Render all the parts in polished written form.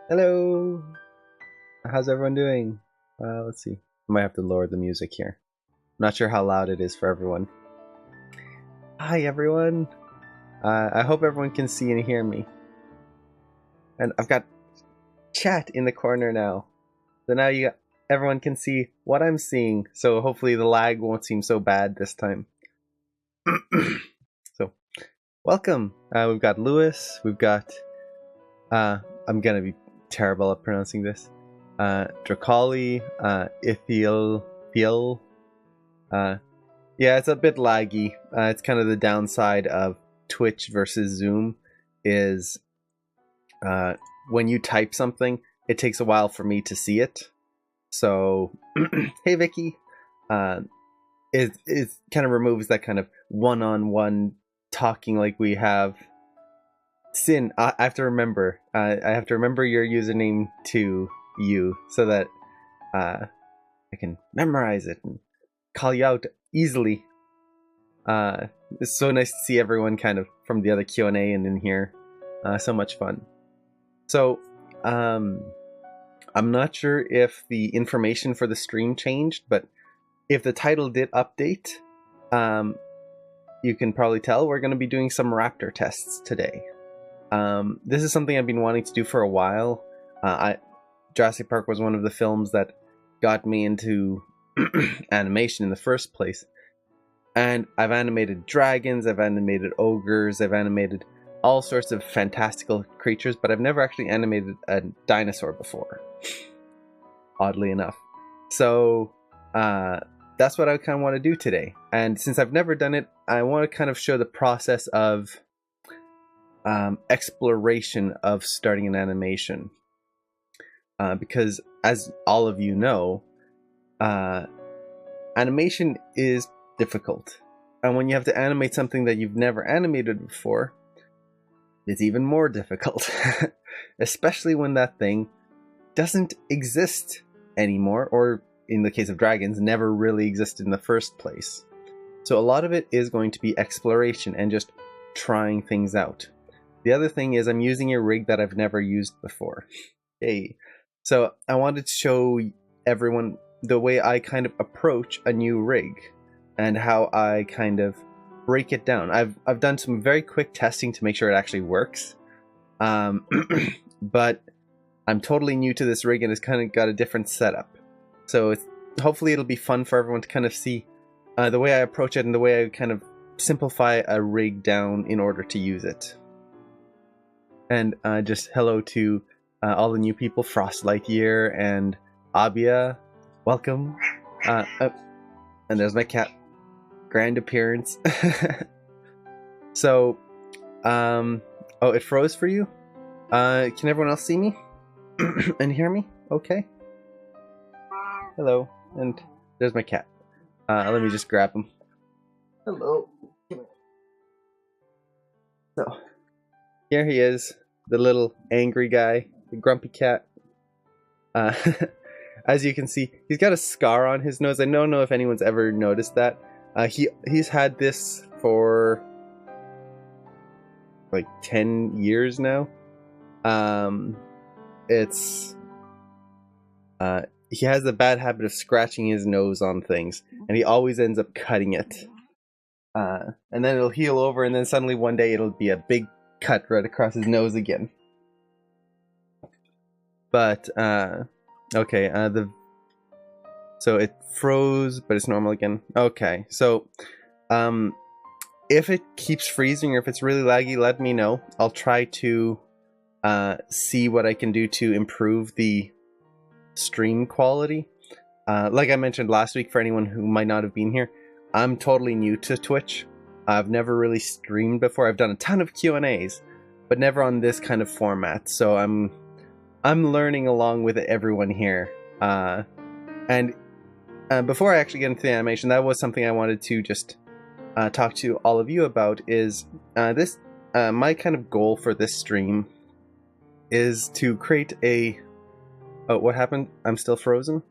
Hello! How's everyone doing? Let's see. I might have to lower the music here. I'm not sure how loud it is for everyone. Hi, everyone! I hope everyone can see and hear me. And I've got chat in the corner now. So now everyone can see what I'm seeing. So hopefully the lag won't seem so bad this time. So, welcome! We've got Lewis. We've got... I'm gonna be terrible at pronouncing this. Drakali, Ithiel. Yeah, it's a bit laggy. It's kind of the downside of Twitch versus Zoom is when you type something, it takes a while for me to see it. So, hey Vicky, it kind of removes that kind of one-on-one talking like we have. Sin, I have to remember. I have to remember your username to you so that I can memorize it and call you out easily. It's so nice to see everyone kind of from the other Q&A and in here. So much fun. So, I'm not sure if the information for the stream changed, but if the title did update, you can probably tell we're going to be doing some Raptor tests today. This is something I've been wanting to do for a while. Jurassic Park was one of the films that got me into animation in the first place. And I've animated dragons, I've animated ogres, I've animated all sorts of fantastical creatures, but I've never actually animated a dinosaur before. Oddly enough. So, that's what I kind of want to do today. And since I've never done it, I want to kind of show the process of exploration of starting an animation, because as all of you know, animation is difficult, and when you have to animate something that you've never animated before, it's even more difficult. Especially when that thing doesn't exist anymore, or in the case of dragons, never really existed in the first place. So a lot of it is going to be exploration and just trying things out. The other thing is I'm using a rig that I've never used before. Hey, so I wanted to show everyone the way I kind of approach a new rig and how I kind of break it down. I've done some very quick testing to make sure it actually works, but I'm totally new to this rig and it's kind of got a different setup. So hopefully it'll be fun for everyone to kind of see the way I approach it and the way I kind of simplify a rig down in order to use it. And just hello to all the new people, Frost Lightyear and Abia. Welcome. And there's my cat. Grand appearance. So, oh, it froze for you? Can everyone else see me? And hear me? Okay. Hello. And there's my cat. Let me just grab him. Hello. Come here. So, here he is, the little angry guy, the grumpy cat. As you can see, he's got a scar on his nose. I don't know if anyone's ever noticed that. He's had this for like 10 years now. He has a bad habit of scratching his nose on things, and he always ends up cutting it. And then it'll heal over, and then suddenly one day it'll be a big cut right across his nose again. But okay, so it froze, but it's normal again. Okay, so if it keeps freezing or if it's really laggy, let me know. I'll try to see what I can do to improve the stream quality. Like I mentioned last week, for anyone who might not have been here, I'm totally new to Twitch. I've never really streamed before. I've done a ton of Q&As, but never on this kind of format. So I'm learning along with everyone here. And before I actually get into the animation, that was something I wanted to just talk to all of you about. Is this my kind of goal for this stream is to create a... Oh, what happened? I'm still frozen?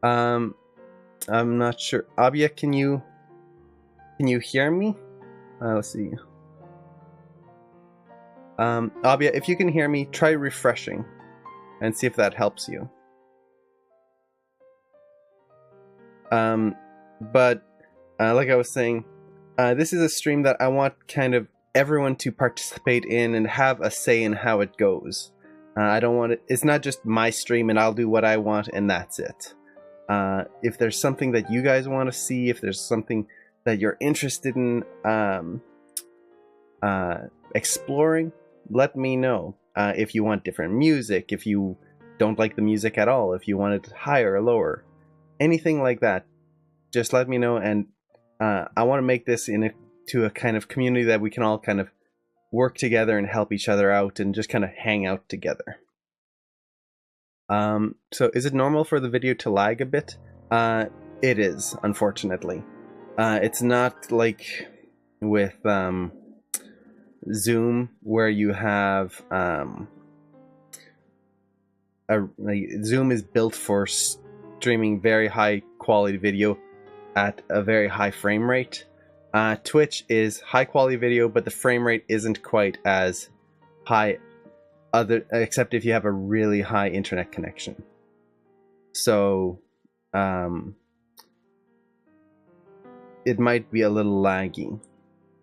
I'm not sure. Abia, can you hear me? Let's see. Abia, if you can hear me, try refreshing and see if that helps you. But like I was saying, this is a stream that I want kind of everyone to participate in and have a say in how it goes. I don't want it. It's not just my stream and I'll do what I want and that's it. If there's something that you guys want to see, if there's something that you're interested in exploring, let me know. If you want different music, if you don't like the music at all, if you want it higher or lower, anything like that, just let me know. And I want to make this to a kind of community that we can all kind of work together and help each other out and just kind of hang out together. So is it normal for the video to lag a bit? It is, unfortunately. It's not like with Zoom where you have Zoom is built for streaming very high quality video at a very high frame rate. Twitch is high quality video, but the frame rate isn't quite as high, except if you have a really high internet connection. So it might be a little laggy.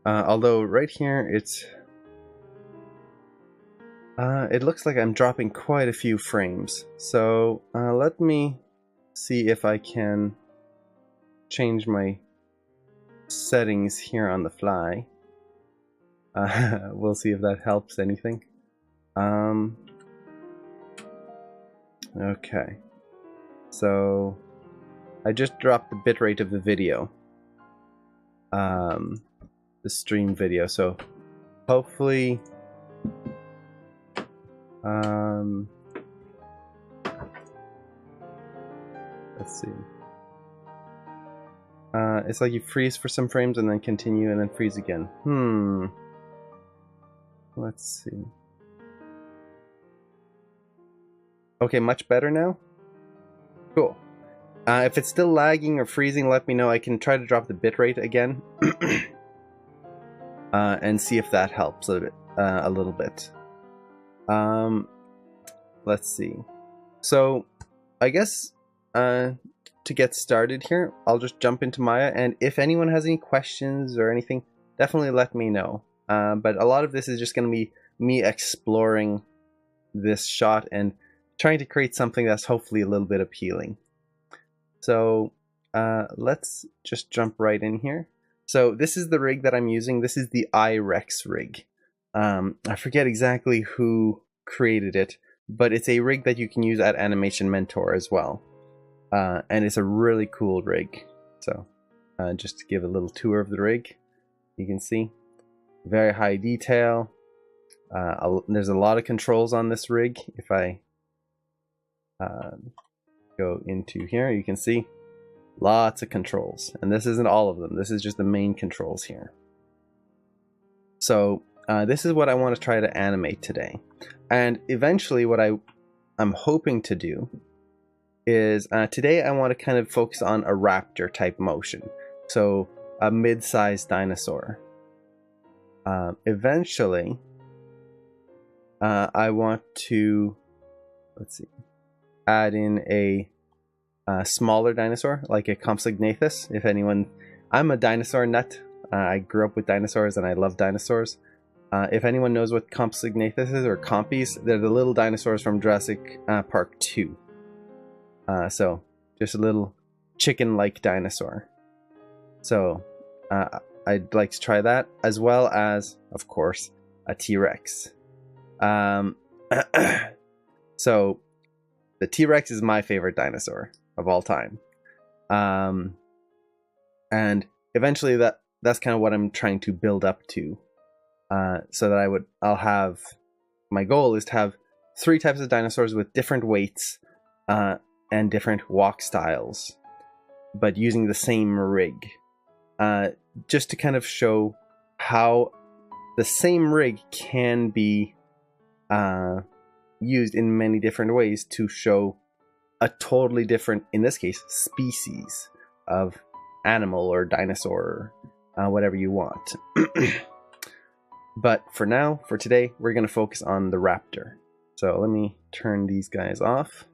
Although right here it looks like I'm dropping quite a few frames. So let me see if I can change my settings here on the fly. We'll see if that helps anything. Okay, so I just dropped the bitrate of the video, the stream video, so hopefully let's see. It's like you freeze for some frames and then continue and then freeze again. Let's see. Okay, much better now? Cool. If it's still lagging or freezing, let me know. I can try to drop the bitrate again. And see if that helps a little bit. Let's see. So, I guess to get started here, I'll just jump into Maya, and if anyone has any questions or anything, definitely let me know. But a lot of this is just going to be me exploring this shot and trying to create something that's hopefully a little bit appealing. So let's just jump right in here. So this is the rig that I'm using. This is the iRex rig. I forget exactly who created it, but it's a rig that you can use at Animation Mentor as well. And it's a really cool rig. So just to give a little tour of the rig, you can see very high detail. There's a lot of controls on this rig. If I go into here, you can see lots of controls, and this isn't all of them. This is just the main controls here. So this is what I want to try to animate today, and eventually what I'm hoping to do is today I want to kind of focus on a raptor type motion, so a mid-sized dinosaur. Eventually I want to, let's see, add in a smaller dinosaur like a Compsognathus. If anyone, I'm a dinosaur nut. I grew up with dinosaurs and I love dinosaurs. If anyone knows what Compsognathus is, or Compies, they're the little dinosaurs from Jurassic Park 2. So just a little chicken-like dinosaur. So I'd like to try that, as well as, of course, a T-Rex. So the T-Rex is my favorite dinosaur of all time. And eventually that's kind of what I'm trying to build up to. So that my goal is to have 3 types of dinosaurs with different weights and different walk styles, but using the same rig. Just to kind of show how the same rig can be used in many different ways to show a totally different, in this case, species of animal or dinosaur, whatever you want. But for now, for today, we're going to focus on the Raptor. So let me turn these guys off.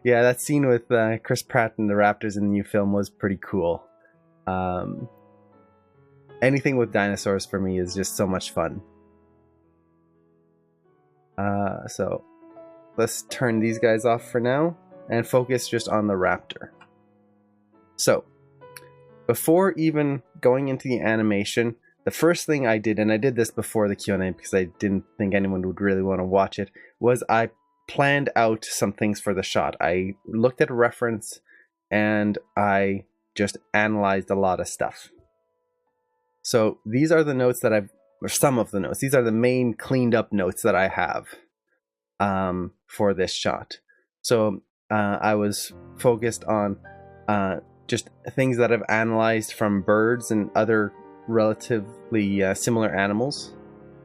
Yeah, that scene with Chris Pratt and the Raptors in the new film was pretty cool. Anything with dinosaurs for me is just so much fun. So let's turn these guys off for now and focus just on the Raptor. So before even going into the animation, the first thing I did, and I did this before the Q&A because I didn't think anyone would really want to watch it, was I planned out some things for the shot. I looked at a reference and I just analyzed a lot of stuff. So these are the notes that or some of the notes. These are the main cleaned up notes that I have for this shot. So I was focused on just things that I've analyzed from birds and other relatively similar animals.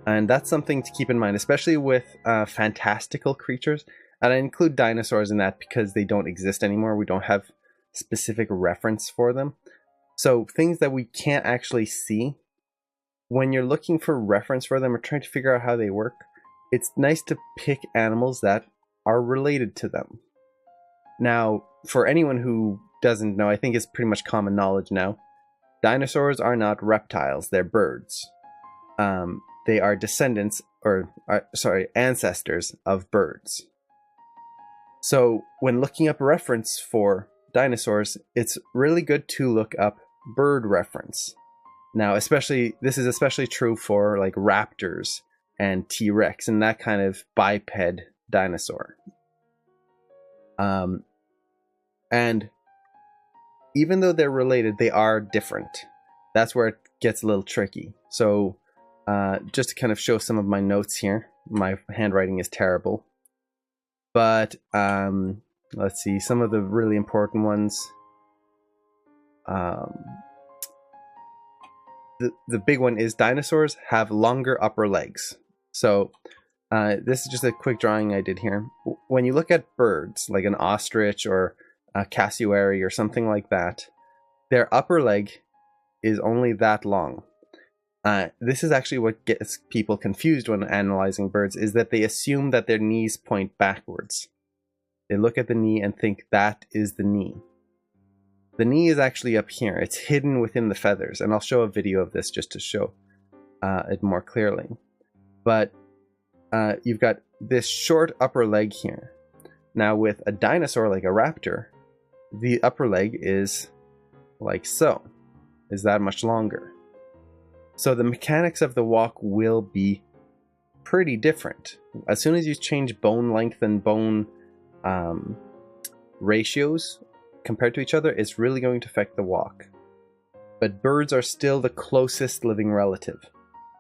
And that's something to keep in mind, especially with fantastical creatures. And I include dinosaurs in that because they don't exist anymore. We don't have specific reference for them. So things that we can't actually see, when you're looking for reference for them or trying to figure out how they work, it's nice to pick animals that are related to them. Now, for anyone who doesn't know, I think it's pretty much common knowledge now, dinosaurs are not reptiles, they're birds. They are descendants, ancestors of birds. So when looking up a reference for dinosaurs, it's really good to look up bird reference. Now, this is especially true for like raptors and T-Rex and that kind of biped dinosaur. And even though they're related, they are different. That's where it gets a little tricky. So just to kind of show some of my notes here, my handwriting is terrible. But let's see, some of the really important ones. The big one is dinosaurs have longer upper legs. So this is just a quick drawing I did here. When you look at birds, like an ostrich or a cassowary or something like that, their upper leg is only that long. This is actually what gets people confused when analyzing birds, is that they assume that their knees point backwards. They look at the knee and think that is the knee. The knee is actually up here. It's hidden within the feathers, and I'll show a video of this just to show it more clearly. But you've got this short upper leg here. Now with a dinosaur like a raptor, the upper leg is like so, is that much longer. So the mechanics of the walk will be pretty different. As soon as you change bone length and bone ratios compared to each other, it's really going to affect the walk. But birds are still the closest living relative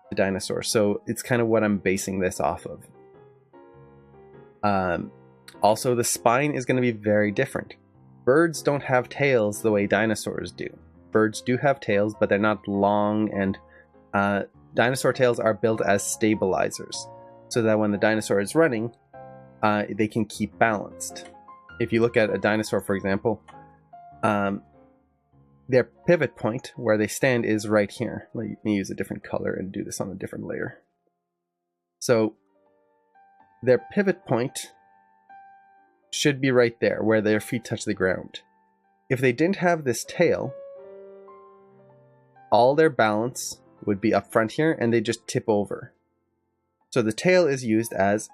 to dinosaurs, so it's kind of what I'm basing this off of. Also, the spine is going to be very different. Birds don't have tails the way dinosaurs do. Birds do have tails, but they're not long, and dinosaur tails are built as stabilizers, so that when the dinosaur is running, they can keep balanced. If you look at a dinosaur, for example, their pivot point where they stand is right here. Let me use a different color and do this on a different layer. So their pivot point should be right there where their feet touch the ground. If they didn't have this tail, all their balance would be up front here and they just tip over. So the tail is used as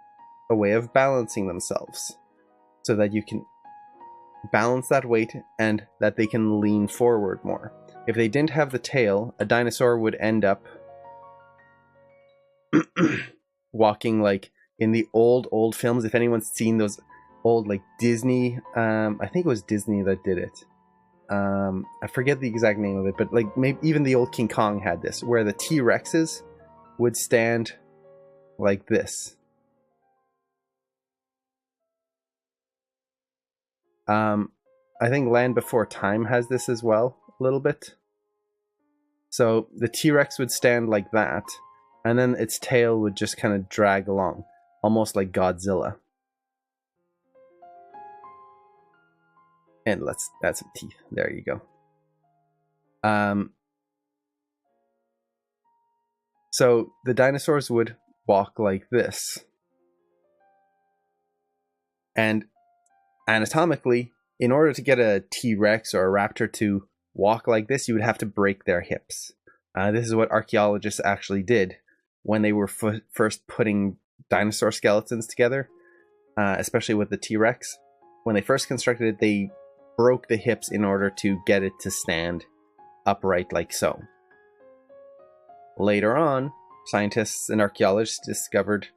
a way of balancing themselves so that you can balance that weight and that they can lean forward more. If they didn't have the tail, a dinosaur would end up walking like in the old films. If anyone's seen those old like Disney, I think it was Disney that did it. I forget the exact name of it, but like maybe even the old King Kong had this, where the T-Rexes would stand like this. I think Land Before Time has this as well, a little bit. So the T-Rex would stand like that, and then its tail would just kind of drag along, almost like Godzilla. And let's add some teeth. There you go. So the dinosaurs would walk like this. And anatomically, in order to get a T-Rex or a raptor to walk like this, you would have to break their hips. This is what archaeologists actually did when they were first putting dinosaur skeletons together, especially with the T-Rex. When they first constructed it, they broke the hips in order to get it to stand upright like so. Later on, scientists and archaeologists discovered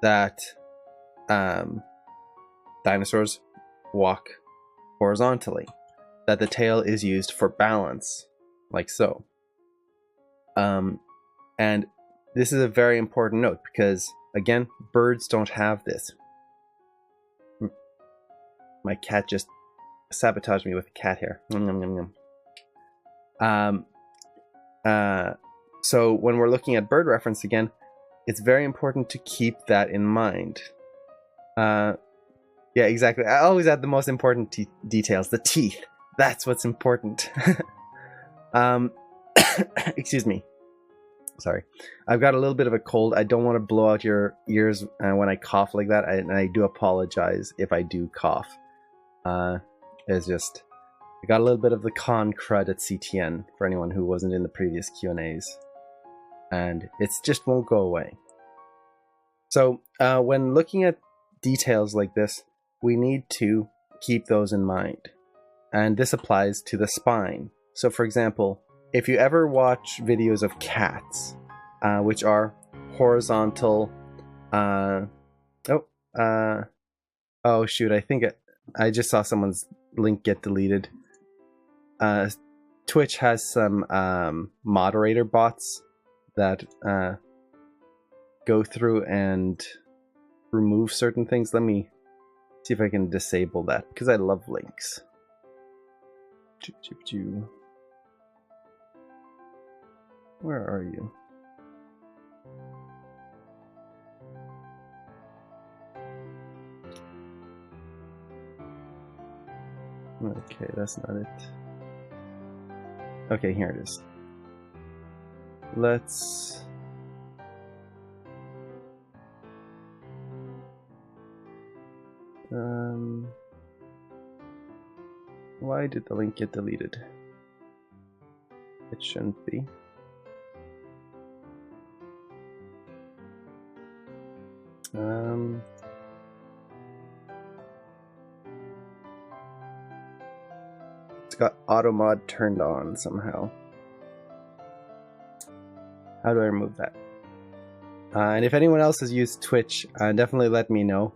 that dinosaurs walk horizontally, that the tail is used for balance, like so. And this is a very important note because, again, birds don't have this. My cat just sabotaged me with cat hair. So when we're looking at bird reference again, it's very important to keep that in mind. Yeah, exactly. I always add the most important details. The teeth. That's what's important. Excuse me. Sorry. I've got a little bit of a cold. I don't want to blow out your ears when I cough like that. And I do apologize if I do cough. It's just... I got a little bit of the con crud at CTN for anyone who wasn't in the previous Q&As. And it just won't go away. So when looking at details like this, we need to keep those in mind. And this applies to the spine. So for example, if you ever watch videos of cats, which are horizontal... oh shoot, I think I just saw someone's link get deleted. Twitch has some moderator bots that go through and remove certain things. Let me see if I can disable that, because I love links. Where are you? Okay, that's not it. Okay, here it is. Let's... Why did the link get deleted? It shouldn't be. It's got auto mod turned on somehow. How do I remove that? And if anyone else has used Twitch, definitely let me know.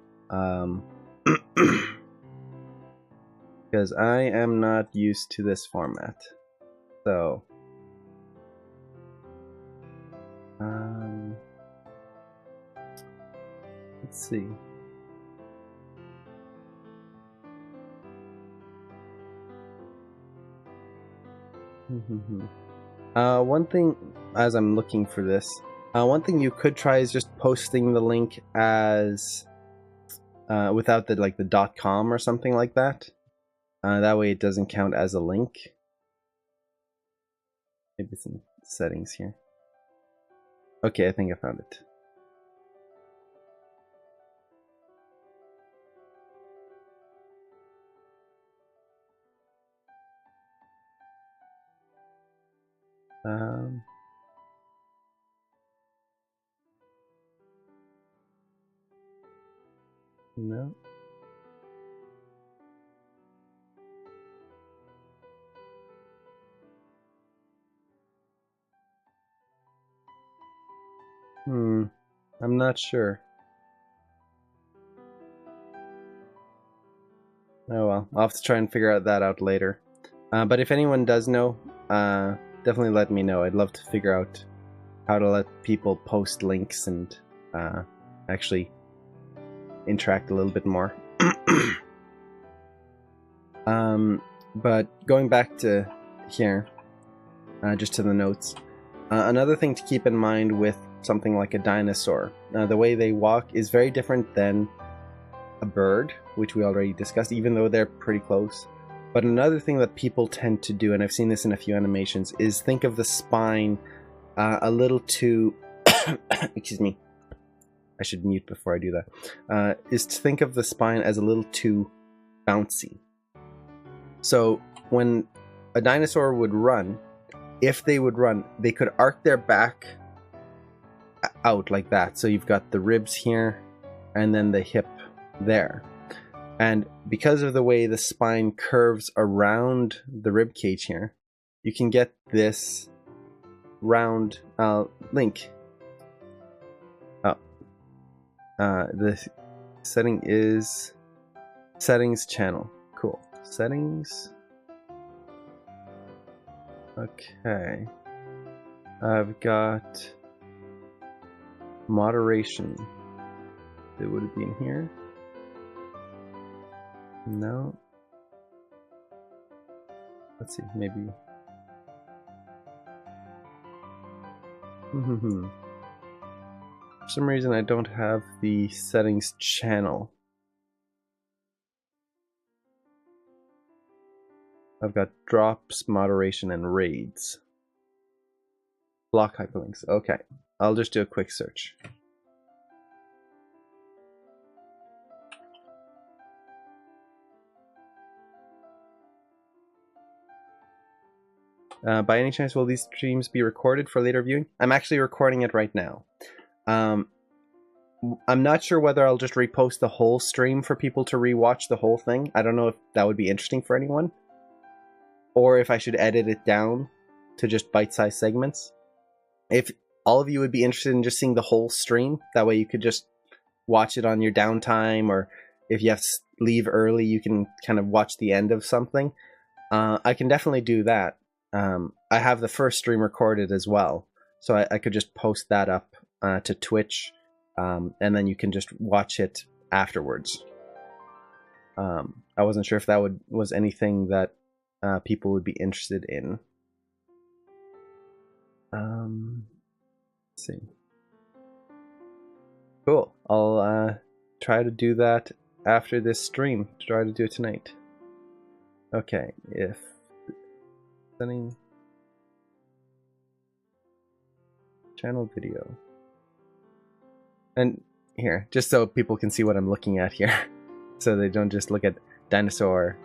Because I am not used to this format. So... let's see. One thing, as I'm looking for this, one thing you could try is just posting the link as without the .com or something like that. That way it doesn't count as a link. Maybe some settings here. Okay, I think I found it. No. I'm not sure. Oh well, I'll have to try and figure that out later. But if anyone does know, definitely let me know. I'd love to figure out how to let people post links and actually interact a little bit more. But going back to here, just to the notes, another thing to keep in mind with something like a dinosaur, the way they walk is very different than a bird, which we already discussed, even though they're pretty close. But another thing that people tend to do, and I've seen this in a few animations, is think of the spine a little too excuse me, I should mute before I do that, is to think of the spine as a little too bouncy. So when a dinosaur would run, if they would run, they could arc their back out like that. So you've got the ribs here and then the hip there. And because of the way the spine curves around the rib cage here, you can get this round link. Oh, the setting is settings channel. Cool. Settings. Okay. I've got moderation. It would be in here. No. Let's see, maybe. For some reason I don't have the settings channel. I've got drops, moderation, and raids. Block hyperlinks. Okay, I'll just do a quick search. By any chance, will these streams be recorded for later viewing? I'm actually recording it right now. I'm not sure whether I'll just repost the whole stream for people to rewatch the whole thing. I don't know if that would be interesting for anyone. Or if I should edit it down to just bite-sized segments. If all of you would be interested in just seeing the whole stream, that way you could just watch it on your downtime, or if you have to leave early, you can kind of watch the end of something. I can definitely do that. I have the first stream recorded as well, so I could just post that up to Twitch, and then you can just watch it afterwards. I wasn't sure if that was anything that people would be interested in. Let's see. Cool. I'll try to do that after this stream. Try to do it tonight. Okay, if setting channel video. And here, just so people can see what I'm looking at here, so they don't just look at dinosaur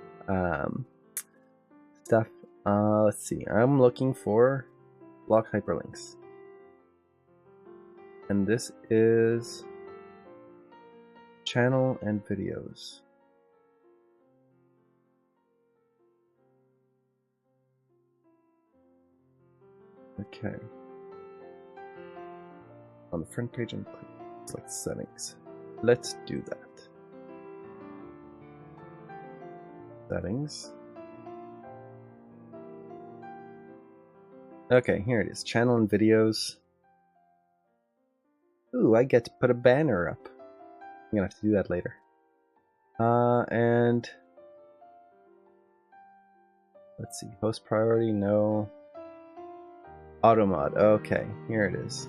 stuff. Let's see. I'm looking for block hyperlinks. And this is channel and videos. Okay. On the front page and select settings. Let's do that. Settings. Okay, here it is. Channel and videos. Ooh, I get to put a banner up. I'm gonna have to do that later. And let's see. Host priority, no. Auto mod. Okay, here it is.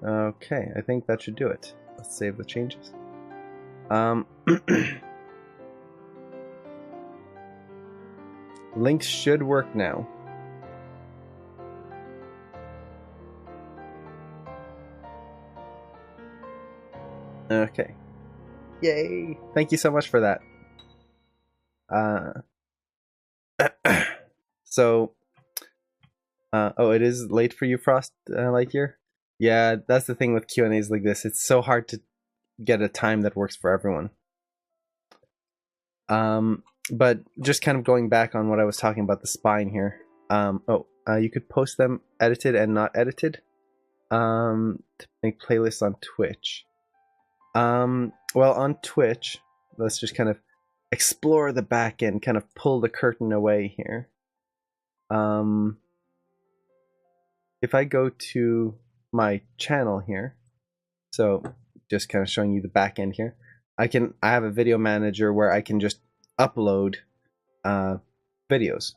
Okay, I think that should do it. Let's save the changes. Links should work now. Okay. Yay! Thank you so much for that. Oh, it is late for you, Frost Lightyear? Yeah, that's the thing with Q&As like this. It's so hard to get a time that works for everyone. But just kind of going back on what I was talking about, the spine here. You could post them edited and not edited to make playlists on Twitch. Well, on Twitch, let's just kind of explore the back end, kind of pull the curtain away here. If I go to my channel here, so just kind of showing you the back end here, I have a video manager where I can just upload videos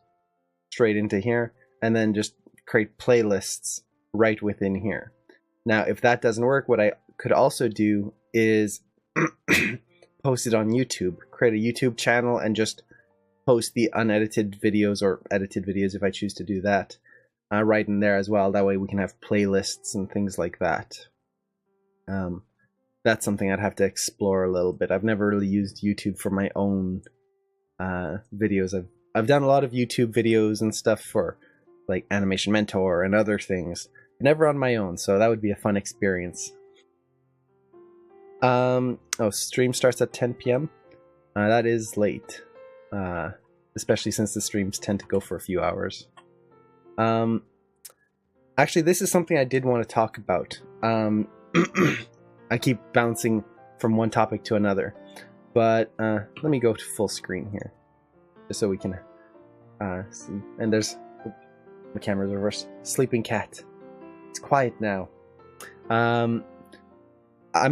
straight into here and then just create playlists right within here. Now, if that doesn't work, what I could also do is post it on YouTube, create a YouTube channel and just post the unedited videos or edited videos if I choose to do that right in there as well. That way we can have playlists and things like that. That's something I'd have to explore a little bit. I've never really used YouTube for my own videos. I've done a lot of YouTube videos and stuff for like Animation Mentor and other things, never on my own, so that would be a fun experience. Stream starts at 10 p.m. That is late, especially since the streams tend to go for a few hours. Actually, this is something I did want to talk about. I keep bouncing from one topic to another, but let me go to full screen here, just so we can see. And there's the camera's reversed. Sleeping cat. It's quiet now. I'm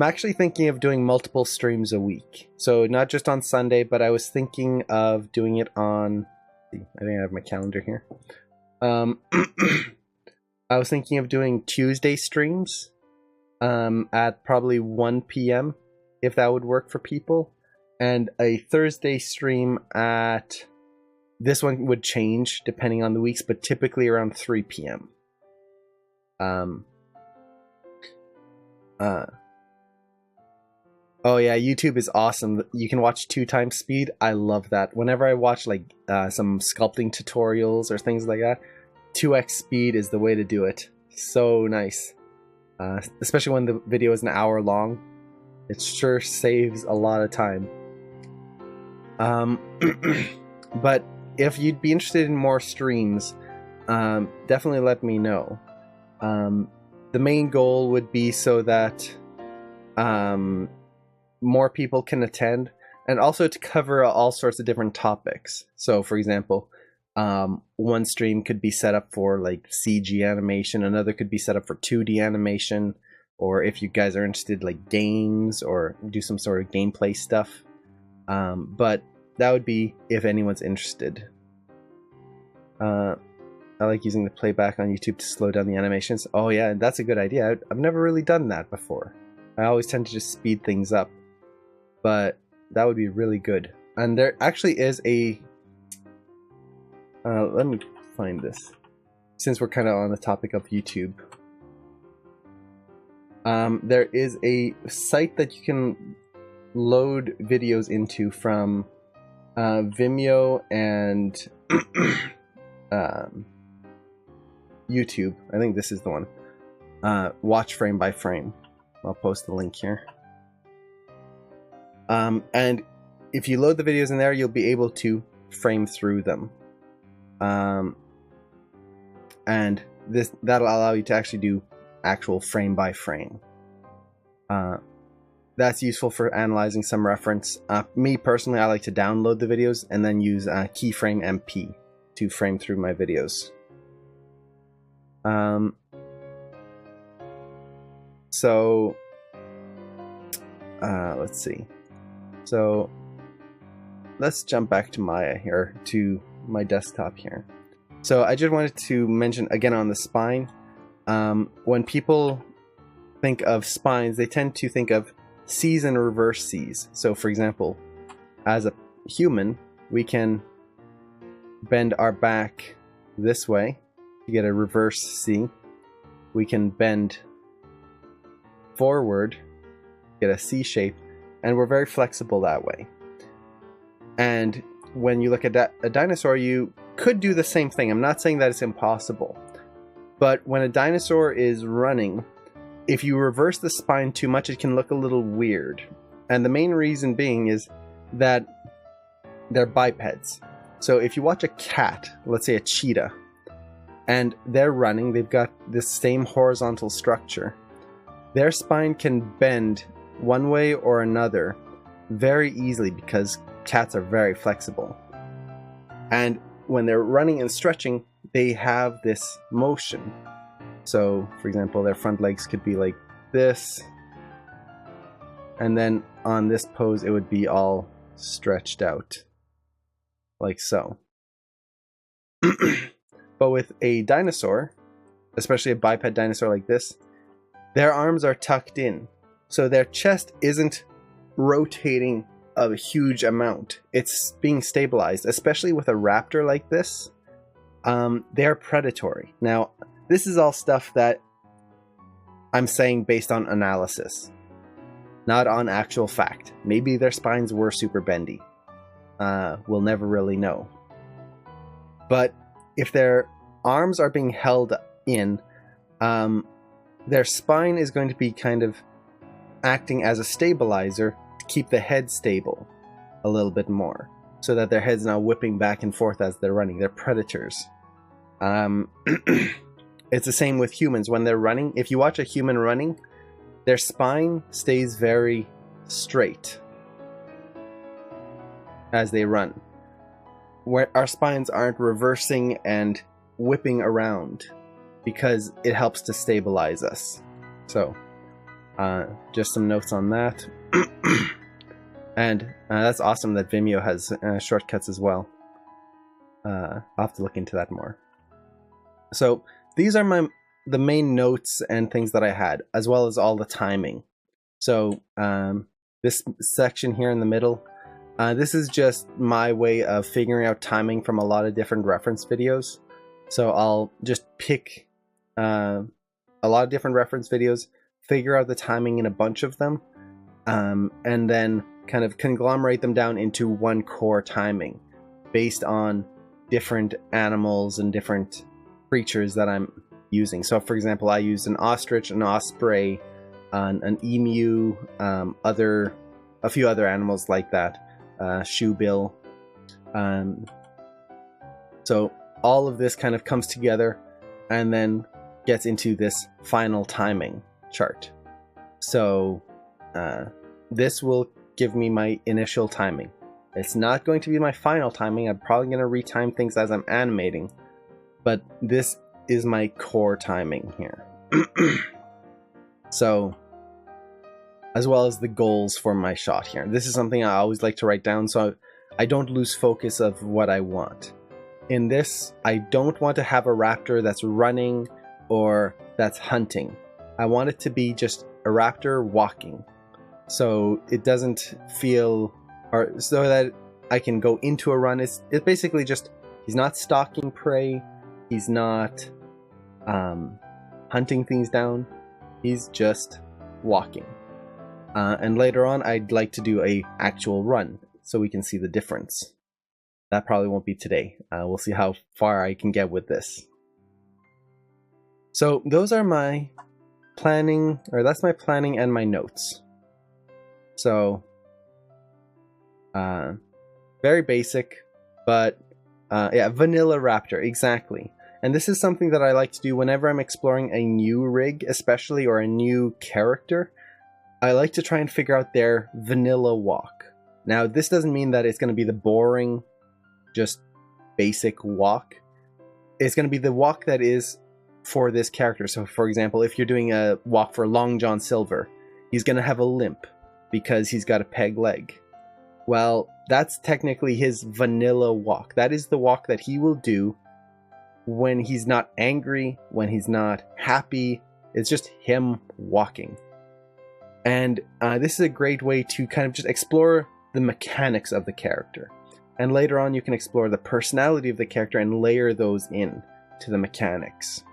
actually thinking of doing multiple streams a week, so not just on Sunday, but I was thinking of doing it on. I think I have my calendar here. I was thinking of doing Tuesday streams at probably 1 p.m. if that would work for people, and a Thursday stream at, this one would change depending on the weeks, but typically around 3 p.m. Oh yeah, YouTube is awesome. You can watch 2x speed. I love that. Whenever I watch like some sculpting tutorials or things like that, 2x speed is the way to do it. So nice. Especially when the video is an hour long. It sure saves a lot of time. But if you'd be interested in more streams, definitely let me know. The main goal would be so that more people can attend, and also to cover all sorts of different topics. So for example, one stream could be set up for like CG animation, another could be set up for 2D animation, or if you guys are interested like games or do some sort of gameplay stuff. But that would be if anyone's interested. I like using the playback on YouTube to slow down the animations. Oh yeah, that's a good idea. I've never really done that before. I always tend to just speed things up, but that would be really good. And there actually is a let me find this, since we're kind of on the topic of YouTube. There is a site that you can load videos into from Vimeo and YouTube. I think this is the one. Watch frame by frame. I'll post the link here. And if you load the videos in there, you'll be able to frame through them. And that'll allow you to actually do actual frame by frame. That's useful for analyzing some reference. Me personally, I like to download the videos and then use keyframe MP to frame through my videos. So let's see. So let's jump back to Maya here, to my desktop here. So I just wanted to mention again on the spine. When people think of spines, they tend to think of C's and reverse C's. So for example, as a human, we can bend our back this way to get a reverse C. We can bend forward, get a C shape, and we're very flexible that way. And when you look at a dinosaur, you could do the same thing. I'm not saying that it's impossible, but when a dinosaur is running, if you reverse the spine too much, it can look a little weird. And the main reason being is that they're bipeds. So if you watch a cat, let's say a cheetah, and they're running, they've got this same horizontal structure. Their spine can bend one way or another very easily because cats are very flexible. And when they're running and stretching, they have this motion. So, for example, their front legs could be like this, and then on this pose, it would be all stretched out, like so. But with a dinosaur, especially a biped dinosaur like this, their arms are tucked in, so their chest isn't rotating a huge amount. It's being stabilized, especially with a raptor like this. They're predatory. Now, this is all stuff that I'm saying based on analysis, not on actual fact. Maybe their spines were super bendy. We'll never really know. But if their arms are being held in, their spine is going to be kind of acting as a stabilizer to keep the head stable a little bit more, so that their head's not whipping back and forth as they're running. They're predators. It's the same with humans when they're running. If you watch a human running, their spine stays very straight as they run. Where our spines aren't reversing and whipping around, because it helps to stabilize us. So, just some notes on that. And that's awesome that Vimeo has shortcuts as well. I'll have to look into that more. So these are the main notes and things that I had, as well as all the timing. So this section here in the middle, this is just my way of figuring out timing from a lot of different reference videos. So I'll just pick a lot of different reference videos, figure out the timing in a bunch of them, and then kind of conglomerate them down into one core timing based on different animals and different creatures that I'm using. So for example, I used an ostrich, an osprey, an emu, a few other animals like that, shoebill. So all of this kind of comes together and then gets into this final timing chart. So this will give me my initial timing. It's not going to be my final timing. I'm probably going to retime things as I'm animating, but this is my core timing here. So, as well as the goals for my shot here. This is something I always like to write down so I don't lose focus of what I want. In this, I don't want to have a raptor that's running or that's hunting. I want it to be just a raptor walking. So it doesn't feel, or so that I can go into a run. It's basically just, he's not stalking prey. He's not hunting things down. He's just walking. And later on, I'd like to do a actual run so we can see the difference. That probably won't be today. We'll see how far I can get with this. So those are my planning, or that's my planning and my notes. So, very basic, but yeah, vanilla raptor, exactly. And this is something that I like to do whenever I'm exploring a new rig, especially, or a new character. I like to try and figure out their vanilla walk. Now, this doesn't mean that it's going to be the boring, just basic walk. It's going to be the walk that is for this character. So, for example, if you're doing a walk for Long John Silver, he's going to have a limp because he's got a peg leg. Well, that's technically his vanilla walk. That is the walk that he will do when he's not angry, when he's not happy. It's just him walking. And this is a great way to kind of just explore the mechanics of the character. And later on, you can explore the personality of the character and layer those in to the mechanics.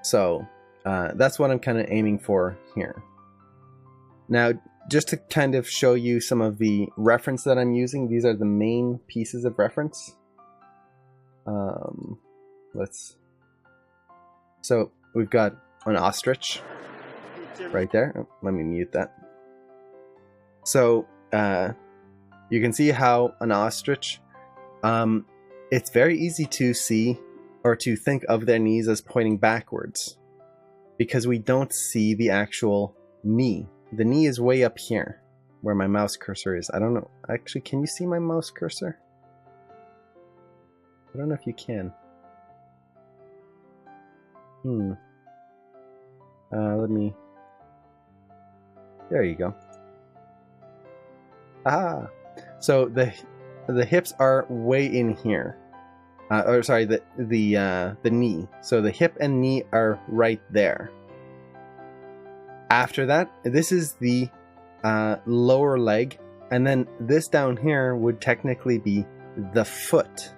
So that's what I'm kind of aiming for here. Now, just to kind of show you some of the reference that I'm using, these are the main pieces of reference. So we've got an ostrich right there. Oh, let me mute that. So you can see how an ostrich, it's very easy to see or to think of their knees as pointing backwards because we don't see the actual knee. The knee is way up here where my mouse cursor is. I don't know. Actually, can you see my mouse cursor? I don't know if you can. Let me... There you go. Ah! So the hips are way in here. Or sorry, the knee. So the hip and knee are right there. After that, this is the lower leg And then this down here would technically be the foot.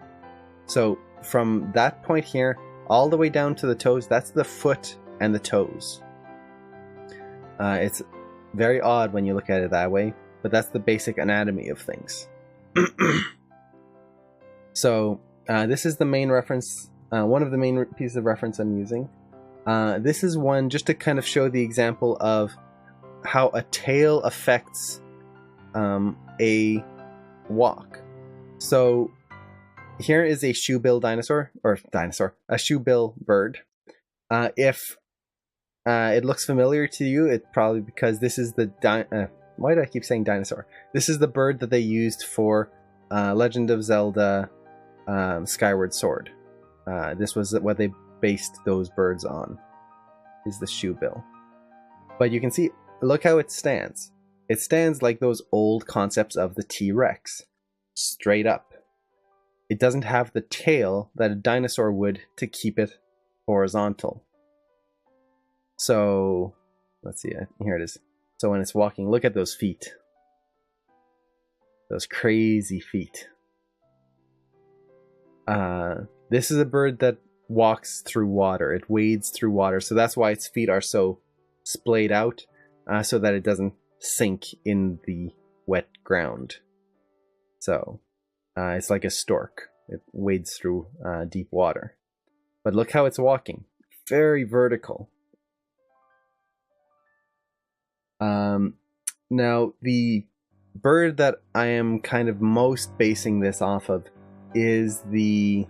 So from that point here all the way down to the toes, that's the foot and the toes. It's very odd when you look at it that way, but that's the basic anatomy of things. So this is the main reference, one of the main pieces of reference I'm using. This is one just to kind of show the example of how a tail affects a walk. So here is a shoebill dinosaur, a shoebill bird. If it looks familiar to you, it's probably because this is the why do I keep saying dinosaur? This is the bird that they used for Legend of Zelda Skyward Sword. This was what they based those birds on, is the shoebill. But you can see, look how it stands. It stands like those old concepts of the T-Rex, straight up. It doesn't have the tail that a dinosaur would to keep it horizontal. So, let's see, here it is. So when it's walking, look at those feet. Those crazy feet. This is a bird that walks through water. It wades through water, so that's why its feet are so splayed out, so that it doesn't sink in the wet ground. So it's like a stork. It wades through deep water. But look how it's walking. Very vertical. Now, the bird that I am kind of most basing this off of is the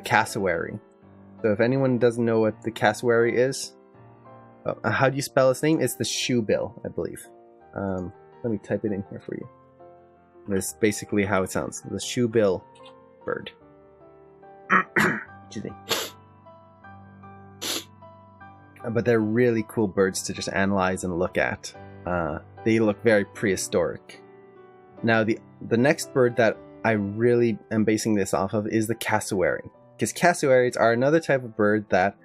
cassowary. So if anyone doesn't know what the cassowary is, how do you spell its name? It's the shoebill, I believe. Let me type it in here for you. That's basically how it sounds. The shoebill bird. Excuse me. But they're really cool birds to just analyze and look at. They look very prehistoric. Now, the next bird that I really am basing this off of is the cassowary. Because cassowaries are another type of bird that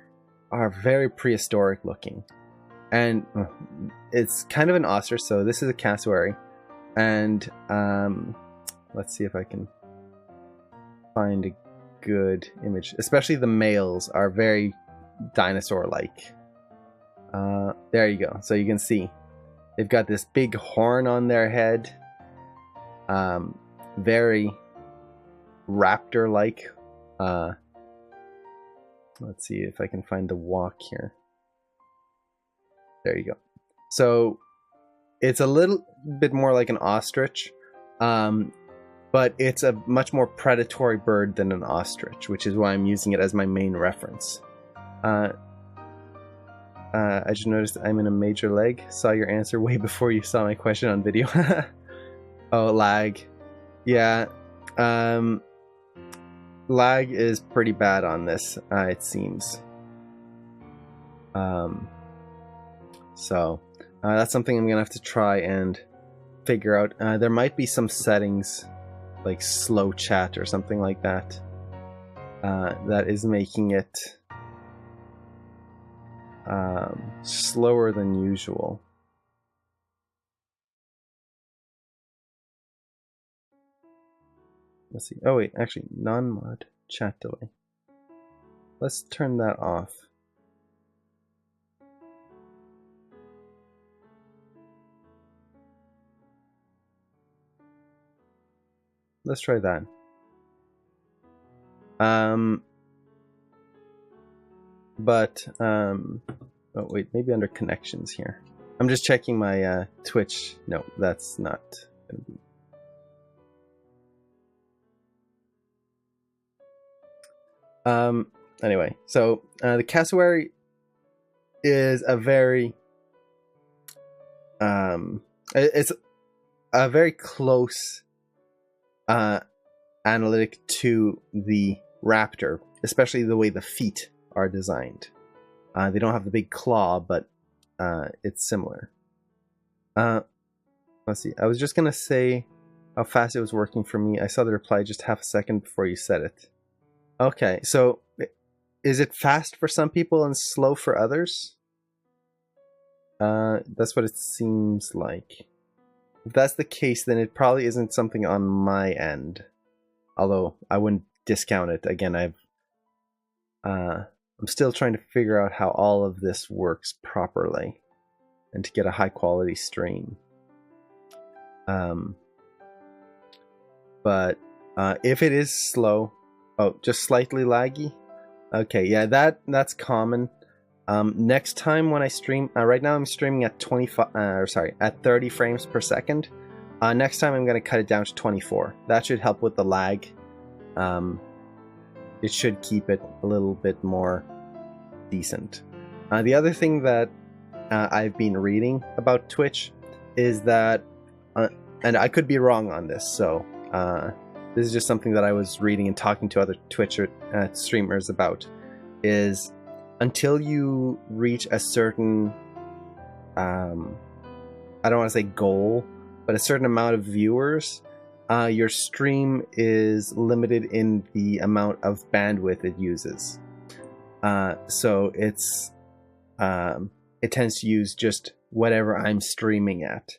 are very prehistoric looking. And it's kind of an ostrich, so this is a cassowary. And let's see if I can find a good image. Especially the males are very dinosaur-like. There you go. So you can see they've got this big horn on their head. Very raptor-like. Let's see if I can find the walk here. There you go. So it's a little bit more like an ostrich, but it's a much more predatory bird than an ostrich, which is why I'm using it as my main reference. I just noticed I'm in a major lag. Saw your answer way before you saw my question on video. Oh, lag. Yeah. Lag is pretty bad on this, it seems. So that's something I'm gonna have to try and figure out. There might be some settings like slow chat or something like that that is making it slower than usual. Let's see. Oh wait, actually, non-mod chat delay. Let's turn that off. Let's try that. Oh wait, maybe under connections here. I'm just checking my Twitch. No, that's not gonna be. Anyway, so the cassowary is a very it's a very close analytic to the raptor, especially the way the feet are designed. They don't have the big claw, but it's similar. Let's see. I was just gonna say how fast it was working for me. I saw the reply just half a second before you said it. Okay, so is it fast for some people and slow for others? That's what it seems like. If that's the case, then it probably isn't something on my end. Although I wouldn't discount it. Again, I'm still trying to figure out how all of this works properly and to get a high quality stream. But if it is slow, just slightly laggy. Okay, yeah, that's common. Next time when I stream, right now I'm streaming at 30 frames per second. Next time I'm going to cut it down to 24. That should help with the lag. It should keep it a little bit more decent. The other thing that I've been reading about Twitch is that, and I could be wrong on this, so this is just something that I was reading and talking to other Twitch streamers about, is until you reach a certain, I don't want to say goal, but a certain amount of viewers, your stream is limited in the amount of bandwidth it uses. So it tends to use just whatever I'm streaming at.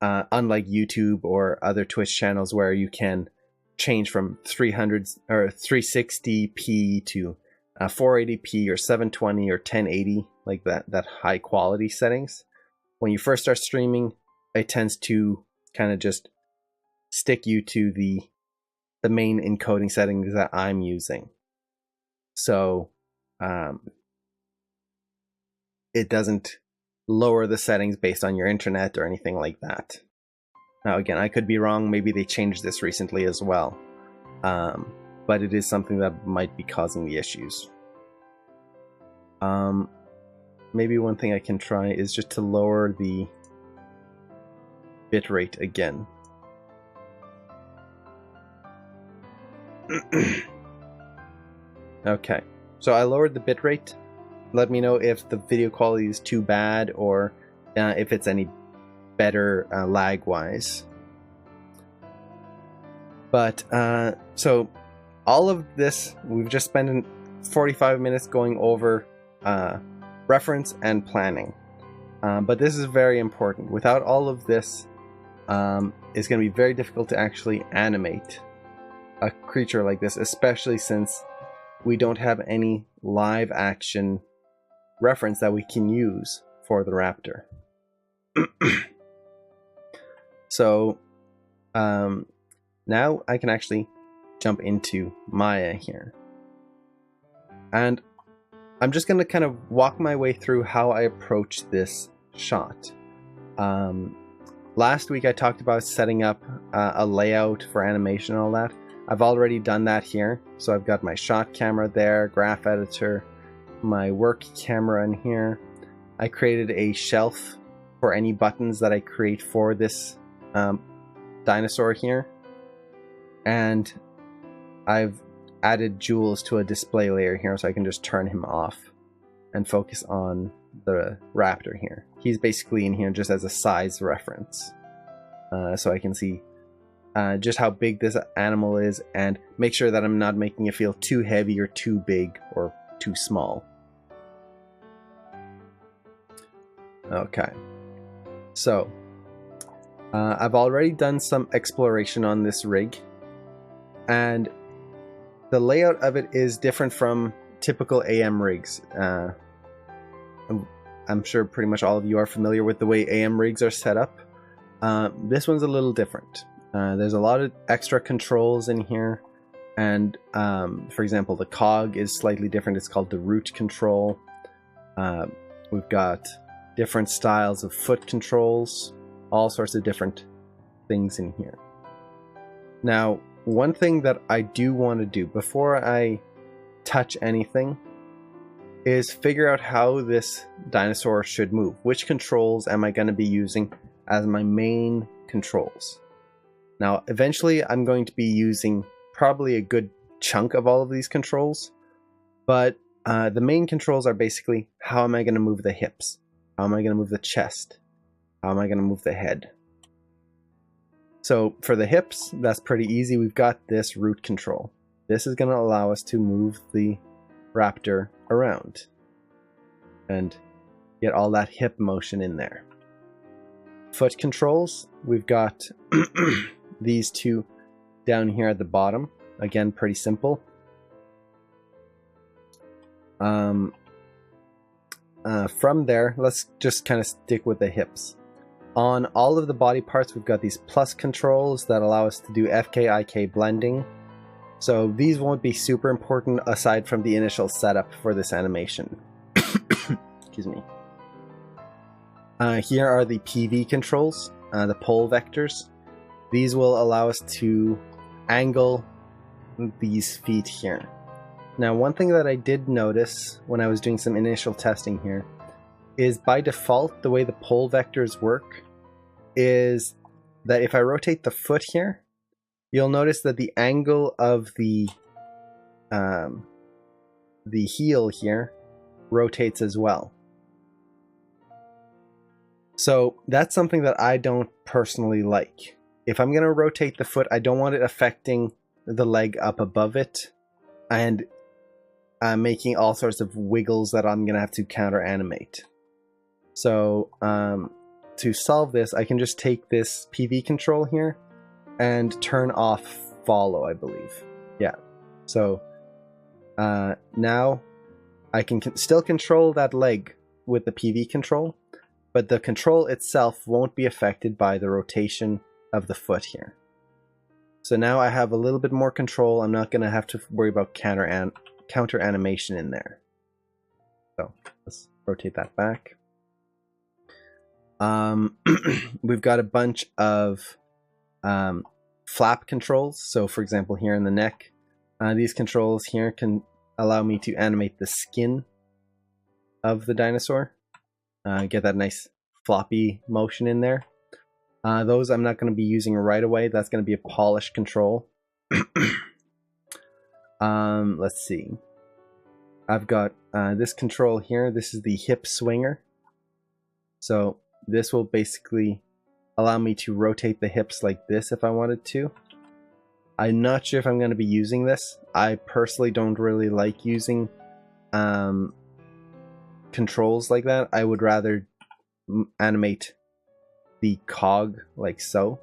Unlike YouTube or other Twitch channels where you can change from 300 or 360p to 480p or 720 or 1080, like that high quality settings. When you first start streaming, it tends to kind of just stick you to the main encoding settings that I'm using. So it doesn't lower the settings based on your internet or anything like that. Now again, I could be wrong, maybe they changed this recently as well. But it is something that might be causing the issues. Maybe one thing I can try is just to lower the bitrate again. Okay, so I lowered the bitrate. Let me know if the video quality is too bad or if it's any better lag-wise. But so all of this, we've just spent 45 minutes going over reference and planning. But this is very important. Without all of this, it's going to be very difficult to actually animate a creature like this, especially since we don't have any live action reference that we can use for the Raptor. So now I can actually jump into Maya here. And I'm just going to kind of walk my way through how I approach this shot. Last week I talked about setting up a layout for animation and all that. I've already done that here. So I've got my shot camera there, graph editor, my work camera in here. I created a shelf for any buttons that I create for this dinosaur here. And I've added jewels to a display layer here so I can just turn him off and focus on the Raptor here. He's basically in here just as a size reference. So I can see just how big this animal is and make sure that I'm not making it feel too heavy or too big or too small. Okay, so I've already done some exploration on this rig, and the layout of it is different from typical AM rigs. I'm sure pretty much all of you are familiar with the way AM rigs are set up. This one's a little different. There's a lot of extra controls in here, and for example, the cog is slightly different. It's called the root control. We've got different styles of foot controls, all sorts of different things in here. Now, one thing that I do want to do before I touch anything is figure out how this dinosaur should move. Which controls am I going to be using as my main controls? Now, eventually I'm going to be using probably a good chunk of all of these controls, but the main controls are basically how am I going to move the hips? How am I going to move the chest? How am I going to move the head? So for the hips, that's pretty easy. We've got this root control. This is going to allow us to move the Raptor around and get all that hip motion in there. foot controls, we've got these two down here at the bottom. Again, pretty simple. From there, let's just kind of stick with the hips. On all of the body parts, we've got these plus controls that allow us to do FK, IK blending. So these won't be super important aside from the initial setup for this animation. Excuse me. Here are the PV controls, the pole vectors. These will allow us to angle these feet here. Now, one thing that I did notice when I was doing some initial testing here is by default, the way the pole vectors work is that if I rotate the foot here, you'll notice that the angle of the heel here rotates as well. So that's something that I don't personally like. If I'm going to rotate the foot, I don't want it affecting the leg up above it and making all sorts of wiggles that I'm going to have to counter animate. So to solve this, I can just take this PV control here and turn off follow, I believe. Yeah. So now I can still control that leg with the PV control, but the control itself won't be affected by the rotation of the foot here. So now I have a little bit more control. I'm not going to have to worry about counter animation in there. So let's rotate that back. We've got a bunch of flap controls. So for example, here in the neck, these controls here can allow me to animate the skin of the dinosaur. Get that nice floppy motion in there. Those I'm not going to be using right away. That's going to be a polish control. Let's see. I've got this control here. This is the hip swinger. So this will basically allow me to rotate the hips like this if I wanted to. I'm not sure if I'm going to be using this. I personally don't really like using controls like that. I would rather animate the cog like so,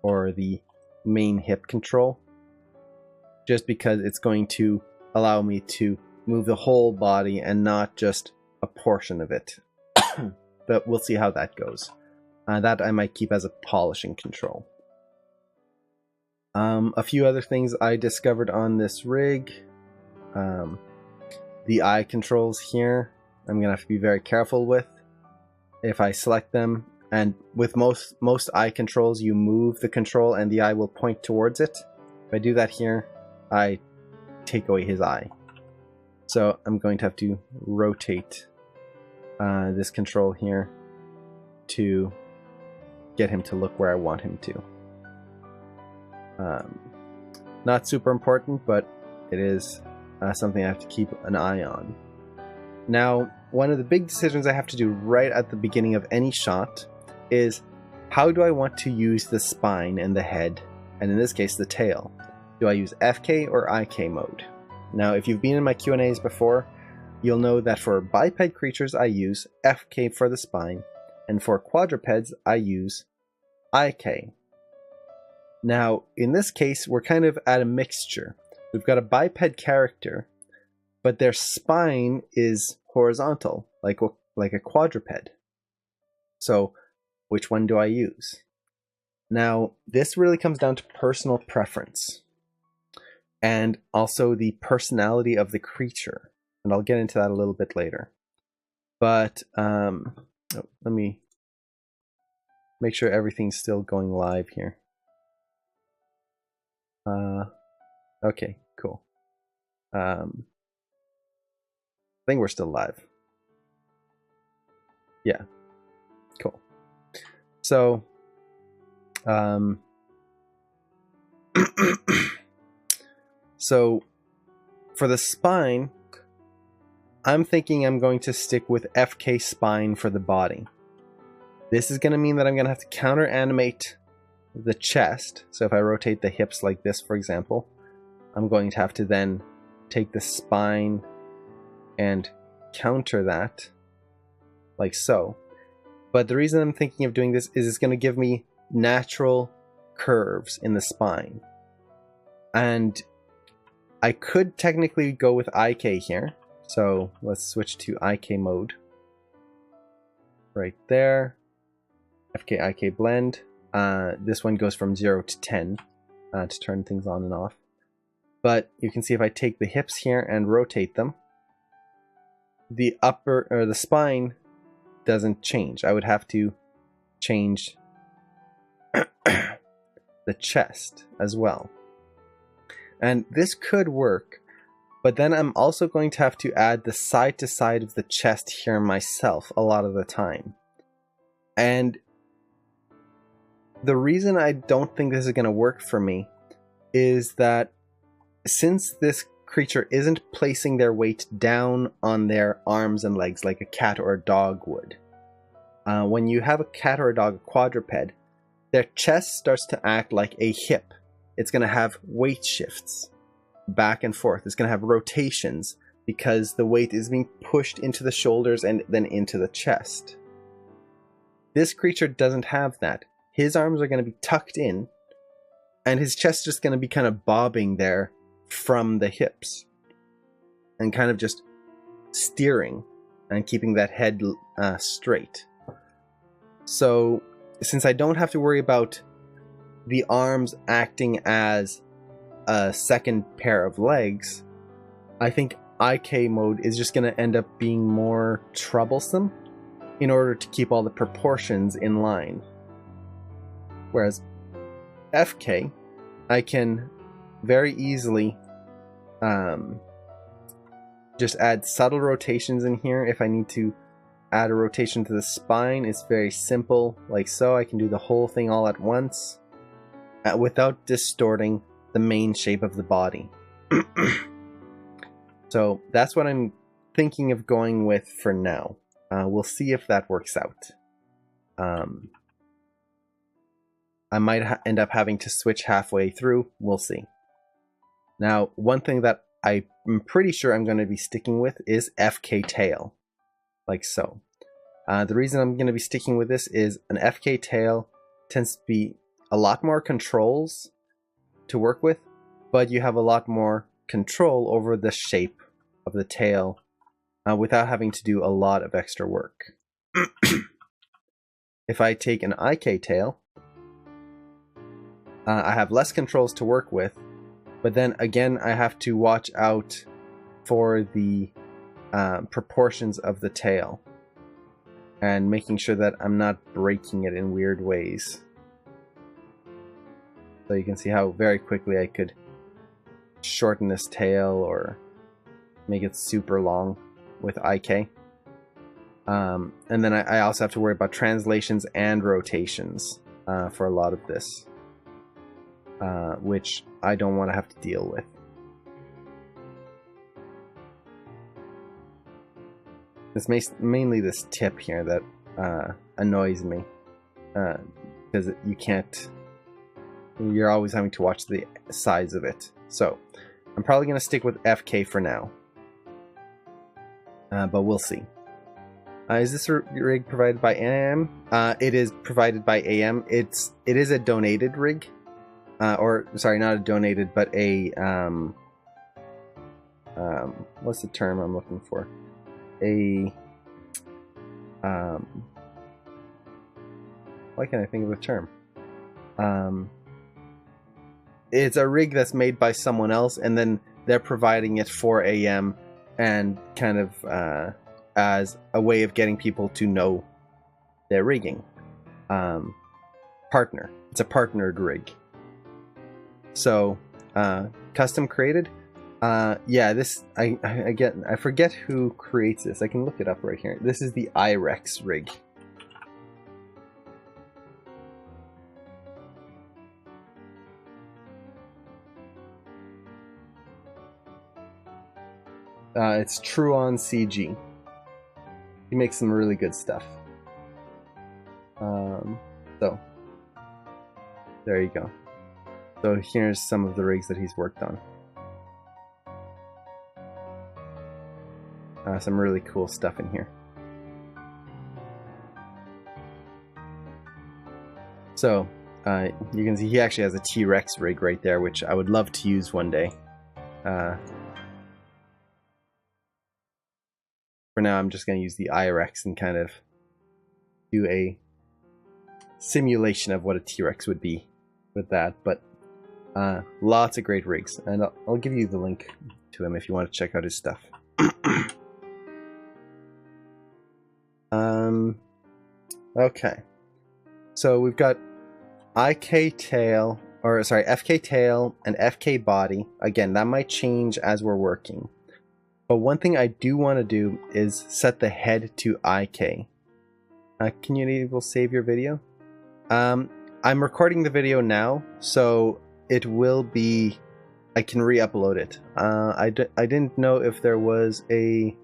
or the main hip control, just because it's going to allow me to move the whole body and not just a portion of it. But we'll see how that goes. That I might keep as a polishing control. A few other things I discovered on this rig. The eye controls here, I'm going to have to be very careful with. If I select them, and with most eye controls, you move the control and the eye will point towards it. If I do that here, I take away his eye. So I'm going to have to rotate this control here to get him to look where I want him to. Not super important, but it is something I have to keep an eye on. Now, one of the big decisions I have to do right at the beginning of any shot is how do I want to use the spine and the head, and in this case the tail? Do I use FK or IK mode? Now, if you've been in my Q&As before, you'll know that for biped creatures I use FK for the spine, and for quadrupeds I use IK. Now, in this case, we're kind of at a mixture. We've got a biped character, but their spine is horizontal, like a quadruped. So, which one do I use? Now, this really comes down to personal preference, and also the personality of the creature. And I'll get into that a little bit later. But, let me make sure everything's still going live here. Okay, cool. I think we're still live. Yeah, cool. So, so for the spine, I'm thinking I'm going to stick with FK spine for the body. This is going to mean that I'm going to have to counter animate the chest. So if I rotate the hips like this, for example, I'm going to have to then take the spine and counter that like so. But the reason I'm thinking of doing this is it's going to give me natural curves in the spine. And I could technically go with IK here. So let's switch to IK mode. Right there. FK IK blend. This one goes from 0 to 10 to turn things on and off. But you can see if I take the hips here and rotate them, the upper or the spine doesn't change. I would have to change the chest as well. And this could work, but then I'm also going to have to add the side to side of the chest here myself a lot of the time. And the reason I don't think this is going to work for me is that since this creature isn't placing their weight down on their arms and legs like a cat or a dog would, when you have a cat or a dog, a quadruped, their chest starts to act like a hip. It's going to have weight shifts back and forth. It's going to have rotations because the weight is being pushed into the shoulders and then into the chest. This creature doesn't have that. His arms are going to be tucked in, and his chest is just going to be kind of bobbing there from the hips and kind of just steering and keeping that head straight. So since I don't have to worry about the arms acting as a second pair of legs, I think IK mode is just going to end up being more troublesome in order to keep all the proportions in line. Whereas FK, I can very easily just add subtle rotations in here. If I need to add a rotation to the spine, it's very simple, like so. I can do the whole thing all at once without distorting the main shape of the body. So that's what I'm thinking of going with for now. We'll see if that works out. I might end up having to switch halfway through. We'll see. Now, one thing that I'm pretty sure I'm going to be sticking with is FK tail, like so. The reason I'm going to be sticking with this is an FK tail tends to be a lot more controls to work with, but you have a lot more control over the shape of the tail without having to do a lot of extra work. If I take an IK tail, I have less controls to work with, but then again I have to watch out for the proportions of the tail and making sure that I'm not breaking it in weird ways. So you can see how very quickly I could shorten this tail or make it super long with IK. And then I also have to worry about translations and rotations for a lot of this, which I don't want to have to deal with. It's mainly this tip here that annoys me, because you're always having to watch the size of it. So I'm probably going to stick with FK for now, but we'll see. Is this rig provided by AM? It is provided by AM. It is a donated rig, or sorry, not a donated, but a what's the term I'm looking for? Why can't I think of a term? It's a rig that's made by someone else, and then they're providing it for AM, and kind of as a way of getting people to know their rigging. Partner. It's a partnered rig. So, custom created. Yeah, this I forget who creates this. I can look it up right here. This is the IREX rig. It's Truon CG. He makes some really good stuff. So there you go. So here's some of the rigs that he's worked on. Some really cool stuff in here. So you can see he actually has a T-Rex rig right there, which I would love to use one day. For now, I'm just going to use the IRX and kind of do a simulation of what a T-Rex would be with that. But lots of great rigs, and I'll give you the link to him if you want to check out his stuff. Okay, so we've got FK tail and FK body. Again, that might change as we're working. But one thing I do want to do is set the head to IK. Can you enable save your video? I'm recording the video now, so it will be... I can re-upload it. I didn't know if there was a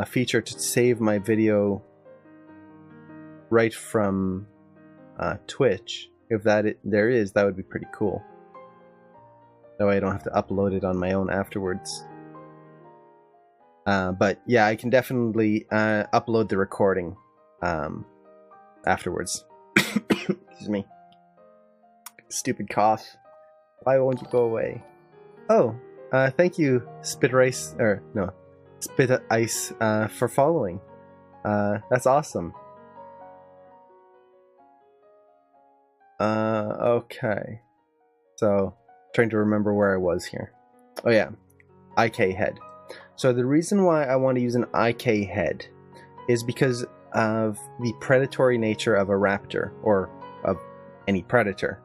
feature to save my video right from Twitch. If there is, that would be pretty cool. That way I don't have to upload it on my own afterwards. But yeah, I can definitely upload the recording afterwards. Excuse me. Stupid cough. Why won't you go away? Oh, thank you, Spit Ice, for following. That's awesome. Okay. So, trying to remember where I was here. Oh yeah, IK head. So the reason why I want to use an IK head is because of the predatory nature of a raptor, or of any predator.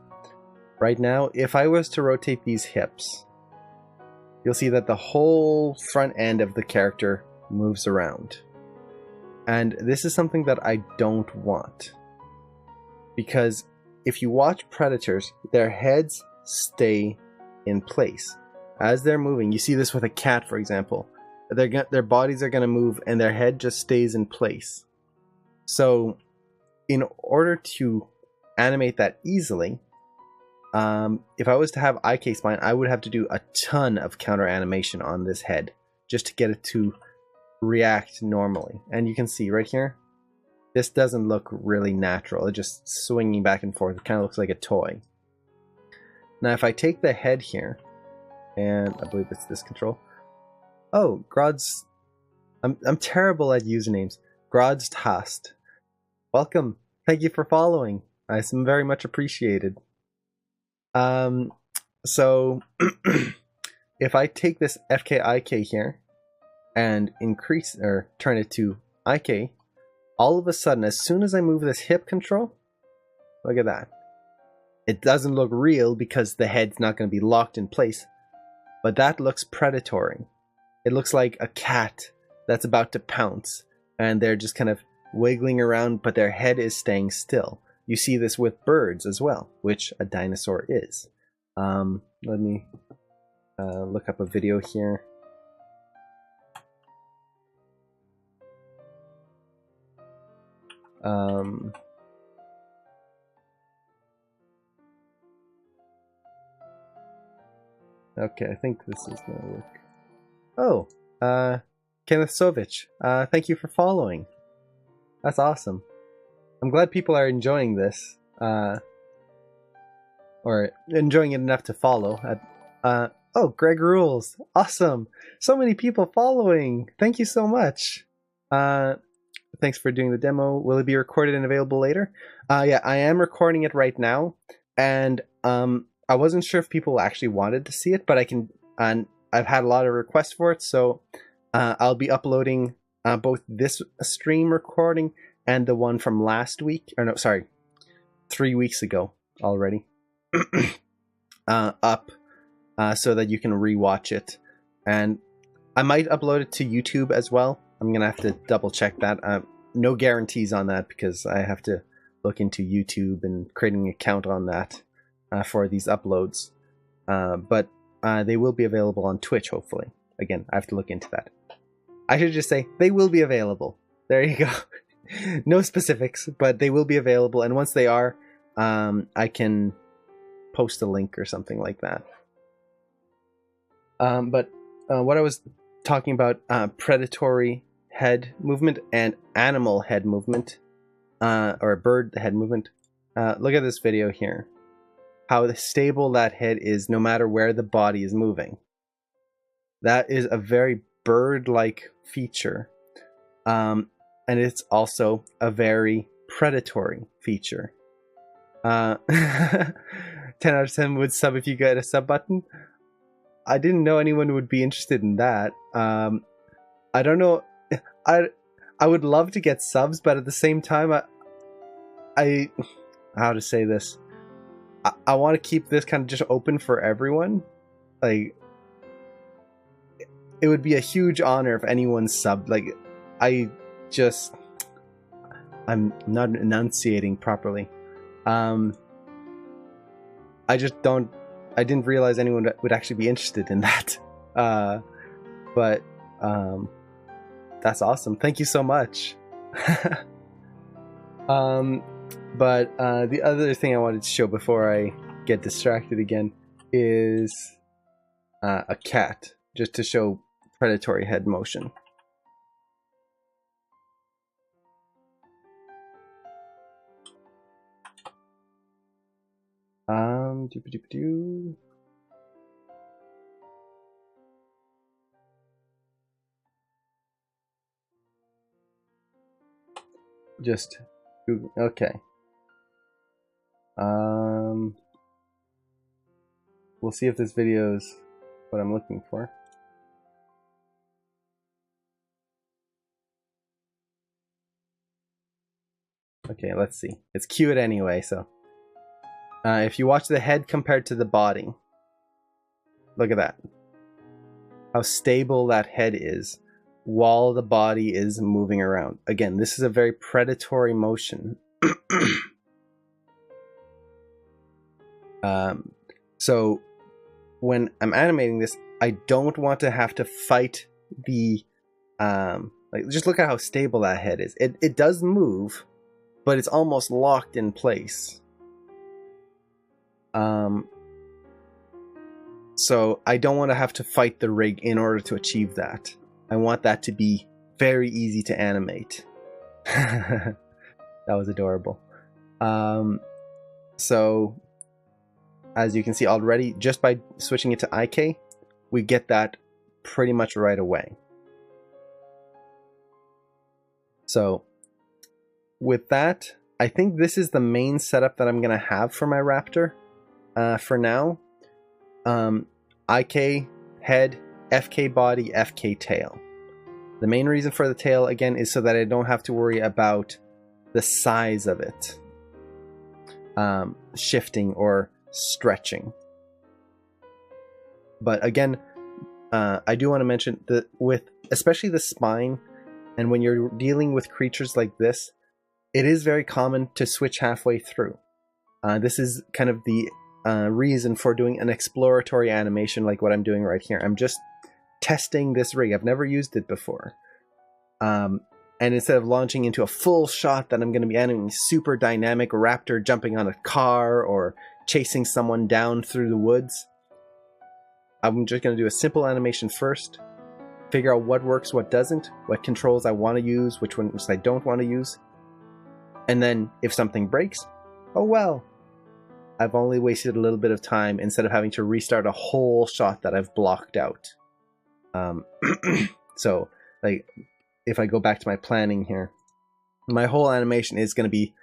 Right now, if I was to rotate these hips, you'll see that the whole front end of the character moves around. And this is something that I don't want. Because if you watch predators, their heads stay in place. As they're moving, you see this with a cat, for example. Their bodies are going to move and their head just stays in place. So, in order to animate that easily, if I was to have IK spine, I would have to do a ton of counter animation on this head just to get it to react normally. And you can see right here, this doesn't look really natural. It's just swinging back and forth. It kind of looks like a toy. Now, if I take the head here, and I believe it's this control. Oh, Grod's... I'm terrible at usernames. Grod's Tast. Welcome. Thank you for following. It's very much appreciated. So if I take this FKIK here and increase or turn it to IK, all of a sudden, as soon as I move this hip control, look at that. It doesn't look real because the head's not going to be locked in place, but that looks predatory. It looks like a cat that's about to pounce, and they're just kind of wiggling around, but their head is staying still. You see this with birds as well, which a dinosaur is. Let me look up a video here. Okay, I think this is gonna work. Oh, Kenneth Sovich, thank you for following. That's awesome. I'm glad people are enjoying this, or enjoying it enough to follow. Oh, Greg Rules, awesome! So many people following. Thank you so much. Thanks for doing the demo. Will it be recorded and available later? Yeah, I am recording it right now, and I wasn't sure if people actually wanted to see it, but I can. And I've had a lot of requests for it, so I'll be uploading both this stream recording and the one from last week, or no, sorry, 3 weeks ago already, up so that you can rewatch it. And I might upload it to YouTube as well. I'm going to have to double check that. No guarantees on that because I have to look into YouTube and creating an account on that for these uploads. But they will be available on Twitch, hopefully. Again, I have to look into that. I should just say they will be available. There you go. No specifics, but they will be available. And once they are, I can post a link or something like that. But what I was talking about, predatory head movement and animal head movement, or bird head movement. look at this video here. How stable that head is no matter where the body is moving. That is a very bird-like feature. And it's also a very predatory feature. 10 out of 10 would sub if you get a sub button. I didn't know anyone would be interested in that. I don't know. I would love to get subs, but at the same time, I how to say this? I want to keep this kind of just open for everyone. Like, it would be a huge honor if anyone subbed. Like, I'm not enunciating properly. I didn't realize anyone would actually be interested in that. But that's awesome. Thank you so much. But the other thing I wanted to show before I get distracted again is a cat, just to show predatory head motion. Just Google. Okay. We'll see if this video is what I'm looking for. Okay, let's see. It's cute anyway, so. If you watch the head compared to the body, look at that. How stable that head is while the body is moving around. Again, this is a very predatory motion. So when I'm animating this, I don't want to have to fight the like, just look at how stable that head is. It does move, but it's almost locked in place. So I don't want to have to fight the rig in order to achieve that. I want that to be very easy to animate. That was adorable. So as you can see already, just by switching it to IK, we get that pretty much right away. So with that, I think this is the main setup that I'm going to have for my Raptor for now. IK head, FK body, FK tail. The main reason for the tail, again, is so that I don't have to worry about the size of it shifting or stretching. But again, I do want to mention that with especially the spine, and when you're dealing with creatures like this, it is very common to switch halfway through. This is kind of the reason for doing an exploratory animation like what I'm doing right here. I'm just testing this rig. I've never used it before. And instead of launching into a full shot that I'm going to be animating super dynamic raptor jumping on a car or chasing someone down through the woods, I'm just going to do a simple animation first, figure out what works, what doesn't, what controls I want to use, which ones I don't want to use. And then if something breaks, oh well, I've only wasted a little bit of time instead of having to restart a whole shot that I've blocked out. So, like, if I go back to my planning here, my whole animation is going to be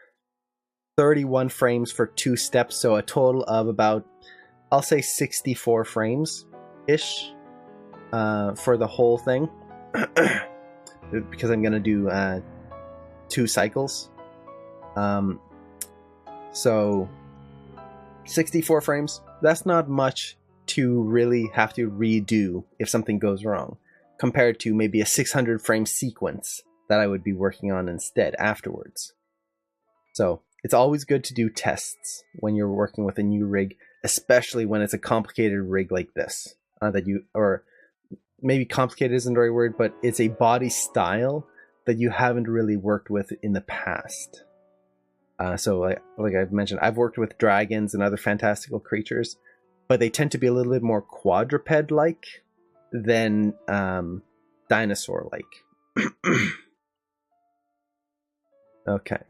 31 frames for 2 steps, so a total of about, I'll say 64 frames-ish for the whole thing, because I'm going to do 2 cycles. So 64 frames, that's not much to really have to redo if something goes wrong, compared to maybe a 600 frame sequence that I would be working on instead afterwards. So it's always good to do tests when you're working with a new rig, especially when it's a complicated rig like this, or maybe complicated isn't the right word, but it's a body style that you haven't really worked with in the past. So like I've mentioned, I've worked with dragons and other fantastical creatures, but they tend to be a little bit more quadruped-like than dinosaur-like. Okay.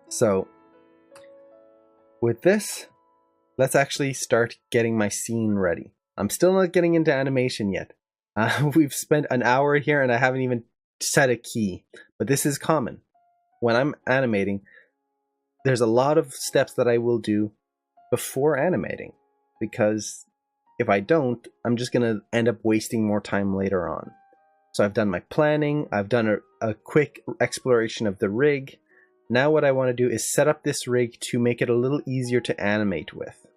So with this, let's actually start getting my scene ready. I'm still not getting into animation yet. We've spent an hour here and I haven't even set a key, but this is common. When I'm animating, there's a lot of steps that I will do before animating, because if I don't, I'm just going to end up wasting more time later on. So I've done my planning, I've done a quick exploration of the rig. Now what I want to do is set up this rig to make it a little easier to animate with.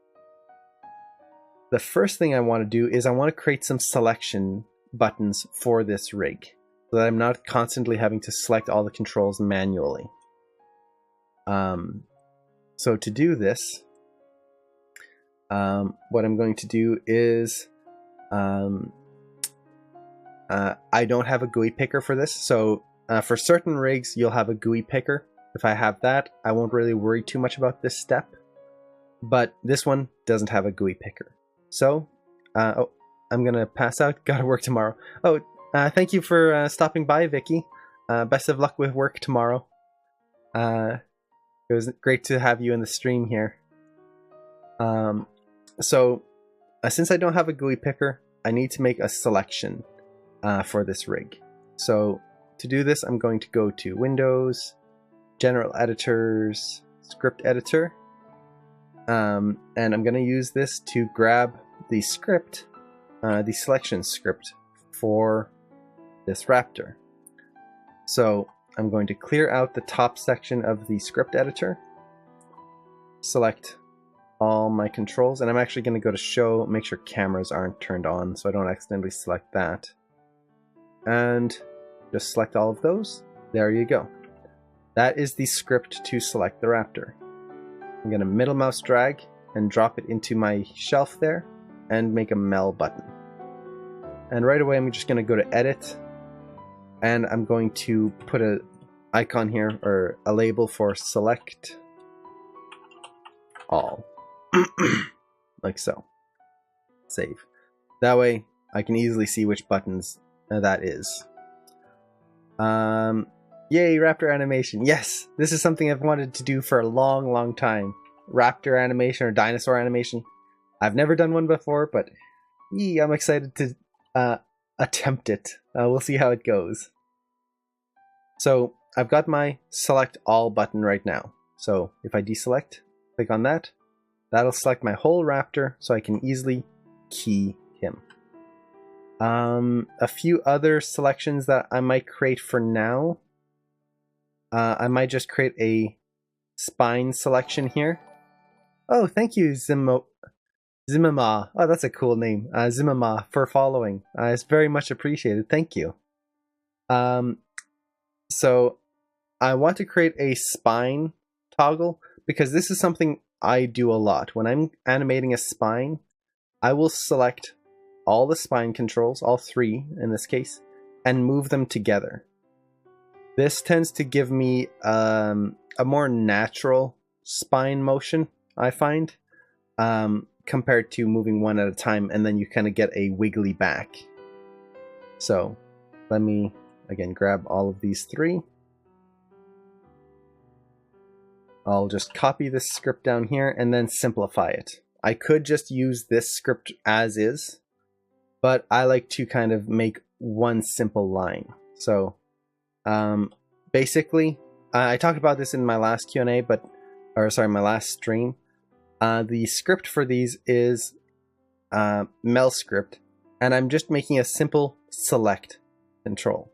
The first thing I want to do is I want to create some selection buttons for this rig, so that I'm not constantly having to select all the controls manually. So to do this, what I'm going to do is, I don't have a GUI picker for this, so for certain rigs you'll have a GUI picker. If I have that, I won't really worry too much about this step, but this one doesn't have a GUI picker. So, oh, I'm gonna pass out, gotta work tomorrow. Oh, thank you for stopping by, Vicky. Best of luck with work tomorrow. It was great to have you in the stream here. So, since I don't have a GUI picker, I need to make a selection for this rig. So, to do this, I'm going to go to Windows, General Editors, Script Editor, and I'm going to use this to grab the script, the selection script for this Raptor. So I'm going to clear out the top section of the script editor, select all my controls, and I'm actually going to go to show, make sure cameras aren't turned on so I don't accidentally select that, and just select all of those. There you go. That is the script to select the Raptor. I'm going to middle mouse drag and drop it into my shelf there and make a Mel button. And right away I'm just going to go to edit, and I'm going to put an icon here, or a label for select all. Like so. Save. That way I can easily see which buttons that is. Yay, Raptor animation. Yes, this is something I've wanted to do for a long time. Raptor animation or dinosaur animation. I've never done one before, but I'm excited to attempt it. We'll see how it goes. So I've got my select all button right now. So if I deselect, click on that, that'll select my whole Raptor so I can easily key him. A few other selections that I might create for now. I might just create a spine selection here. Oh, thank you, Zimama. Oh, that's a cool name. Zimama, for following. It's very much appreciated. Thank you. So I want to create a spine toggle, because this is something I do a lot. When I'm animating a spine, I will select all the spine controls, all three in this case, and move them together. This tends to give me a more natural spine motion, I find, compared to moving one at a time, and then you kind of get a wiggly back. So let me again grab all of these three. I'll just copy this script down here and then simplify it. I could just use this script as is, but I like to kind of make one simple line. So basically, I talked about this in my last Q&A, my last stream. The script for these is Mel script, and I'm just making a simple select control.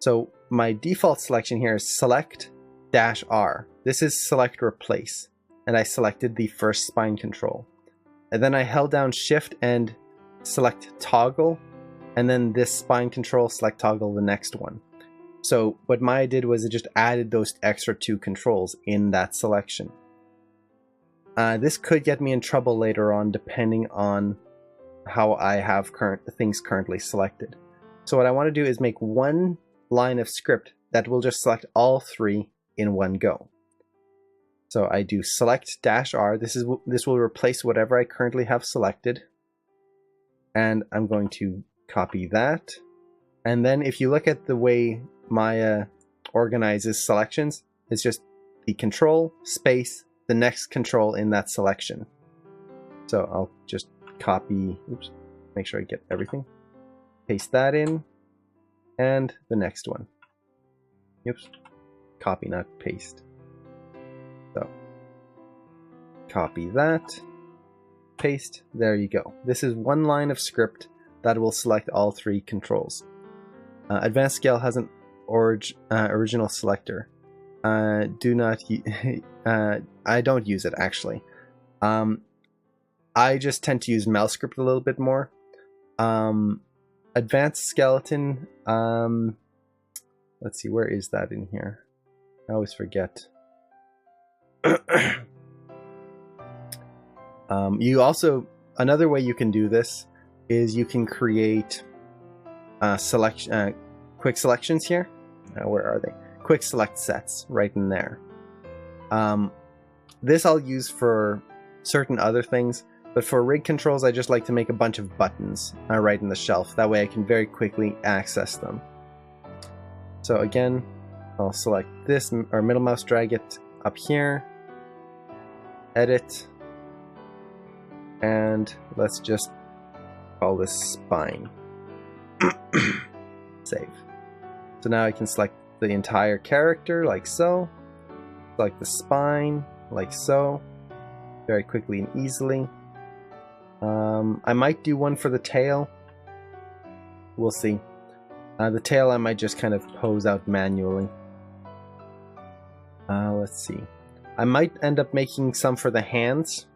So my default selection here is select -R. This is select replace, and I selected the first spine control. And then I held down shift and select toggle, and then this spine control, select toggle the next one. So what Maya did was it just added those extra two controls in that selection. This could get me in trouble later on, depending on how I have things currently selected. So what I want to do is make one line of script that will just select all three in one go. So I do select -R. This will replace whatever I currently have selected. And I'm going to copy that. And then if you look at the way Maya organizes selections, it's just the control, space, the next control in that selection. So I'll just copy, oops, make sure I get everything. Paste that in, and the next one. Oops, copy, not paste. So, copy that, paste, there you go. This is one line of script that will select all 3 controls. Advanced Scale has an original selector. Do not, I don't use it actually. I just tend to use mouse script a little bit more. Advanced Skeleton, let's see, where is that in here? I always forget. You also, another way you can do this is you can create quick selections here. Where are they? Quick select sets right in there. This I'll use for certain other things, but for rig controls I just like to make a bunch of buttons right in the shelf. That way I can very quickly access them. So again, I'll select this, or middle mouse drag it up here, edit, and let's just call this spine. Save. So now I can select the entire character like so, select the spine like so, very quickly and easily. I might do one for the tail. We'll see. The tail I might just kind of pose out manually. Let's see. I might end up making some for the hands.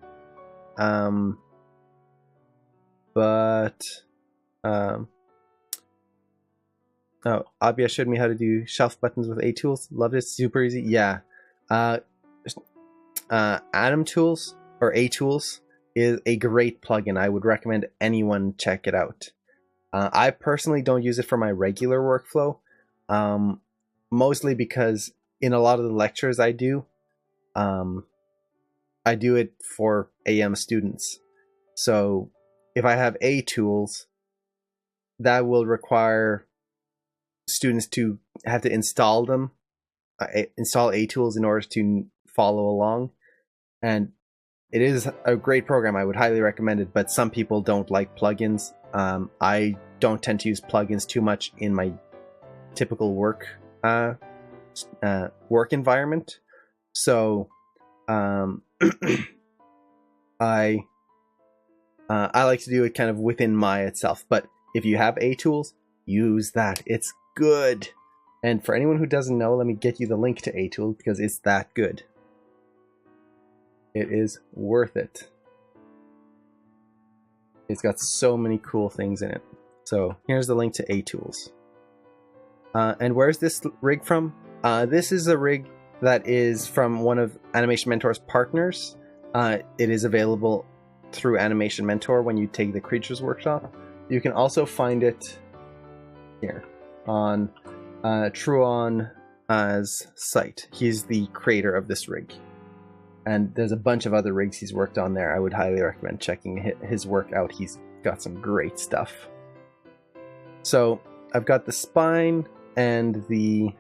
Oh, Abia showed me how to do shelf buttons with A tools. Loved it. Super easy. Yeah. Atom Tools or A Tools is a great plugin. I would recommend anyone check it out. I personally don't use it for my regular workflow, mostly because in a lot of the lectures I do it for AM students. So if I have A Tools, that will require students to have to install them, install A Tools in order to follow along. And it is a great program. I would highly recommend it, but some people don't like plugins. I don't tend to use plugins too much in my typical work environment. So I like to do it kind of within Maya itself. But if you have A Tools, use that. It's good. And for anyone who doesn't know, let me get you the link to A Tools because it's that good. It is worth it. It's got so many cool things in it. So here's the link to A Tools. And where's this rig from? This is a rig that is from one of Animation Mentor's partners. It is available through Animation Mentor when you take the Creatures Workshop. You can also find it here on Truon's site. He's the creator of this rig. And there's a bunch of other rigs he's worked on there. I would highly recommend checking his work out. He's got some great stuff. So I've got the spine and the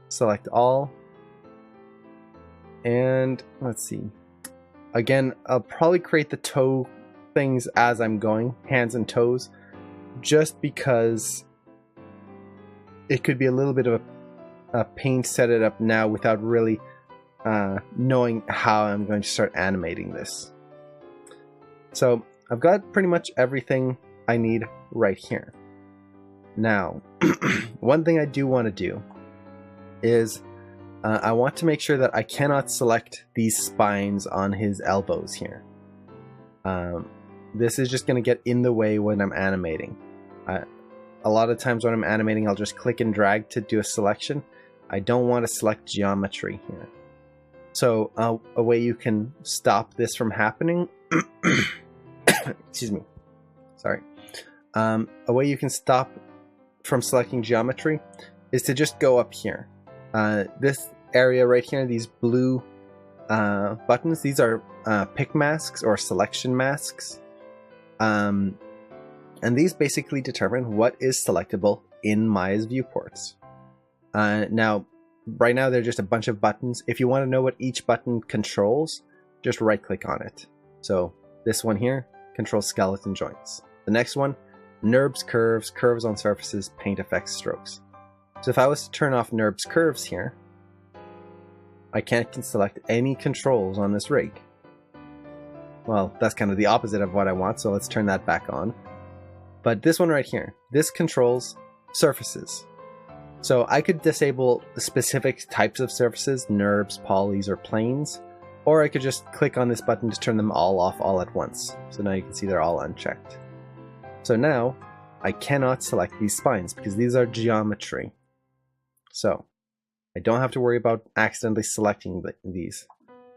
select all. And let's see. Again, I'll probably create the toe things as I'm going, hands and toes, just because it could be a little bit of a pain to set it up now without really knowing how I'm going to start animating this. So I've got pretty much everything I need right here. Now, one thing I do want to do is I want to make sure that I cannot select these spines on his elbows here. This is just going to get in the way when I'm animating. A lot of times when I'm animating, I'll just click and drag to do a selection. I don't want to select geometry here. So a way you can stop this from happening, excuse me, sorry. A way you can stop from selecting geometry is to just go up here. This area right here, these blue buttons, these are pick masks or selection masks. And these basically determine what is selectable in Maya's viewports. Now, right now they're just a bunch of buttons. If you want to know what each button controls, just right click on it. So this one here controls skeleton joints. The next one, NURBS curves, curves on surfaces, paint effects, strokes. So if I was to turn off NURBS curves here, I can't select any controls on this rig. Well, that's kind of the opposite of what I want, so let's turn that back on. But this one right here, this controls surfaces. So I could disable the specific types of surfaces, NURBS, polys, or planes, or I could just click on this button to turn them all off all at once. So now you can see they're all unchecked. So now I cannot select these spines because these are geometry. So I don't have to worry about accidentally selecting these.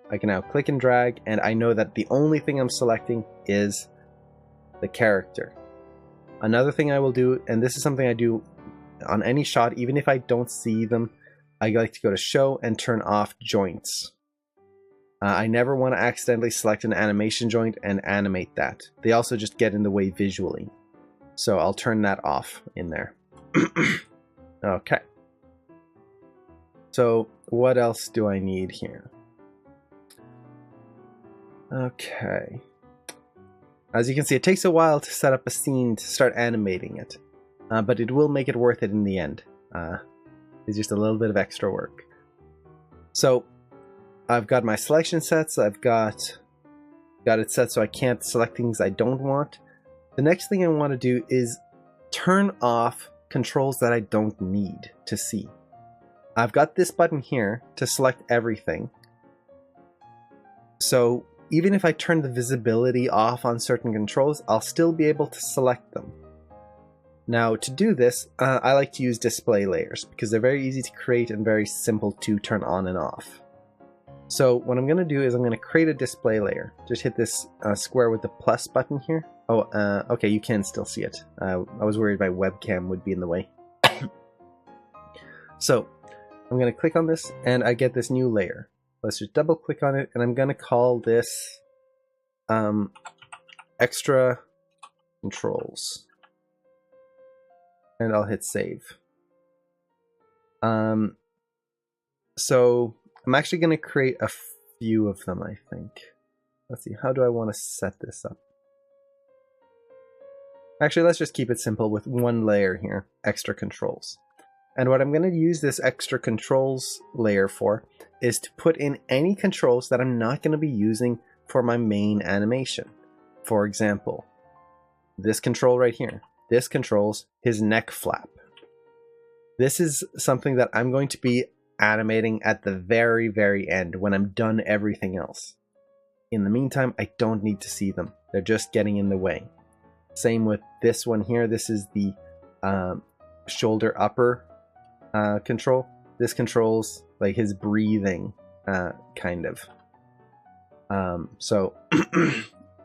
I can now click and drag, and I know that the only thing I'm selecting is the character. Another thing I will do, and this is something I do on any shot, even if I don't see them, I like to go to show and turn off joints. I never want to accidentally select an animation joint and animate that. They also just get in the way visually. So I'll turn that off in there. Okay. So what else do I need here? Okay. As you can see, it takes a while to set up a scene to start animating it. But it will make it worth it in the end. It's just a little bit of extra work. So I've got my selection sets. I've got it set so I can't select things I don't want. The next thing I want to do is turn off controls that I don't need to see. I've got this button here to select everything. So even if I turn the visibility off on certain controls, I'll still be able to select them. Now to do this, I like to use display layers because they're very easy to create and very simple to turn on and off. So what I'm going to do is I'm going to create a display layer. Just hit this square with the plus button here. Oh, okay, you can still see it. I was worried my webcam would be in the way. So I'm going to click on this and I get this new layer. Let's just double click on it and I'm going to call this extra controls. And I'll hit save. So I'm actually going to create a few of them, I think. Let's see, how do I want to set this up? Actually, let's just keep it simple with one layer here, extra controls. And what I'm going to use this extra controls layer for is to put in any controls that I'm not going to be using for my main animation. For example, this control right here. This controls his neck flap. This is something that I'm going to be animating at the very, very end when I'm done everything else. In the meantime, I don't need to see them. They're just getting in the way. Same with this one here. This is the shoulder upper control. This controls like his breathing, kind of. So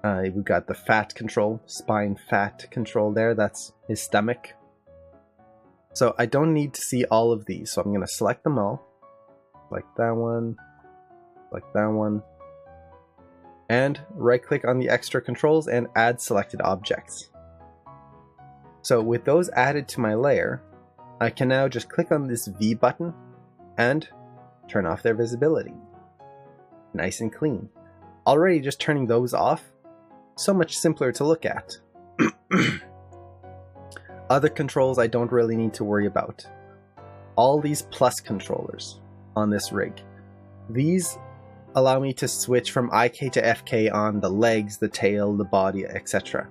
we've got the fat control, spine fat control there. That's his stomach. So I don't need to see all of these. So I'm going to select them all. Like that one. Like that one. And right click on the extra controls and add selected objects. So with those added to my layer, I can now just click on this V button and turn off their visibility. Nice and clean. Already just turning those off, so much simpler to look at. Other controls I don't really need to worry about. All these plus controllers on this rig. These allow me to switch from IK to FK on the legs, the tail, the body, etc.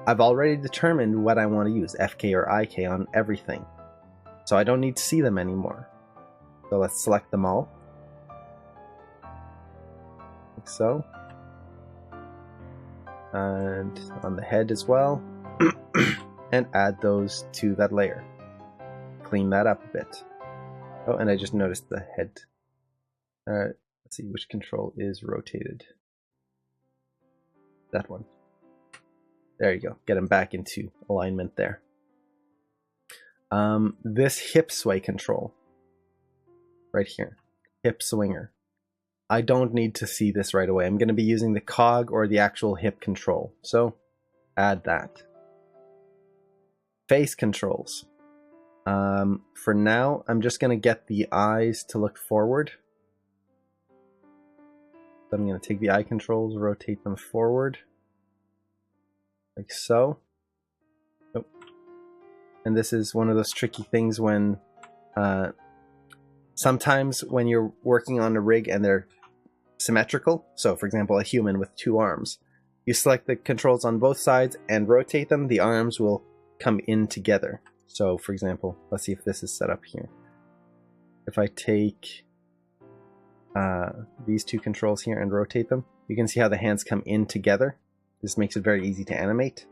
I've already determined what I want to use, FK or IK on everything. So I don't need to see them anymore. So let's select them all. Like so. And on the head as well. And add those to that layer. Clean that up a bit. Oh, and I just noticed the head. Let's see which control is rotated. That one. There you go. Get him back into alignment there. This hip sway control. Right here. Hip swinger. I don't need to see this right away. I'm going to be using the cog or the actual hip control. So, add that. Face controls. For now, I'm just going to get the eyes to look forward. So I'm going to take the eye controls, rotate them forward. Like so. Oh. And this is one of those tricky things when sometimes when you're working on a rig and they're symmetrical, so for example a human with 2 arms, you select the controls on both sides and rotate them, the arms will come in together. So for example, let's see if this is set up here. If I take these 2 controls here and rotate them, you can see how the hands come in together. This makes it very easy to animate.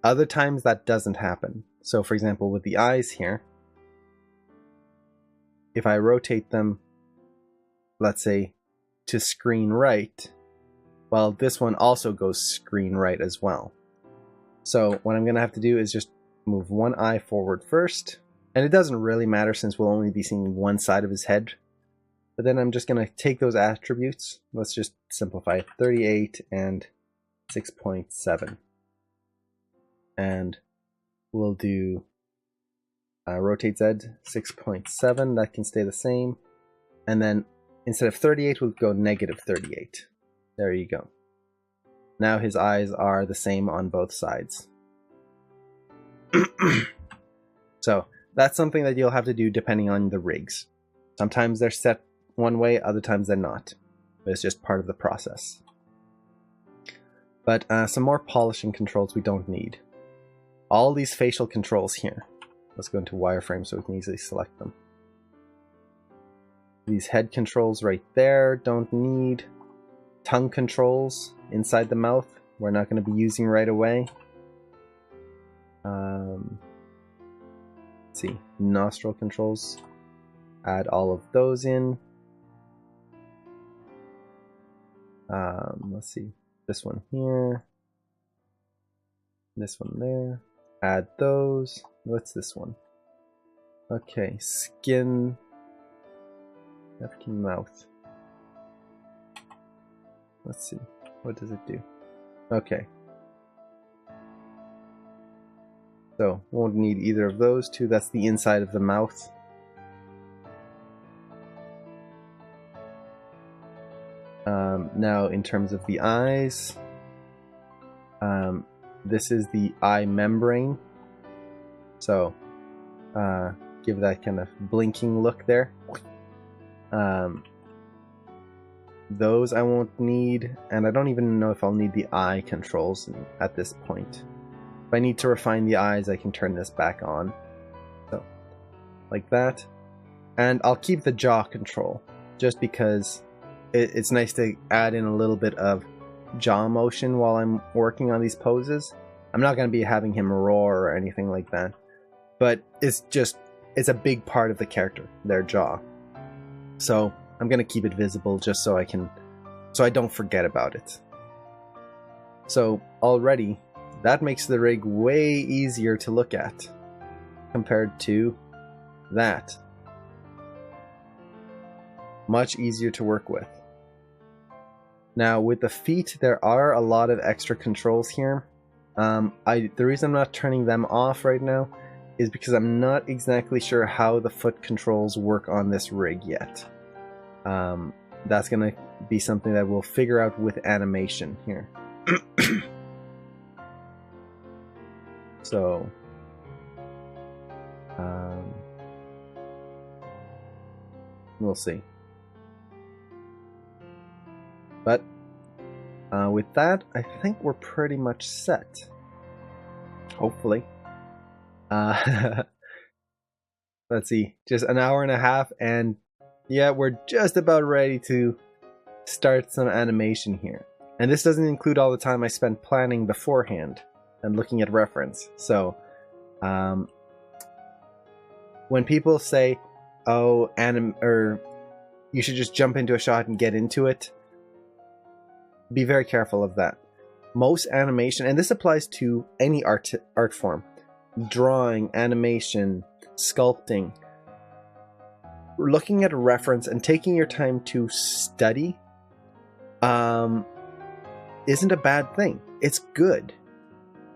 Other times that doesn't happen. So for example with the eyes here, if I rotate them, let's say to screen right, well, this one also goes screen right as well. So what I'm going to have to do is just move one eye forward first. And it doesn't really matter since we'll only be seeing one side of his head. But then I'm just going to take those attributes. Let's just simplify it. 38 and 6.7. And we'll do rotate Z 6.7. That can stay the same. And then instead of 38, we'll go negative 38. There you go. Now his eyes are the same on both sides. So that's something that you'll have to do depending on the rigs. Sometimes they're set one way, other times they're not. But it's just part of the process. But some more polishing controls we don't need. All these facial controls here. Let's go into wireframe so we can easily select them. These head controls right there, don't need. Tongue controls inside the mouth, we're not going to be using right away. Let's see, nostril controls, add all of those in. Let's see, this one here, this one there, add those. What's this one? Okay, skin, napkin mouth. Let's see, what does it do? Okay. So, won't need either of those two. That's the inside of the mouth. Now, in terms of the eyes, this is the eye membrane. So, give that kind of blinking look there. Those I won't need, and I don't even know if I'll need the eye controls at this point. If I need to refine the eyes, I can turn this back on. So, like that. And I'll keep the jaw control, just because it's nice to add in a little bit of jaw motion while I'm working on these poses. I'm not going to be having him roar or anything like that, but it's a big part of the character, their jaw. So I'm going to keep it visible just so I don't forget about it. So already, that makes the rig way easier to look at compared to that. Much easier to work with. Now with the feet, there are a lot of extra controls here. The reason I'm not turning them off right now is because I'm not exactly sure how the foot controls work on this rig yet. That's going to be something that we'll figure out with animation here. So, we'll see. But with that, I think we're pretty much set. Hopefully. Let's see, just an hour and a half, and yeah, we're just about ready to start some animation here. And this doesn't include all the time I spent planning beforehand and looking at reference. So, when people say, "Oh, you should just jump into a shot and get into it," be very careful of that. Most animation, and this applies to any art form, drawing, animation, sculpting, looking at a reference and taking your time to study isn't a bad thing. It's good.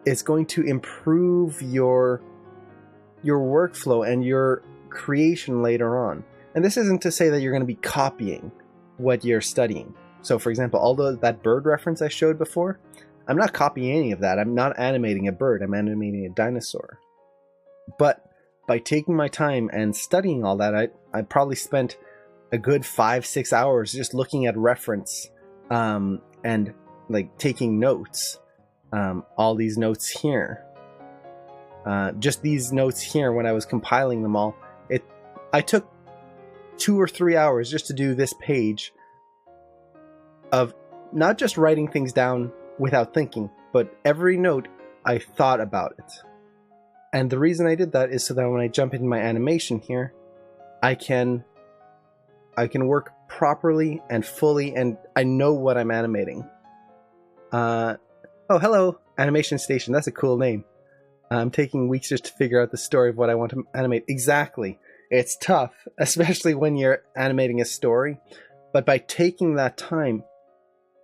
It's going to improve your your workflow and your creation later on. And this isn't to say that you're going to be copying what you're studying. So for example, although that bird reference I showed before, I'm not copying any of that. I'm not animating a bird, I'm animating a dinosaur. But by taking my time and studying all that, I probably spent a good 5-6 hours just looking at reference and like taking notes. All these notes here. Just these notes here when I was compiling them all. I took 2 or 3 hours just to do this page of not just writing things down without thinking, but every note I thought about it. And the reason I did that is so that when I jump into my animation here, I can work properly and fully, and I know what I'm animating. Oh, hello, Animation Station. That's a cool name. I'm taking weeks just to figure out the story of what I want to animate. Exactly. It's tough, especially when you're animating a story. But by taking that time,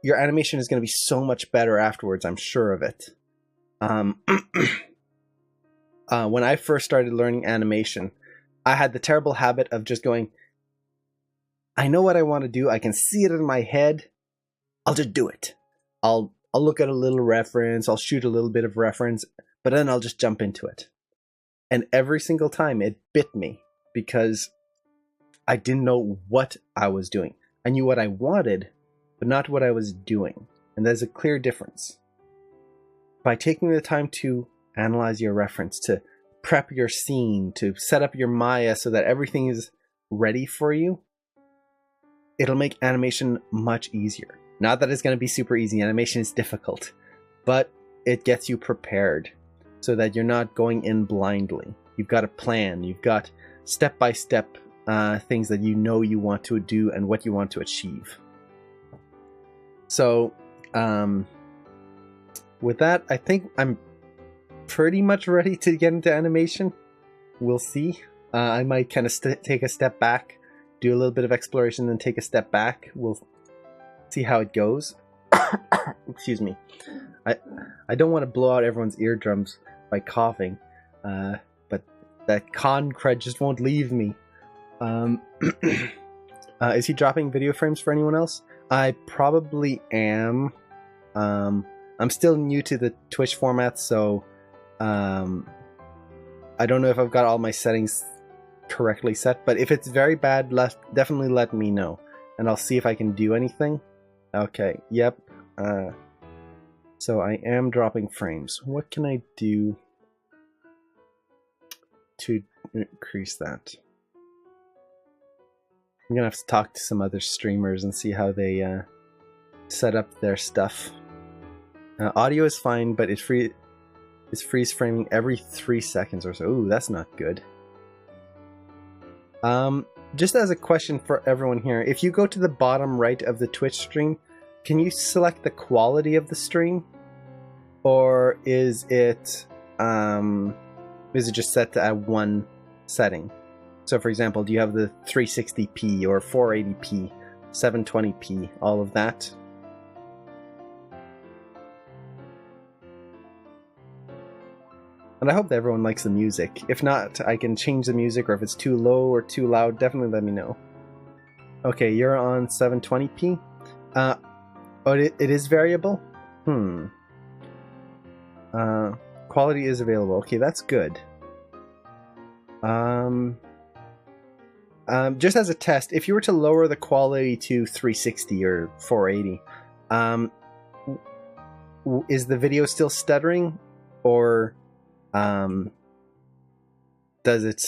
your animation is going to be so much better afterwards. I'm sure of it. When I first started learning animation, I had the terrible habit of just going, I know what I want to do. I can see it in my head. I'll just do it. I'll look at a little reference. I'll shoot a little bit of reference, but then I'll just jump into it. And every single time it bit me because I didn't know what I was doing. I knew what I wanted, but not what I was doing. And there's a clear difference. By taking the time to analyze your reference, to prep your scene, to set up your Maya so that everything is ready for you, it'll make animation much easier. Not that it's going to be super easy. Animation is difficult, but it gets you prepared so that you're not going in blindly. You've got a plan. You've got step-by-step things that you know you want to do and what you want to achieve. So, with that, I think I'm pretty much ready to get into animation. We'll see. I might kind of take a step back, do a little bit of exploration, then take a step back. We'll see how it goes. Excuse me. I don't want to blow out everyone's eardrums by coughing, but that con cred just won't leave me. Is he dropping video frames for anyone else? I probably am. I'm still new to the Twitch format, so I don't know if I've got all my settings correctly set, but if it's very bad, definitely let me know, and I'll see if I can do anything. Okay, yep. So I am dropping frames. What can I do to increase that? I'm gonna have to talk to some other streamers and see how they set up their stuff. Audio is fine, but it's freeze framing every 3 seconds or so. Ooh, that's not good. Just as a question for everyone here, if you go to the bottom right of the Twitch stream, can you select the quality of the stream, or is it just set to at one setting? So, for example, do you have the 360p or 480p, 720p, all of that? And I hope that everyone likes the music. If not, I can change the music, or if it's too low or too loud, definitely let me know. Okay, you're on 720p. Oh, it is variable? Quality is available. Okay, that's good. Just as a test, if you were to lower the quality to 360 or 480, is the video still stuttering, or does it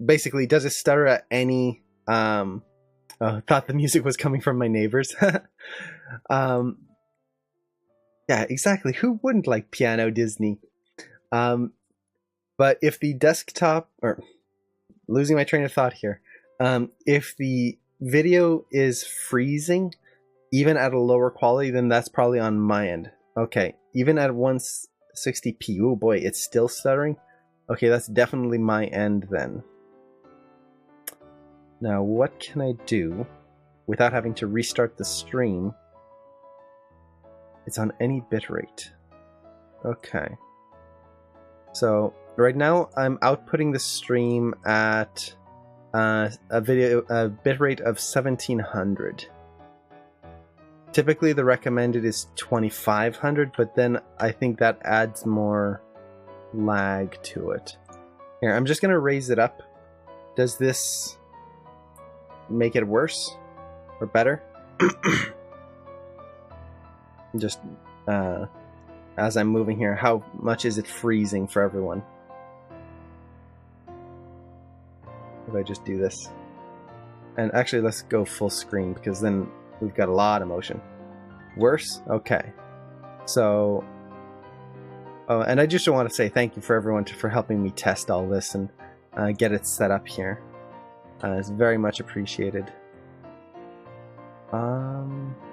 basically does it stutter at any I thought the music was coming from my neighbors. Yeah, exactly. Who wouldn't like Piano Disney? But if the desktop, or losing my train of thought here, if the video is freezing even at a lower quality, then that's probably on my end. Okay, even at 160p, oh boy, it's still stuttering. Okay, that's definitely my end then. Now, what can I do without having to restart the stream? It's on any bitrate. Okay. So right now I'm outputting the stream at a bitrate of 1700. Typically the recommended is 2500, but then I think that adds more lag to it. Here, I'm just gonna raise it up. Does this make it worse or better? Just as I'm moving here, how much is it freezing for everyone? If I just do this. And actually, let's go full screen, because then we've got a lot of motion. Worse? Okay. So, oh, and I just want to say thank you for everyone for helping me test all this and get it set up here. It's very much appreciated.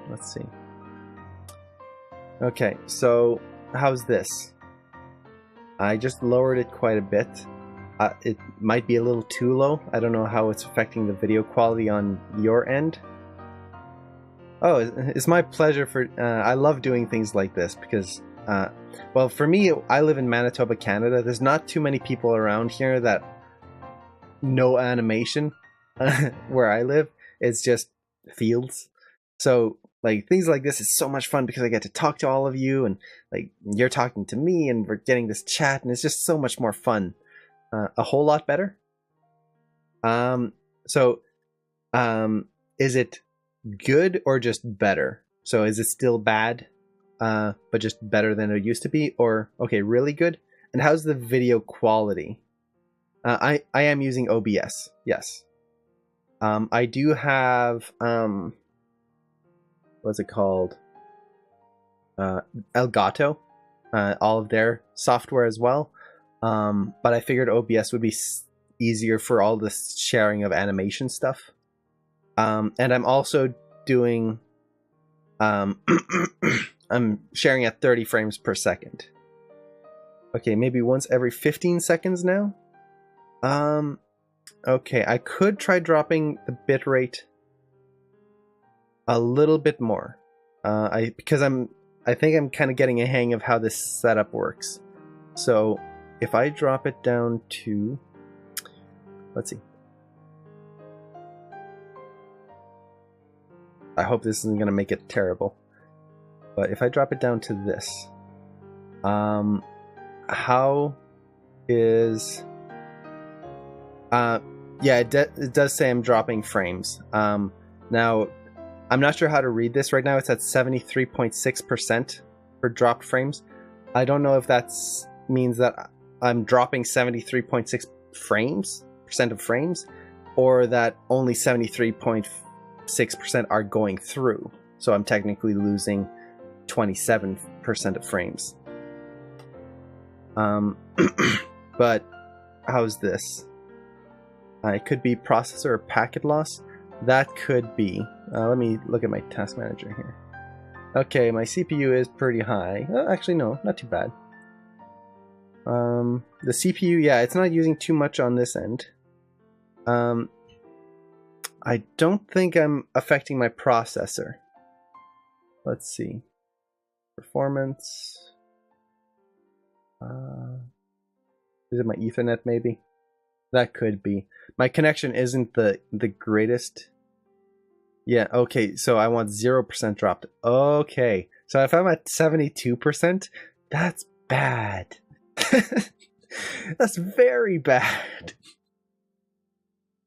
Let's see. Okay, so how's this? I just lowered it quite a bit. It might be a little too low. I don't know how it's affecting the video quality on your end. Oh, it's my pleasure for... I love doing things like this because... well, for me, I live in Manitoba, Canada. There's not too many people around here that know animation where I live. It's just fields. So, like, things like this is so much fun because I get to talk to all of you, and, like, you're talking to me, and we're getting this chat, and it's just so much more fun. A whole lot better. Is it good or just better? So is it still bad, but just better than it used to be? Or, okay, really good? And how's the video quality? I am using OBS, yes. I do have, what's it called? Elgato, all of their software as well. But I figured OBS would be easier for all this sharing of animation stuff. And I'm also doing, I'm sharing at 30 frames per second. Okay, maybe once every 15 seconds now. Okay, I could try dropping the bitrate a little bit more. I think I'm kind of getting a hang of how this setup works. So if I drop it down to, let's see. I hope this isn't going to make it terrible. But if I drop it down to this, how is, yeah, it does say I'm dropping frames. Now, I'm not sure how to read this right now. It's at 73.6% for dropped frames. I don't know if that means that I'm dropping 73.6% of frames, or that only 73.6% are going through. So I'm technically losing 27% of frames. But how's this? It could be processor or packet loss. That could be. Let me look at my task manager here. Okay, my CPU is pretty high. Actually, no, not too bad. The CPU, yeah, it's not using too much on this end. I don't think I'm affecting my processor. Let's see. Performance. Is it my Ethernet maybe? That could be. My connection isn't the greatest. Yeah, okay, so I want 0% dropped. Okay, so if I'm at 72%, that's bad. That's very bad.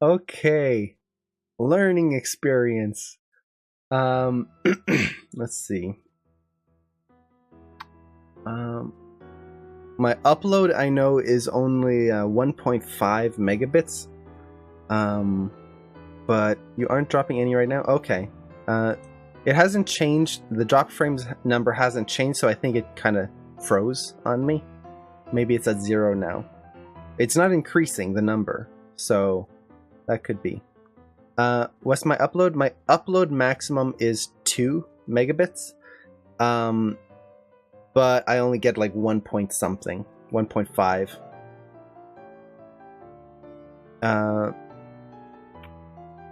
Okay. Learning experience. Let's see. My upload, I know, is only 1.5 megabits. But you aren't dropping any right now? Okay. It hasn't changed. The drop frames number hasn't changed, so I think it kind of froze on me. Maybe it's at 0 now. It's not increasing the number, so that could be. What's my upload? My upload maximum is 2 megabits. But I only get like 1 point something. 1.5.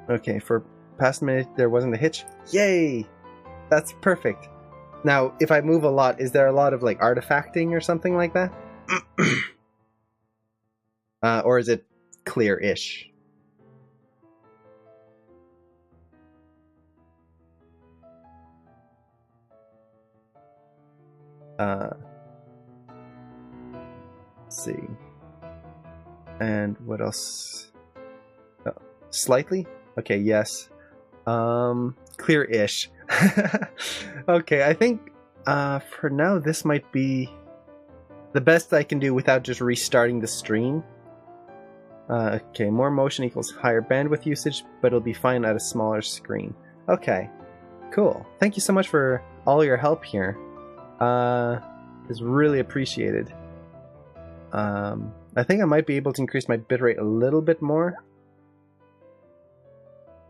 Okay, for past minute there wasn't a hitch. Yay! That's perfect. Now, if I move a lot, is there a lot of like artifacting or something like that? Or is it clear-ish? Let's see. And what else? Oh, slightly? Okay, yes. Clear-ish. Okay, I think for now this might be the best I can do without just restarting the stream. Okay, more motion equals higher bandwidth usage, but it'll be fine at a smaller screen. Okay, cool. Thank you so much for all your help here. It's really appreciated. I think I might be able to increase my bitrate a little bit more.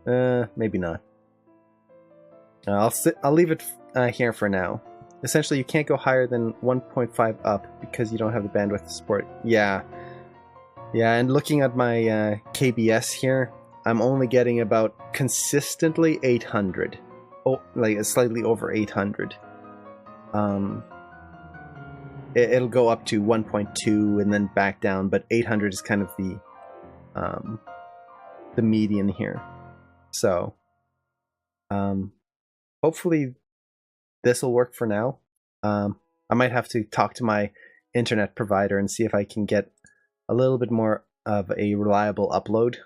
Maybe not. I'll leave it here for now. Essentially, you can't go higher than 1.5 up because you don't have the bandwidth to support. Yeah, and looking at my KBS here, I'm only getting about consistently 800. Oh, like slightly over 800. It'll go up to 1.2 and then back down, but 800 is kind of the median here. So, hopefully this will work for now. I might have to talk to my internet provider and see if I can get a little bit more of a reliable upload,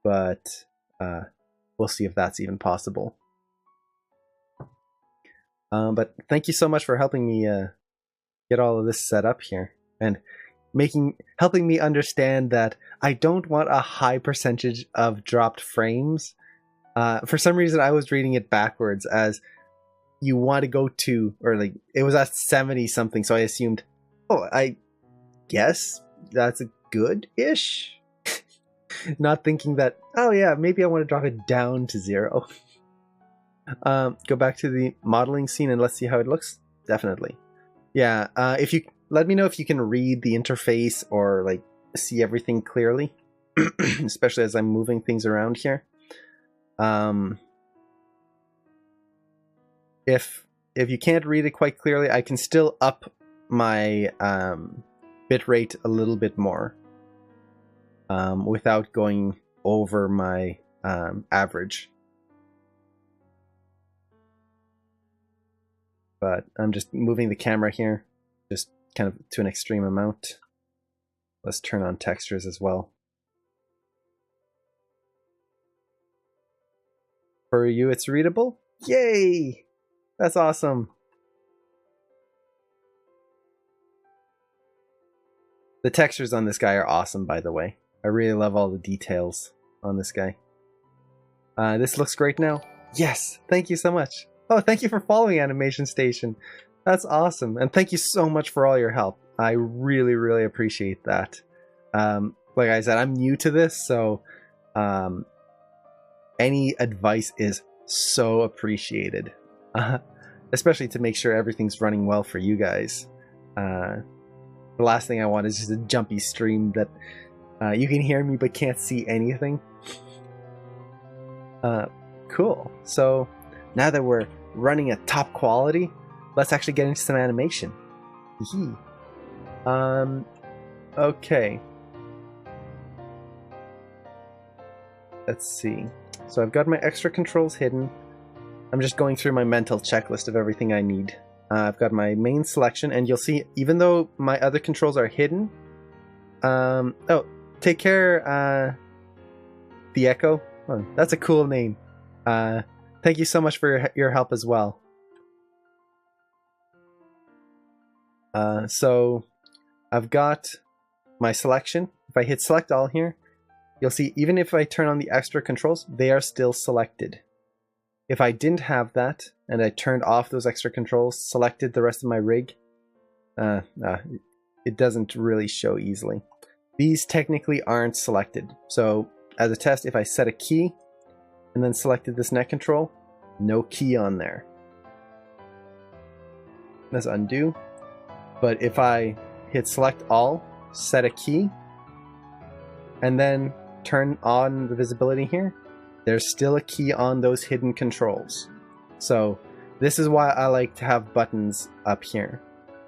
but we'll see if that's even possible. But thank you so much for helping me get all of this set up here and helping me understand that I don't want a high percentage of dropped frames. For some reason, I was reading it backwards as you want to go to, or like it was at 70 something, so I assumed, oh, I guess that's a good-ish. Not thinking that, oh yeah, maybe I want to drop it down to 0. Go back to the modeling scene and let's see how it looks. Definitely. Yeah, if you let me know if you can read the interface or like see everything clearly, especially as I'm moving things around here. If you can't read it quite clearly, I can still up my bitrate a little bit more without going over my average. But I'm just moving the camera here, just kind of to an extreme amount. Let's turn on textures as well. For you, it's readable? Yay! That's awesome. The textures on this guy are awesome, by the way. I really love all the details on this guy. This looks great now. Yes! Thank you so much. Oh, thank you for following Animation Station. That's awesome. And thank you so much for all your help. I really, really appreciate that. Like I said, I'm new to this, so any advice is so appreciated. Especially to make sure everything's running well for you guys. The last thing I want is just a jumpy stream that you can hear me but can't see anything. Cool. So now that we're running at top quality, let's actually get into some animation. Okay. Let's see. So I've got my extra controls hidden. I'm just going through my mental checklist of everything I need. I've got my main selection, and you'll see, even though my other controls are hidden... oh, take care, the Echo. Oh, that's a cool name. Thank you so much for your help as well. So I've got my selection. If I hit select all here, you'll see even if I turn on the extra controls, they are still selected. If I didn't have that and I turned off those extra controls, selected the rest of my rig, it doesn't really show easily. These technically aren't selected. So as a test, if I set a key and then selected this neck control, no key on there. Let's undo. But if I hit select all, set a key, and then turn on the visibility here, there's still a key on those hidden controls. So this is why I like to have buttons up here.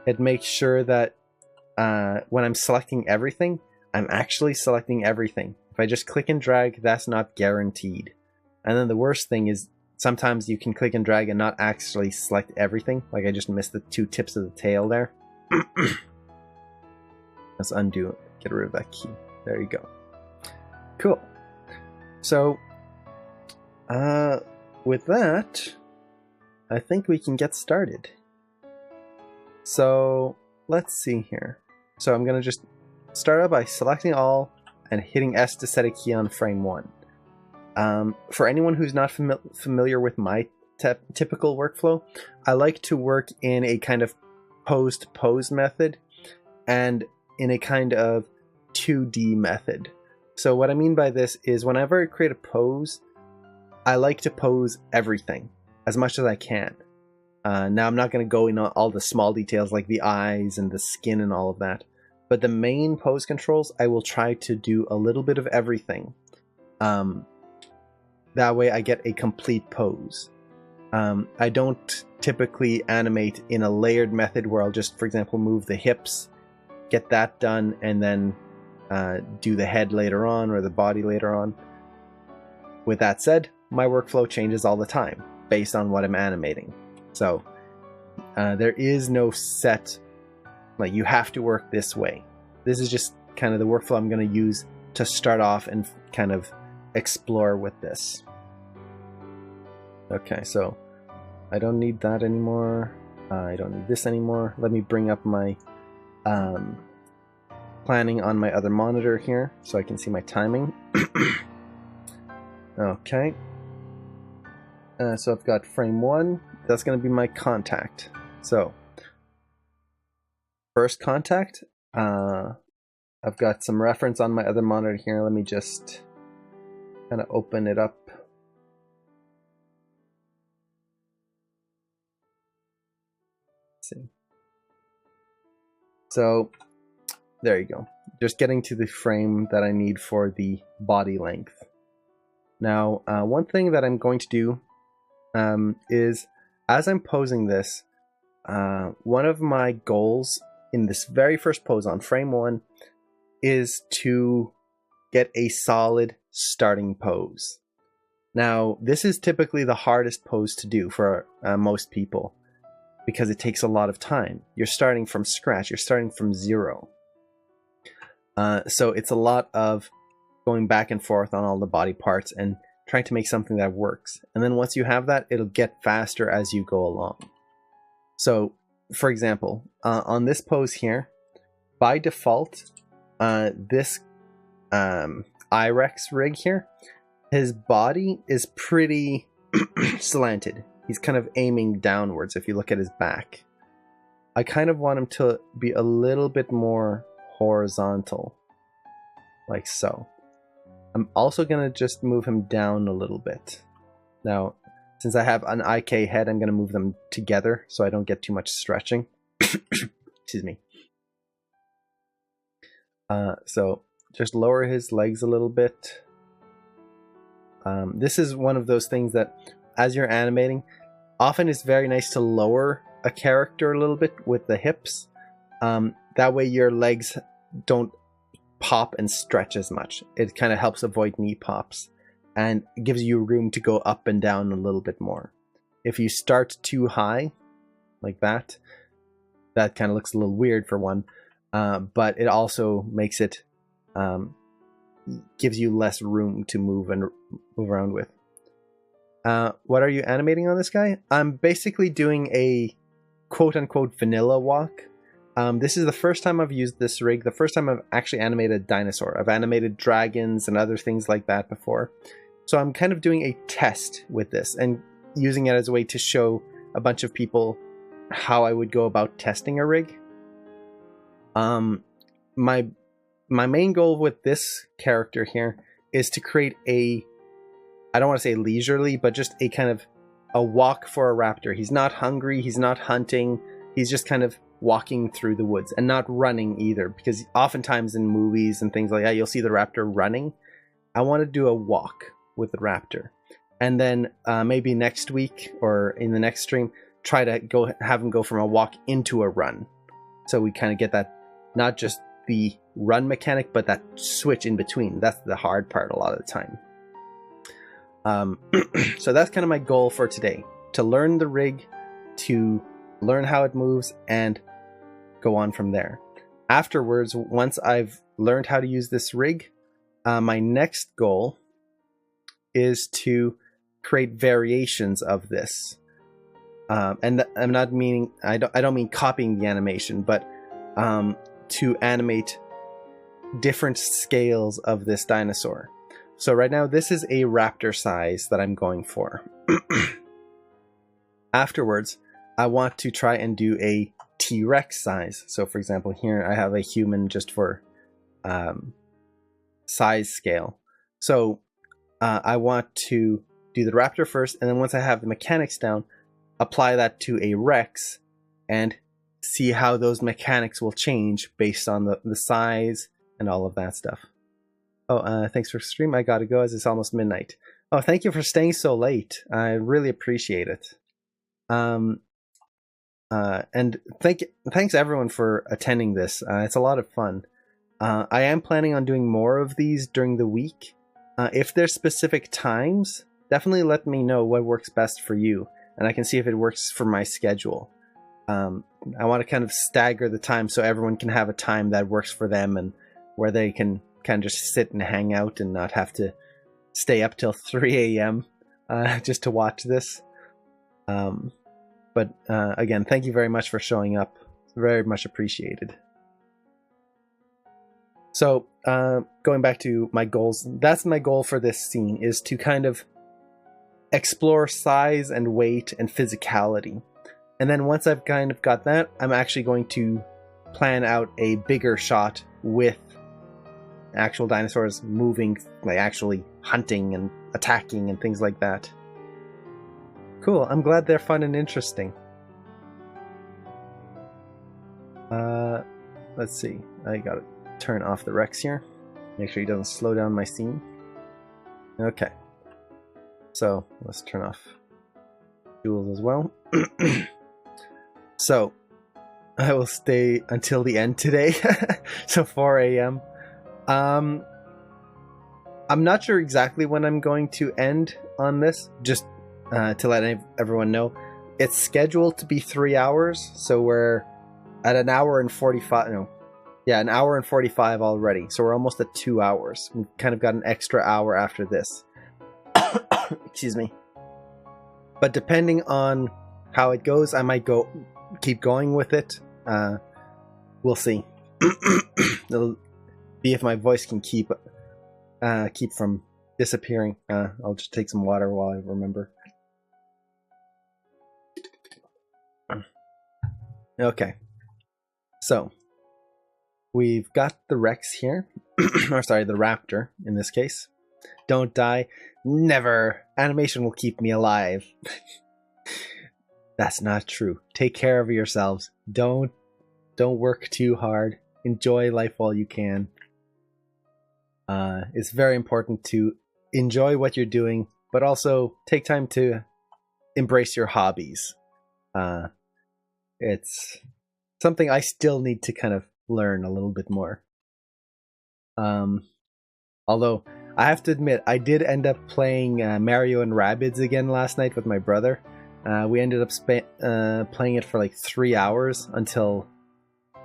It makes sure that when I'm selecting everything, I'm actually selecting everything. If I just click and drag, that's not guaranteed. And then the worst thing is sometimes you can click and drag and not actually select everything. Like I just missed the 2 tips of the tail there. Let's undo it. Get rid of that key. There you go. Cool. So, with that, I think we can get started. So, let's see here. So I'm going to just start out by selecting all and hitting S to set a key on frame 1. For anyone who's not familiar with my typical workflow, I like to work in a kind of pose-to-pose method and in a kind of 2D method. So what I mean by this is whenever I create a pose, I like to pose everything as much as I can. Now I'm not going to go into all the small details like the eyes and the skin and all of that, but the main pose controls I will try to do a little bit of everything. That way I get a complete pose. I don't typically animate in a layered method where I'll just, for example, move the hips, get that done, and then do the head later on or the body later on. With that said, my workflow changes all the time based on what I'm animating. So there is no set, like you have to work this way. This is just kind of the workflow I'm going to use to start off and kind of explore with this. Okay, so I don't need that anymore. I don't need this anymore. Let me bring up my planning on my other monitor here so I can see my timing. Okay. So I've got frame 1. That's going to be my contact. So first contact. I've got some reference on my other monitor here. Let me just kind of open it up. Let's see. So there you go. Just getting to the frame that I need for the body length. Now, one thing that I'm going to do is, as I'm posing this, one of my goals in this very first pose on frame 1 is to get a solid starting pose. Now, this is typically the hardest pose to do for most people because it takes a lot of time. You're starting from scratch. You're starting from 0. So it's a lot of going back and forth on all the body parts and trying to make something that works. And then once you have that, it'll get faster as you go along. So, for example, on this pose here, by default, this Irex rig here, his body is pretty slanted. He's kind of aiming downwards if you look at his back. I kind of want him to be a little bit more horizontal, like so. I'm also going to just move him down a little bit. Now, since I have an IK head, I'm going to move them together so I don't get too much stretching. Excuse me. So just lower his legs a little bit. This is one of those things that, as you're animating, often it's very nice to lower a character a little bit with the hips. That way your legs don't pop and stretch as much. It kind of helps avoid knee pops and gives you room to go up and down a little bit more. If you start too high like that, that kind of looks a little weird for one, but it also makes it gives you less room to move around with. What are you animating on this guy? I'm basically doing a quote-unquote vanilla walk. This is the first time I've used this rig, the first time I've actually animated a dinosaur. I've animated dragons and other things like that before. So I'm kind of doing a test with this and using it as a way to show a bunch of people how I would go about testing a rig. My main goal with this character here is to create a, I don't want to say leisurely, but just a kind of a walk for a raptor. He's not hungry, he's not hunting, he's just kind of walking through the woods and not running either, because oftentimes in movies and things like that you'll see the raptor running. I want to do a walk with the raptor, and then maybe next week or in the next stream try to have him go from a walk into a run, so we kind of get that not just the run mechanic, but that switch in between, that's the hard part a lot of the time. So that's kind of my goal for today, to learn the rig, to learn how it moves, and go on from there. Afterwards, once I've learned how to use this rig, my next goal is to create variations of this. And I'm not meaning, I don't mean copying the animation, but to animate different scales of this dinosaur. So right now, this is a raptor size that I'm going for. Afterwards, I want to try and do a T-Rex size. So for example, here I have a human just for size scale. So I want to do the raptor first, and then once I have the mechanics down, apply that to a Rex and see how those mechanics will change based on the size and all of that stuff. Oh, thanks for stream. I gotta go as it's almost midnight. Oh, thank you for staying so late. I really appreciate it. And thanks everyone for attending this. It's a lot of fun. I am planning on doing more of these during the week. If there's specific times, definitely let me know what works best for you, and I can see if it works for my schedule. I want to kind of stagger the time so everyone can have a time that works for them and where they can kind of just sit and hang out and not have to stay up till 3 a.m. Just to watch this. But again, thank you very much for showing up. Very much appreciated. So going back to my goals, that's my goal for this scene, is to kind of explore size and weight and physicality. And then once I've kind of got that, I'm actually going to plan out a bigger shot with actual dinosaurs moving, like actually hunting and attacking and things like that. Cool, I'm glad they're fun and interesting. Let's see, I gotta turn off the Rex here. Make sure he doesn't slow down my scene. Okay. So, let's turn off Jules as well. So, I will stay until the end today. So 4 a.m. I'm not sure exactly when I'm going to end on this, just to let everyone know. It's scheduled to be 3 hours, so we're at an hour and 45, no, yeah, an hour and 45 already, so we're almost at 2 hours. We've kind of got an extra hour after this. Excuse me. But depending on how it goes, I might keep going with it. We'll see. It'll be if my voice can keep from disappearing. I'll just take some water while I remember. Okay. So we've got the Rex here. Or sorry, the Raptor in this case. Don't die. Never. Animation will keep me alive. That's not true. Take care of yourselves. Don't work too hard. Enjoy life while you can. It's very important to enjoy what you're doing, but also take time to embrace your hobbies. It's something I still need to kind of learn a little bit more. Although I have to admit, I did end up playing Mario and Rabbids again last night with my brother. We ended up playing it for like 3 hours until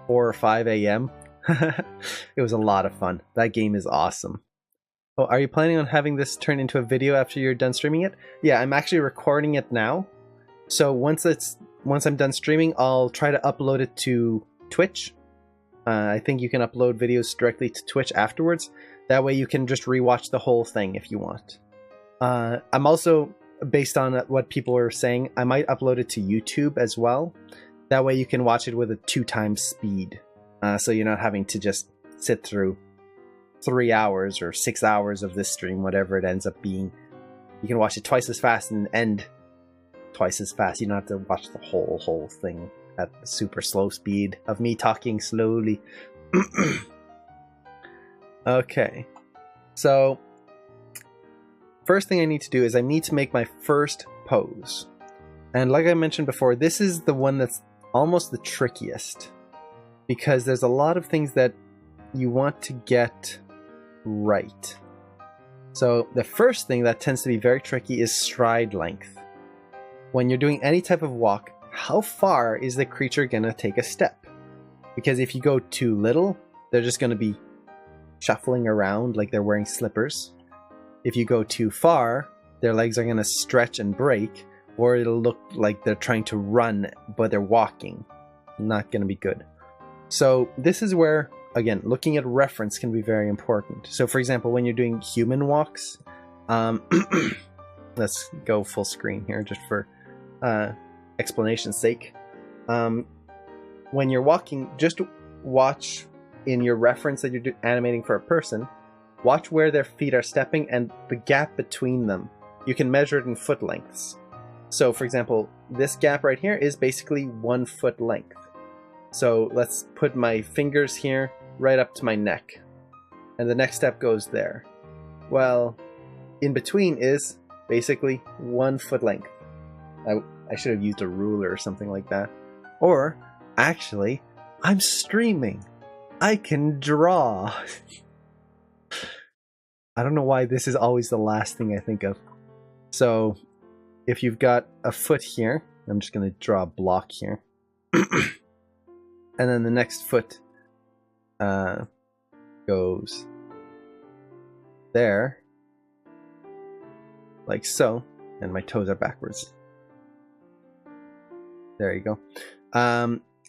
4 or 5 a.m. It was a lot of fun. That game is awesome. Oh, are you planning on having this turn into a video after you're done streaming it? Yeah, I'm actually recording it now. So once I'm done streaming, I'll try to upload it to Twitch. I think you can upload videos directly to Twitch afterwards. That way you can just rewatch the whole thing if you want. I'm also, based on what people are saying, I might upload it to YouTube as well. That way you can watch it with a 2x speed. So you're not having to just sit through 3 hours or 6 hours of this stream, whatever it ends up being. You can watch it twice as fast and end twice as fast. You don't have to watch the whole thing at super slow speed of me talking slowly. Okay, so first thing I need to do is I need to make my first pose. And like I mentioned before, this is the one that's almost the trickiest, because there's a lot of things that you want to get right. So the first thing that tends to be very tricky is stride length. When you're doing any type of walk, how far is the creature going to take a step? Because if you go too little, they're just going to be shuffling around like they're wearing slippers. If you go too far, their legs are going to stretch and break, or it'll look like they're trying to run, but they're walking. Not going to be good. So this is where, again, looking at reference can be very important. So for example, when you're doing human walks, let's go full screen here just for explanation's sake. When you're walking, just watch in your reference that you're animating for a person, watch where their feet are stepping and the gap between them. You can measure it in foot lengths. So for example, this gap right here is basically 1 foot length. So let's put my fingers here right up to my neck. And the next step goes there. Well, in between is basically 1 foot length. I should have used a ruler or something like that. Or, actually, I'm streaming. I can draw. I don't know why this is always the last thing I think of. So, if you've got a foot here, I'm just going to draw a block here. And then the next foot goes there, like so, and my toes are backwards. There you go.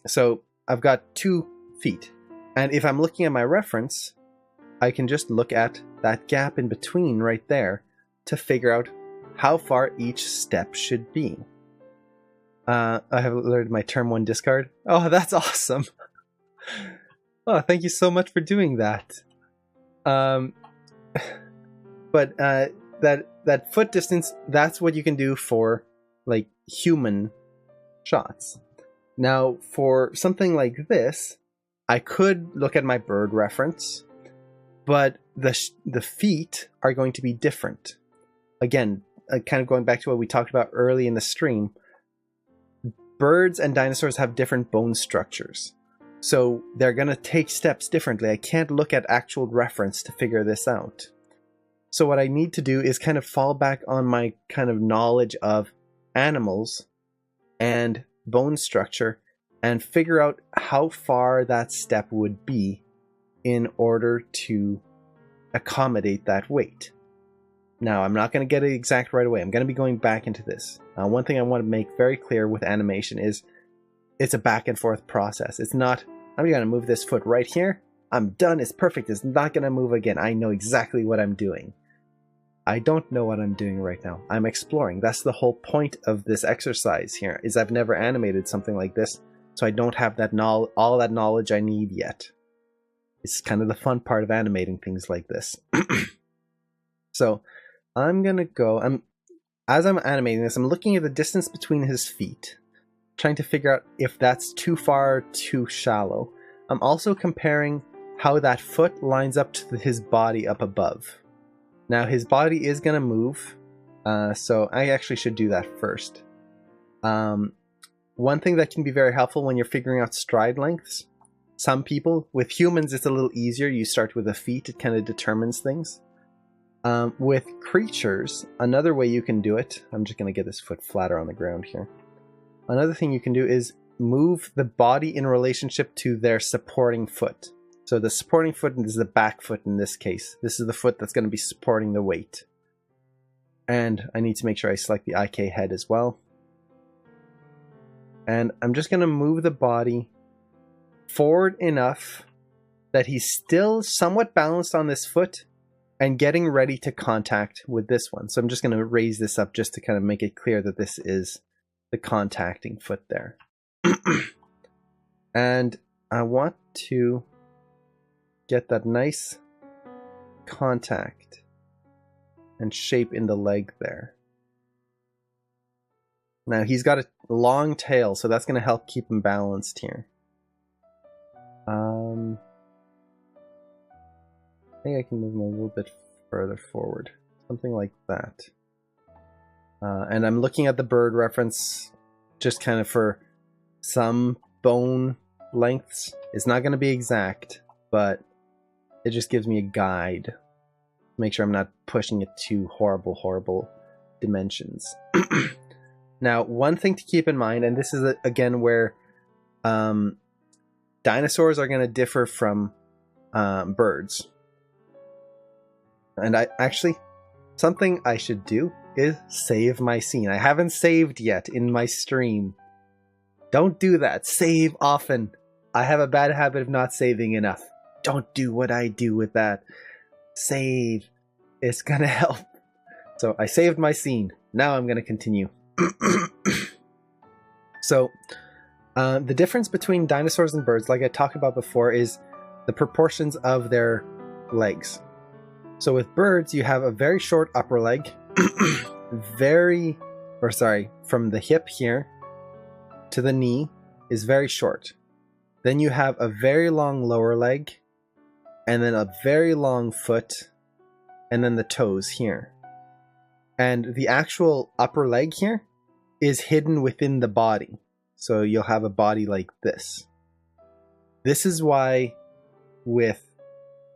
So I've got 2 feet, and if I'm looking at my reference, I can just look at that gap in between right there to figure out how far each step should be. I have learned my term 1 discard. Oh, that's awesome. Oh, thank you so much for doing that. But that foot distance, that's what you can do for like human shots. Now, for something like this, I could look at my bird reference, but the feet are going to be different. Again, kind of going back to what we talked about early in the stream, birds and dinosaurs have different bone structures. So they're going to take steps differently. I can't look at actual reference to figure this out. So what I need to do is kind of fall back on my kind of knowledge of animals and bone structure and figure out how far that step would be in order to accommodate that weight. Now, I'm not going to get it exact right away. I'm going to be going back into this. One thing I want to make very clear with animation is it's a back and forth process. It's not, I'm going to move this foot right here. I'm done. It's perfect. It's not going to move again. I know exactly what I'm doing. I don't know what I'm doing right now. I'm exploring. That's the whole point of this exercise here, is I've never animated something like this, so I don't have that all that knowledge I need yet. It's kind of the fun part of animating things like this. So I'm going to go, as I'm animating this, I'm looking at the distance between his feet, trying to figure out if that's too far or too shallow. I'm also comparing how that foot lines up to his body up above. Now his body is going to move, so I actually should do that first. One thing that can be very helpful when you're figuring out stride lengths, some people, with humans it's a little easier, you start with the feet, it kind of determines things. With creatures, another way you can do it, I'm just going to get this foot flatter on the ground here. Another thing you can do is move the body in relationship to their supporting foot. So the supporting foot is the back foot in this case. This is the foot that's going to be supporting the weight. And I need to make sure I select the IK head as well. And I'm just going to move the body forward enough that he's still somewhat balanced on this foot and getting ready to contact with this one. So I'm just going to raise this up just to kind of make it clear that this is the contacting foot there. And I want to get that nice contact and shape in the leg there. Now he's got a long tail, so that's going to help keep him balanced here. I think I can move him a little bit further forward. Something like that. And I'm looking at the bird reference just kind of for some bone lengths. It's not going to be exact, but It just gives me a guide to make sure I'm not pushing it to horrible dimensions. Now, one thing to keep in mind, and this is again where dinosaurs are going to differ from birds. And something I should do is save my scene. I haven't saved yet in my stream. Don't do that. Save often. I have a bad habit of not saving enough. Don't do what I do with that. Save. It's gonna help. So I saved my scene. Now I'm gonna continue. So, the difference between dinosaurs and birds, like I talked about before, is the proportions of their legs. So with birds, you have a very short upper leg, from the hip here to the knee is very short. Then you have a very long lower leg, and then a very long foot, and then the toes here. And the actual upper leg here is hidden within the body. So you'll have a body like this. This is why with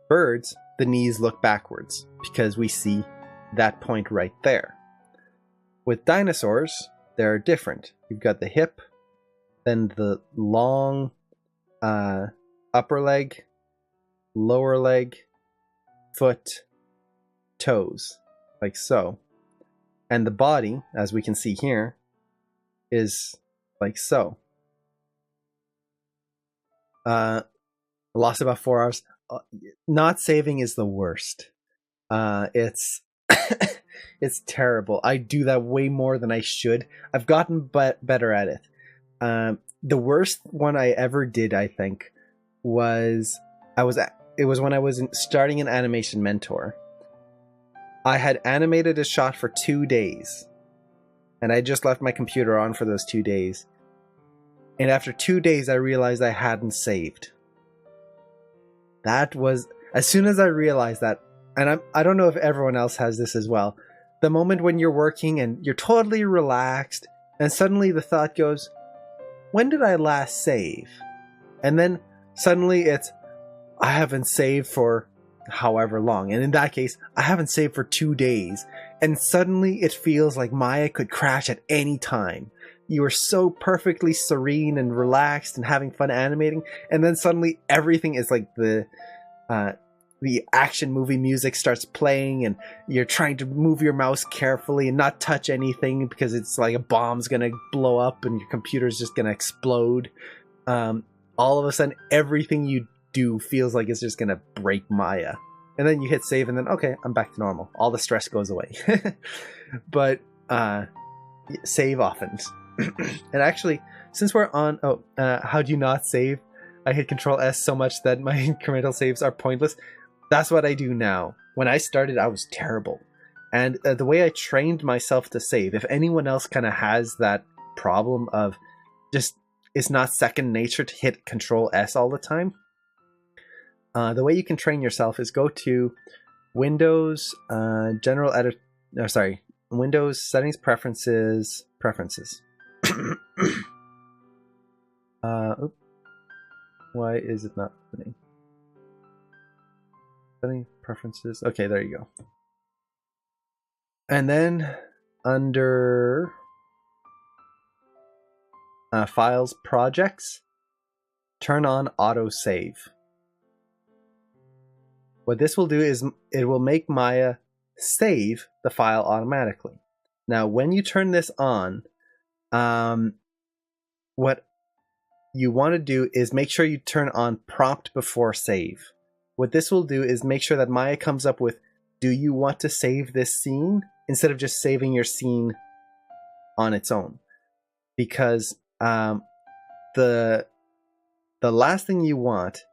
birds, the knees look backwards, because we see that point right there. With dinosaurs, they're different. You've got the hip, then the long upper leg, lower leg, foot, toes, like so. And the body, as we can see here, is like so. Lost about 4 hours. Not saving is the worst. It's it's terrible. I do that way more than I should. I've gotten better at it. The worst one I ever did, I think, was it was when I was starting an animation mentor. I had animated a shot for 2 days, and I just left my computer on for those 2 days. And after 2 days, I realized I hadn't saved. That was, as soon as I realized that, and I don't know if everyone else has this as well, the moment when you're working and you're totally relaxed, and suddenly the thought goes, when did I last save? And then suddenly it's, I haven't saved for however long. And in that case, I haven't saved for 2 days. And suddenly it feels like Maya could crash at any time. You are so perfectly serene and relaxed and having fun animating, and then suddenly everything is like the action movie music starts playing, and you're trying to move your mouse carefully and not touch anything because it's like a bomb's gonna blow up and your computer's just gonna explode. All of a sudden, everything you do feels like it's just gonna break Maya. And then you hit save, and then, okay, I'm back to normal. All the stress goes away. But save often. And actually, since we're on how do you not save, I hit Control S so much that my incremental saves are pointless. That's what I do now. When I started, I was terrible, and the way I trained myself to save, if anyone else kind of has that problem of just it's not second nature to hit Control S all the time, the way you can train yourself is go to Windows Windows Settings, Preferences. Why is it not opening? Setting preferences. Okay, there you go. And then under Files, Projects, turn on autosave. What this will do is it will make Maya save the file automatically. Now, when you turn this on, what you want to do is make sure you turn on prompt before save. What this will do is make sure that Maya comes up with, do you want to save this scene? Instead of just saving your scene on its own. Because the last thing you want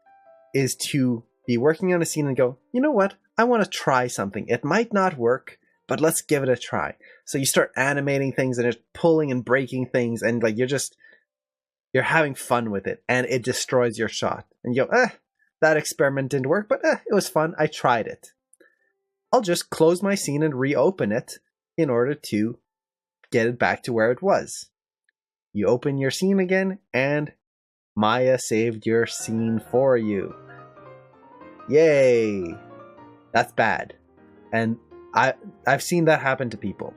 is to be working on a scene and go, you know what? I want to try something. It might not work, but let's give it a try. So you start animating things and it's pulling and breaking things, and like you're having fun with it, and it destroys your shot. And you go, that experiment didn't work, but it was fun. I tried it. I'll just close my scene and reopen it in order to get it back to where it was. You open your scene again, and Maya saved your scene for you. Yay! That's bad. And I've seen that happen to people.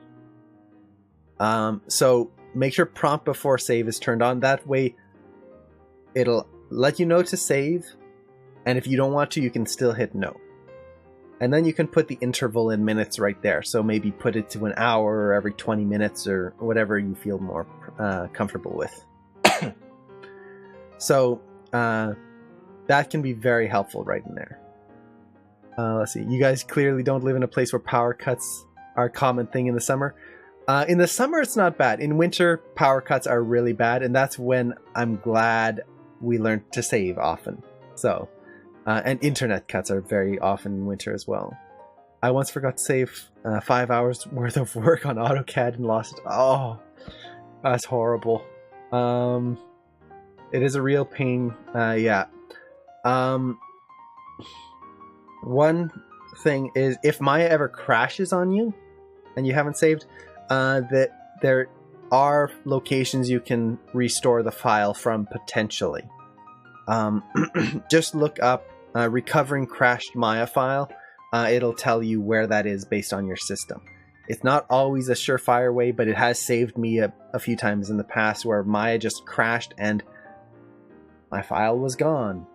So make sure prompt before save is turned on. That way it'll let you know to save, and if you don't want to, you can still hit no. And then you can put the interval in minutes right there. So maybe put it to an hour or every 20 minutes or whatever you feel more comfortable with. So that can be very helpful right in there. Let's see. You guys clearly don't live in a place where power cuts are a common thing in the summer. In the summer, it's not bad. In winter, power cuts are really bad, and that's when I'm glad we learned to save often. So, and internet cuts are very often in winter as well. I once forgot to save 5 hours worth of work on AutoCAD and lost it. Oh, that's horrible. It is a real pain. Yeah. One thing is, if Maya ever crashes on you and you haven't saved, that there are locations you can restore the file from potentially. Just look up recovering crashed Maya file. It'll tell you where that is based on your system. It's not always a surefire way, but it has saved me a few times in the past where Maya just crashed and my file was gone,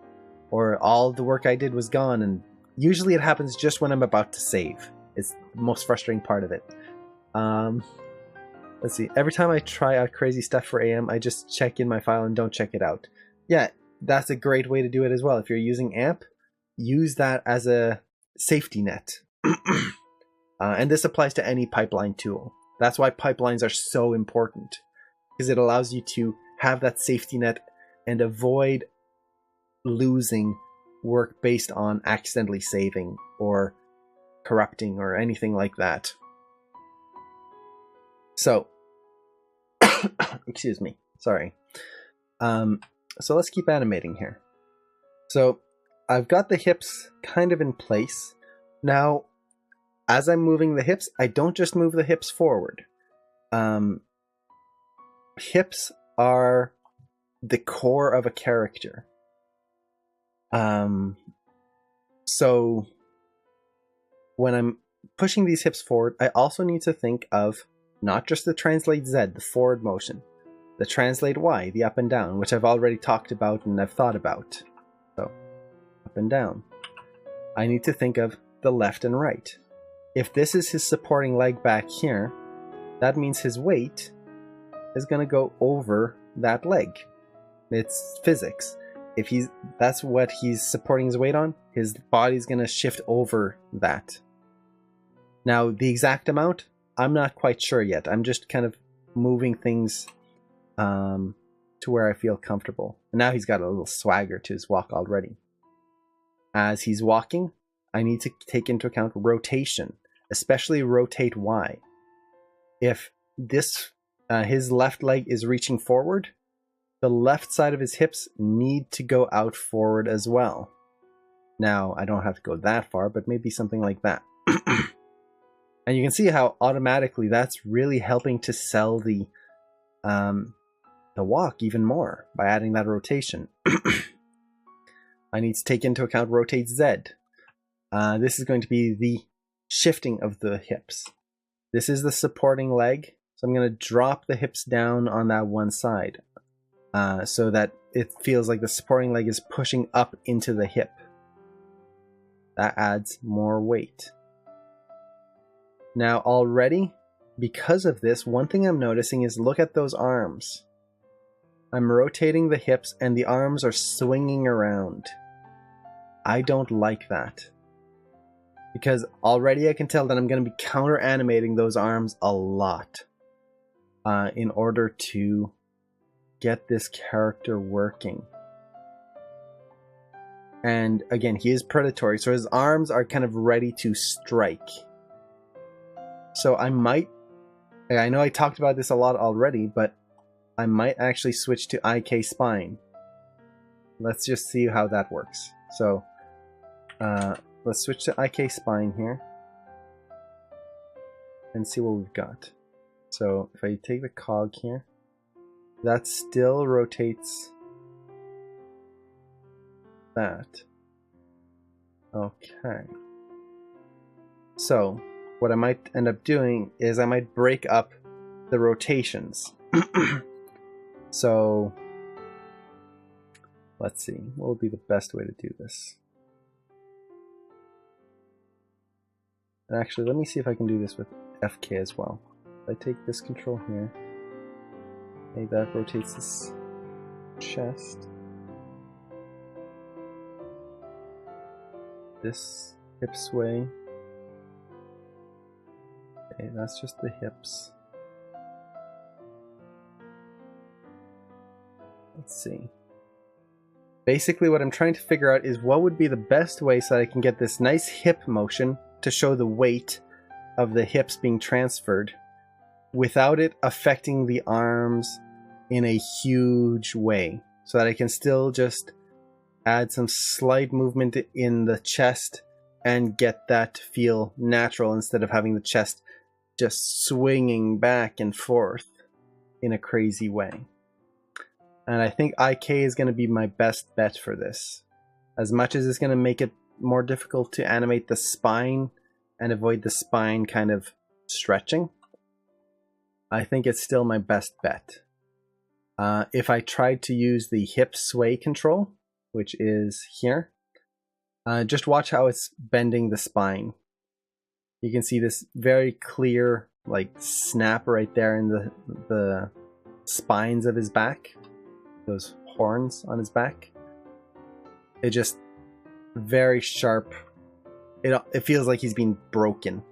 or all the work I did was gone. And usually it happens just when I'm about to save. It's the most frustrating part of it. Let's see. Every time I try out crazy stuff for AM, I just check in my file and don't check it out. Yeah, that's a great way to do it as well. If you're using AMP, use that as a safety net. And this applies to any pipeline tool. That's why pipelines are so important, because it allows you to have that safety net and avoid losing work based on accidentally saving or corrupting or anything like that. So, excuse me, sorry. So let's keep animating here. So I've got the hips kind of in place. Now, as I'm moving the hips, I don't just move the hips forward. Hips are the core of a character. So when I'm pushing these hips forward, I also need to think of not just the translate Z, the forward motion, the translate Y, the up and down, which I've already talked about and I've thought about. So, up and down. I need to think of the left and right. If this is his supporting leg back here, that means his weight is going to go over that leg. It's physics. If that's what he's supporting his weight on, his body's going to shift over that. Now, the exact amount, I'm not quite sure yet. I'm just kind of moving things to where I feel comfortable. And now he's got a little swagger to his walk already. As he's walking, I need to take into account rotation, especially rotate Y. If this his left leg is reaching forward, the left side of his hips need to go out forward as well. Now, I don't have to go that far, but maybe something like that. And you can see how automatically that's really helping to sell the walk even more by adding that rotation. I need to take into account rotate Z. This is going to be the shifting of the hips. This is the supporting leg, so I'm going to drop the hips down on that one side so that it feels like the supporting leg is pushing up into the hip. That adds more weight. Now already, because of this, one thing I'm noticing is look at those arms. I'm rotating the hips and the arms are swinging around. I don't like that. Because already I can tell that I'm going to be counter animating those arms a lot in order to get this character working. And again, he is predatory, so his arms are kind of ready to strike. So I know I talked about this a lot already, but I might actually switch to IK spine. Let's just see how that works. So let's switch to IK spine here and see what we've got. So if I take the cog here, that still rotates that. Okay. So, what I might end up doing is I might break up the rotations. So, let's see. What would be the best way to do this? And actually, let me see if I can do this with FK as well. If I take this control here, okay, that rotates this chest. This hip sway. Okay, that's just the hips. Let's see. Basically what I'm trying to figure out is what would be the best way so that I can get this nice hip motion to show the weight of the hips being transferred without it affecting the arms in a huge way, so that I can still just add some slight movement in the chest and get that to feel natural instead of having the chest just swinging back and forth in a crazy way. And I think IK is going to be my best bet for this. As much as it's going to make it more difficult to animate the spine and avoid the spine kind of stretching, I think it's still my best bet. If I tried to use the hip sway control, which is here, just watch how it's bending the spine. You can see this very clear like snap right there in the spines of his back, those horns on his back. It just very sharp. It feels like he's been broken.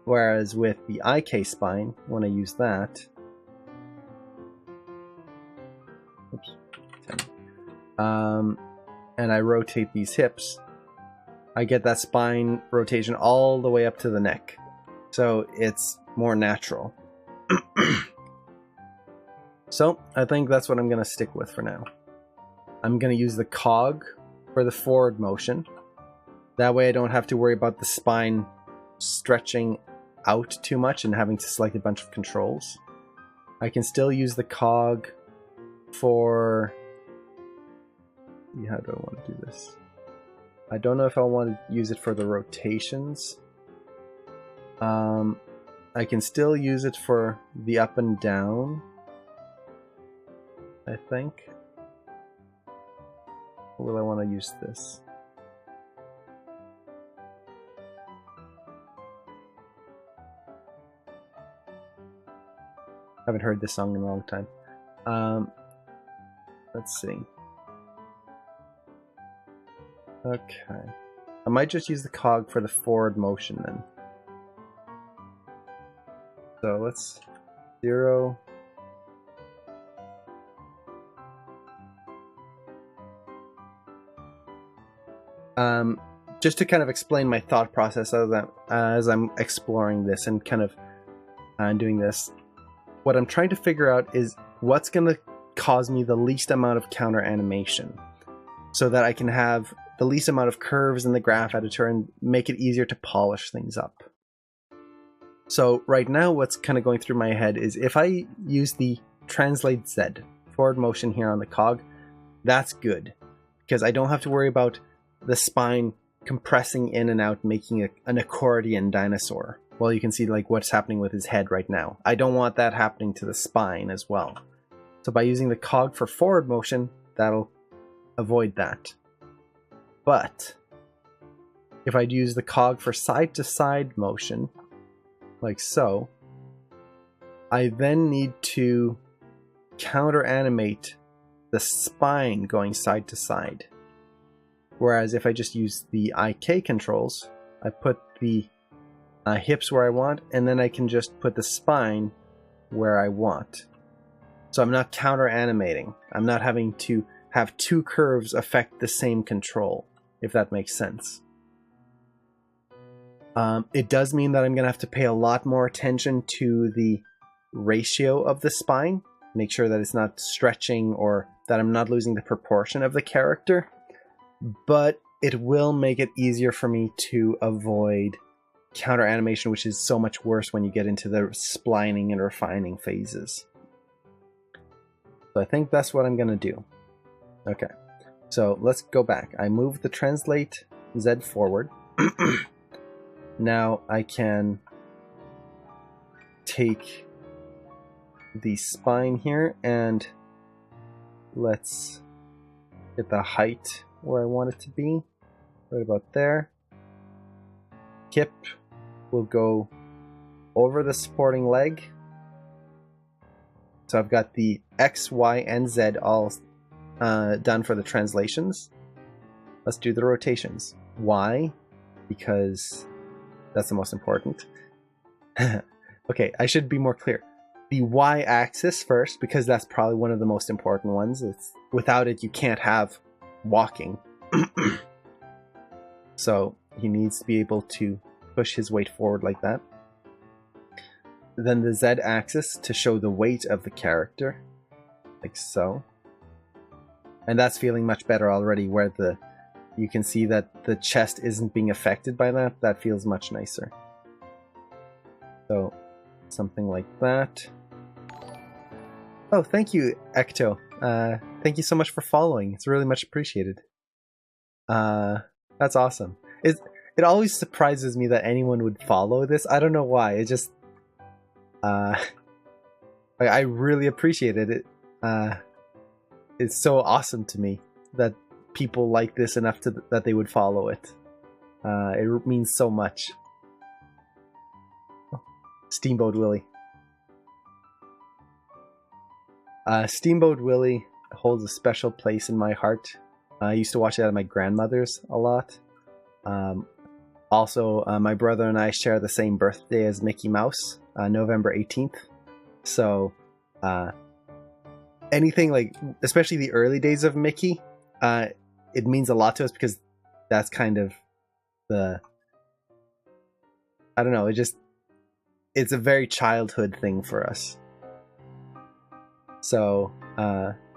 Whereas with the IK spine, when I use that, oops, and I rotate these hips, I get that spine rotation all the way up to the neck. So it's more natural. So I think that's what I'm going to stick with for now. I'm going to use the cog for the forward motion. That way I don't have to worry about the spine stretching out too much and having to select a bunch of controls. I can still use the cog for... How do I want to do this? I don't know if I want to use it for the rotations. I can still use it for the up and down, I think. Or will I want to use this? I haven't heard this song in a long time. Let's see. Okay. I might just use the cog for the forward motion then. So let's 0. Just to kind of explain my thought process as I'm exploring this and kind of doing this, what I'm trying to figure out is what's going to cause me the least amount of counter animation so that I can have the least amount of curves in the graph editor and make it easier to polish things up. So right now what's kind of going through my head is if I use the translate Z forward motion here on the cog, that's good because I don't have to worry about the spine compressing in and out, making an accordion dinosaur. Well, you can see like what's happening with his head right now. I don't want that happening to the spine as well. So by using the cog for forward motion, that'll avoid that. But if I use the cog for side to side motion, like so, I then need to counter animate the spine going side to side. Whereas if I just use the IK controls, I put the hips where I want, and then I can just put the spine where I want. So I'm not counter animating. I'm not having to have two curves affect the same control, if that makes sense. It does mean that I'm going to have to pay a lot more attention to the ratio of the spine, make sure that it's not stretching or that I'm not losing the proportion of the character, but it will make it easier for me to avoid counter animation, which is so much worse when you get into the splining and refining phases. So I think that's what I'm going to do. Okay. So let's go back. I move the translate Z forward. Now I can take the spine here and let's get the height where I want it to be. Right about there. Hip will go over the supporting leg. So I've got the X, Y, and Z all done for the translations. Let's do the rotations. Y, because that's the most important. Okay, I should be more clear. The Y-axis first, because that's probably one of the most important ones. Without it, you can't have walking. So he needs to be able to push his weight forward like that. Then the Z-axis to show the weight of the character, like so. And that's feeling much better already, where you can see that the chest isn't being affected by that. That feels much nicer. So something like that. Oh, thank you, Ecto. Thank you so much for following. It's really much appreciated. That's awesome. It always surprises me that anyone would follow this. I don't know why. It just I really appreciate it. It's so awesome to me that people like this enough that they would follow it. It means so much. Steamboat Willie. Steamboat Willie holds a special place in my heart. I used to watch it at my grandmother's a lot. Also, my brother and I share the same birthday as Mickey Mouse, November 18th. So, anything like, especially the early days of Mickey, it means a lot to us because that's kind of I don't know, it's a very childhood thing for us. So,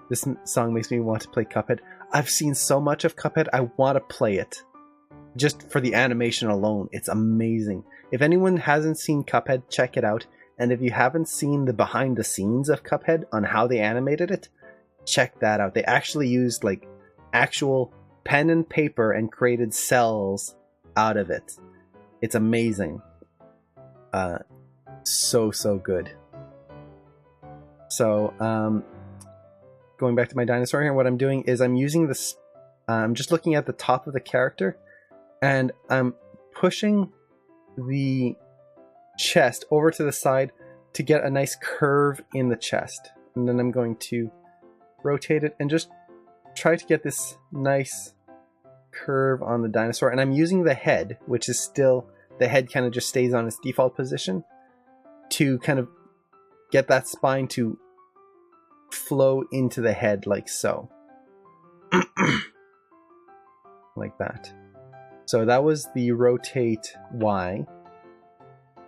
this song makes me want to play Cuphead. I've seen so much of Cuphead, I want to play it. Just for the animation alone, it's amazing. If anyone hasn't seen Cuphead, check it out. And if you haven't seen the behind the scenes of Cuphead on how they animated it, check that out. They actually used like actual pen and paper and created cells out of it. It's amazing. So good. So, going back to my dinosaur here, what I'm doing is I'm using this, I'm just looking at the top of the character, and I'm pushing the chest over to the side to get a nice curve in the chest. And then I'm going to rotate it and just try to get this nice curve on the dinosaur. And I'm using the head, which is still, the head kind of just stays on its default position, to kind of get that spine to flow into the head like so. Like that. So that was the rotate Y.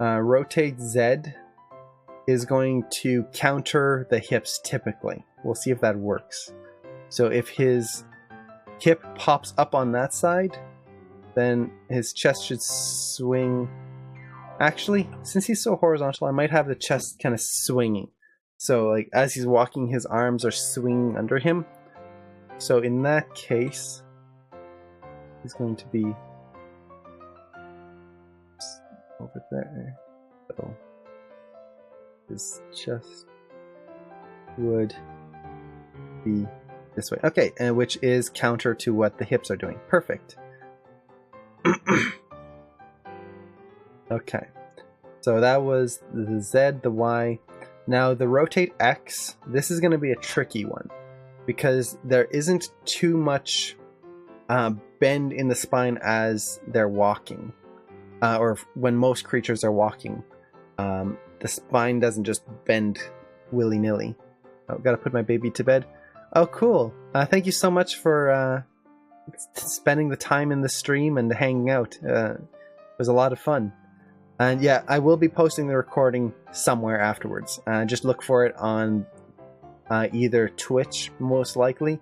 Rotate Z is going to counter the hips typically. We'll see if that works. So if his hip pops up on that side, then his chest should swing. Actually, since he's so horizontal, I might have the chest kind of swinging. So like as he's walking, his arms are swinging under him. So in that case, he's going to be over there. So his chest would be this way. Okay, and which is counter to what the hips are doing. Perfect. Okay, so that was the Z, the Y. Now the rotate X, this is going to be a tricky one because there isn't too much bend in the spine as they're walking, or when most creatures are walking. The spine doesn't just bend willy-nilly. Oh, gotta put my baby to bed. Oh, cool. Thank you so much for spending the time in the stream and hanging out. It was a lot of fun. And yeah, I will be posting the recording somewhere afterwards. Just look for it on either Twitch, most likely.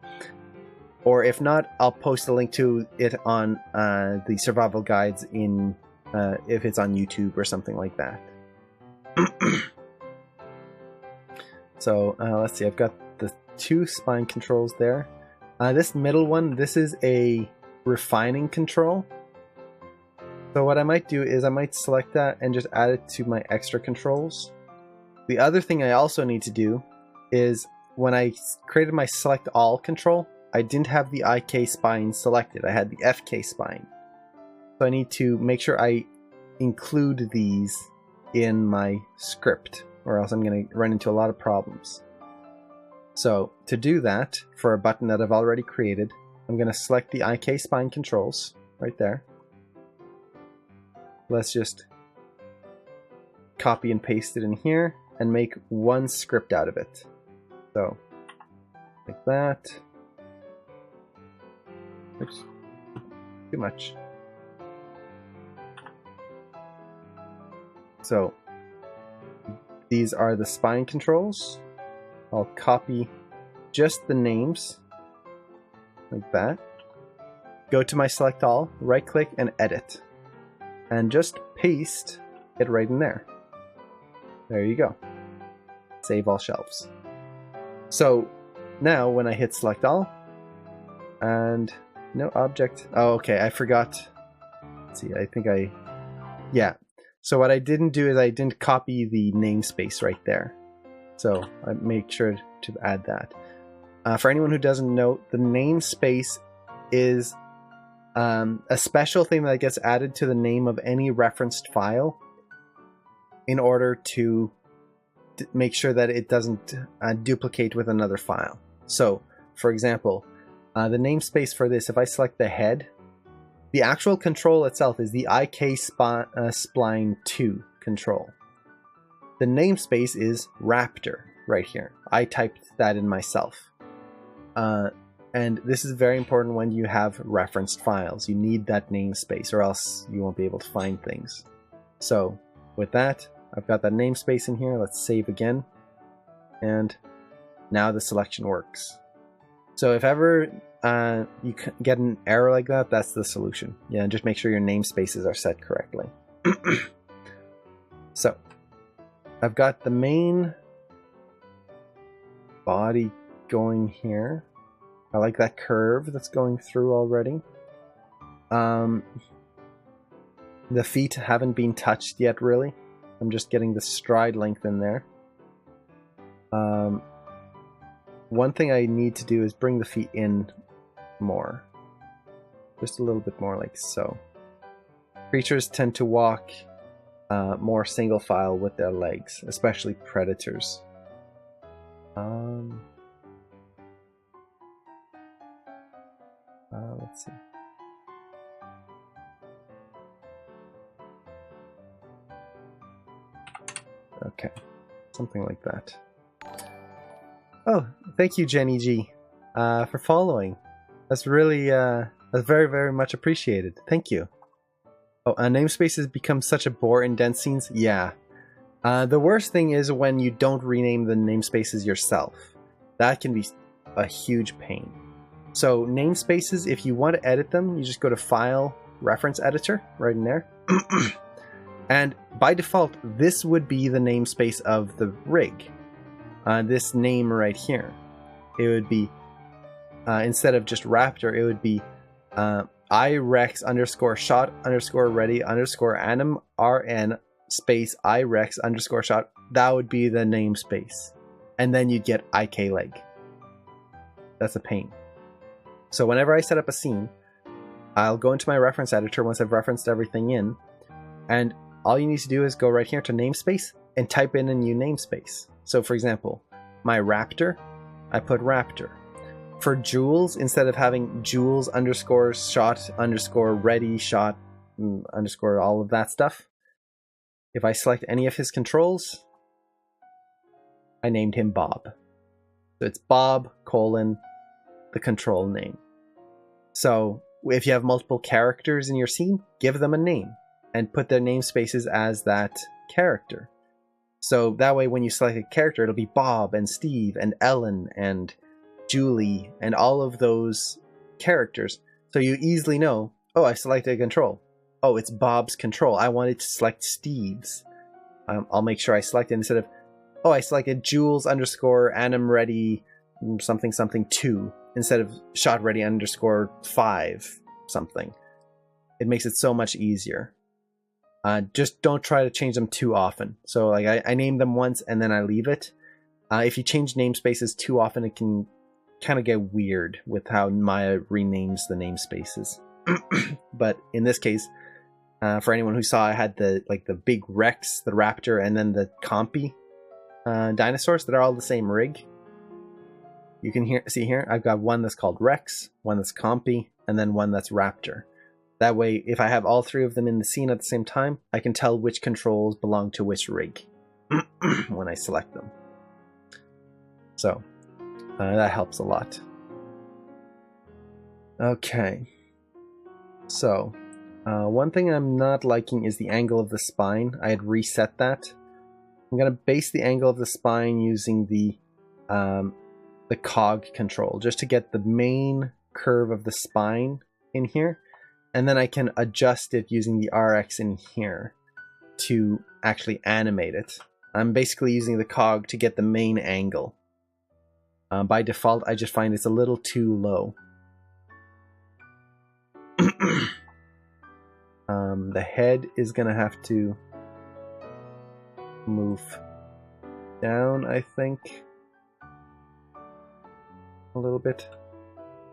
Or if not, I'll post a link to it on the survival guides in if it's on YouTube or something like that. So let's see, I've got the 2 spine controls there. This middle one, this is a refining control. So what I might do is I might select that and just add it to my extra controls. The other thing I also need to do is when I created my select all control, I didn't have the IK spine selected. I had the FK spine. So I need to make sure I include these in my script, or else I'm going to run into a lot of problems. So to do that, for a button that I've already created, I'm going to select the IK spine controls right there. Let's just copy and paste it in here and make one script out of it. So, like that. Oops, too much. So, these are the spine controls. I'll copy just the names, like that. Go to my select all, right click and edit. And just paste it right in there. There you go. Save all shelves. So now when I hit select all and no object. Oh, okay, I forgot. Let's see, yeah. So what I didn't do is I didn't copy the namespace right there. So I make sure to add that. For anyone who doesn't know, the namespace is a special thing that gets added to the name of any referenced file in order to make sure that it doesn't duplicate with another file. So, for example, the namespace for this, if I select the head, the actual control itself is the IK spline 2 control. The namespace is Raptor right here. I typed that in myself. And this is very important when you have referenced files. You need that namespace or else you won't be able to find things. So with that, I've got that namespace in here. Let's save again. And now the selection works. So if ever you get an error like that, that's the solution. Yeah, just make sure your namespaces are set correctly. So I've got the main body going here. I like that curve that's going through already. The feet haven't been touched yet, really. I'm just getting the stride length in there. One thing I need to do is bring the feet in more. Just a little bit more, like so. Creatures tend to walk more single file with their legs, especially predators. Let's see. Okay, something like that. Oh, thank you, Jenny G, for following. That's really, that's very, very much appreciated. Thank you. Oh, namespaces become such a bore in dense scenes. Yeah. The worst thing is when you don't rename the namespaces yourself. That can be a huge pain. So namespaces, if you want to edit them, you just go to File, Reference Editor, right in there. And by default, this would be the namespace of the rig. This name right here. It would be, instead of just Raptor, it would be irex underscore shot underscore ready underscore anim rn space irex underscore shot. That would be the namespace. And then you'd get IK leg. That's a pain. So whenever I set up a scene, I'll go into my reference editor once I've referenced everything in, and all you need to do is go right here to namespace and type in a new namespace. So for example, my Raptor, I put Raptor. For Jules, instead of having Jules underscore shot underscore ready shot underscore all of that stuff, if I select any of his controls, I named him Bob. So it's Bob colon the control name. So if you have multiple characters in your scene, give them a name and put their namespaces as that character. So that way when you select a character, it'll be Bob and Steve and Ellen and Julie and all of those characters. So you easily know, oh, I selected a control. Oh, it's Bob's control. I wanted to select Steve's. I'll make sure I select it instead of, oh, I selected Jules underscore anim ready something something 2 instead of shot ready underscore 5 something. It makes it so much easier. Just don't try to change them too often. So like I name them once and then I leave it. If you change namespaces too often, it can kind of get weird with how Maya renames the namespaces. But in this case, for anyone who saw, I had the big Rex, the Raptor, and then the Compy dinosaurs that are all the same rig. You can see here, I've got one that's called Rex, one that's Compy, and then one that's Raptor. That way, if I have all 3 of them in the scene at the same time, I can tell which controls belong to which rig when I select them. So, that helps a lot. Okay. So, one thing I'm not liking is the angle of the spine. I had reset that. I'm going to base the angle of the spine using the cog control, just to get the main curve of the spine in here. And then I can adjust it using the RX in here to actually animate it. I'm basically using the cog to get the main angle. By default, I just find it's a little too low. The head is going to have to move down, I think, a little bit.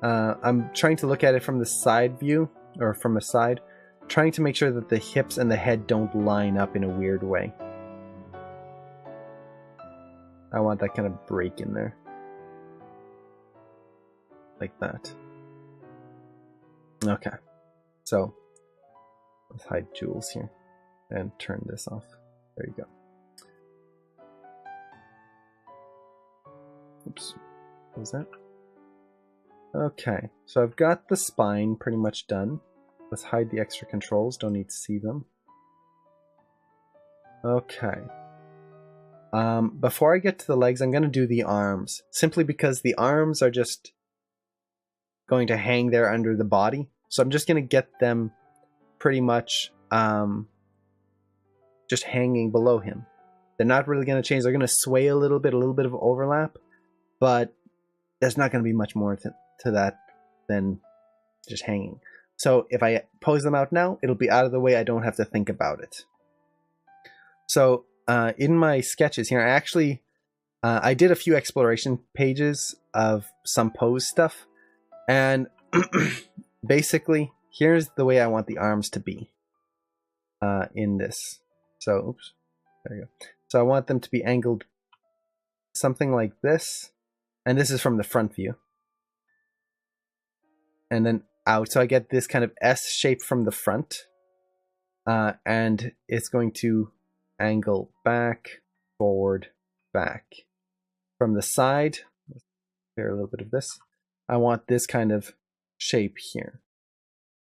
I'm trying to look at it from the side view, or from a side, trying to make sure that the hips and the head don't line up in a weird way. I want that kind of break in there. Like that. Okay. So, let's hide Jules here and turn this off. There you go. Oops. What was that? Okay, so I've got the spine pretty much done. Let's hide the extra controls, don't need to see them. Okay. Before I get to the legs, I'm going to do the arms. Simply because the arms are just going to hang there under the body. So I'm just going to get them pretty much just hanging below him. They're not really going to change. They're going to sway a little bit of overlap. But there's not going to be much more to that than just hanging. So if I pose them out now, it'll be out of the way. I don't have to think about it. So in my sketches here, I actually I did a few exploration pages of some pose stuff. And basically, here's the way I want the arms to be in this. So, oops, there you go. So I want them to be angled something like this. And this is from the front view. And then out. So I get this kind of S shape from the front. And it's going to angle back, forward, back. From the side, let's clear a little bit of this. I want this kind of shape here.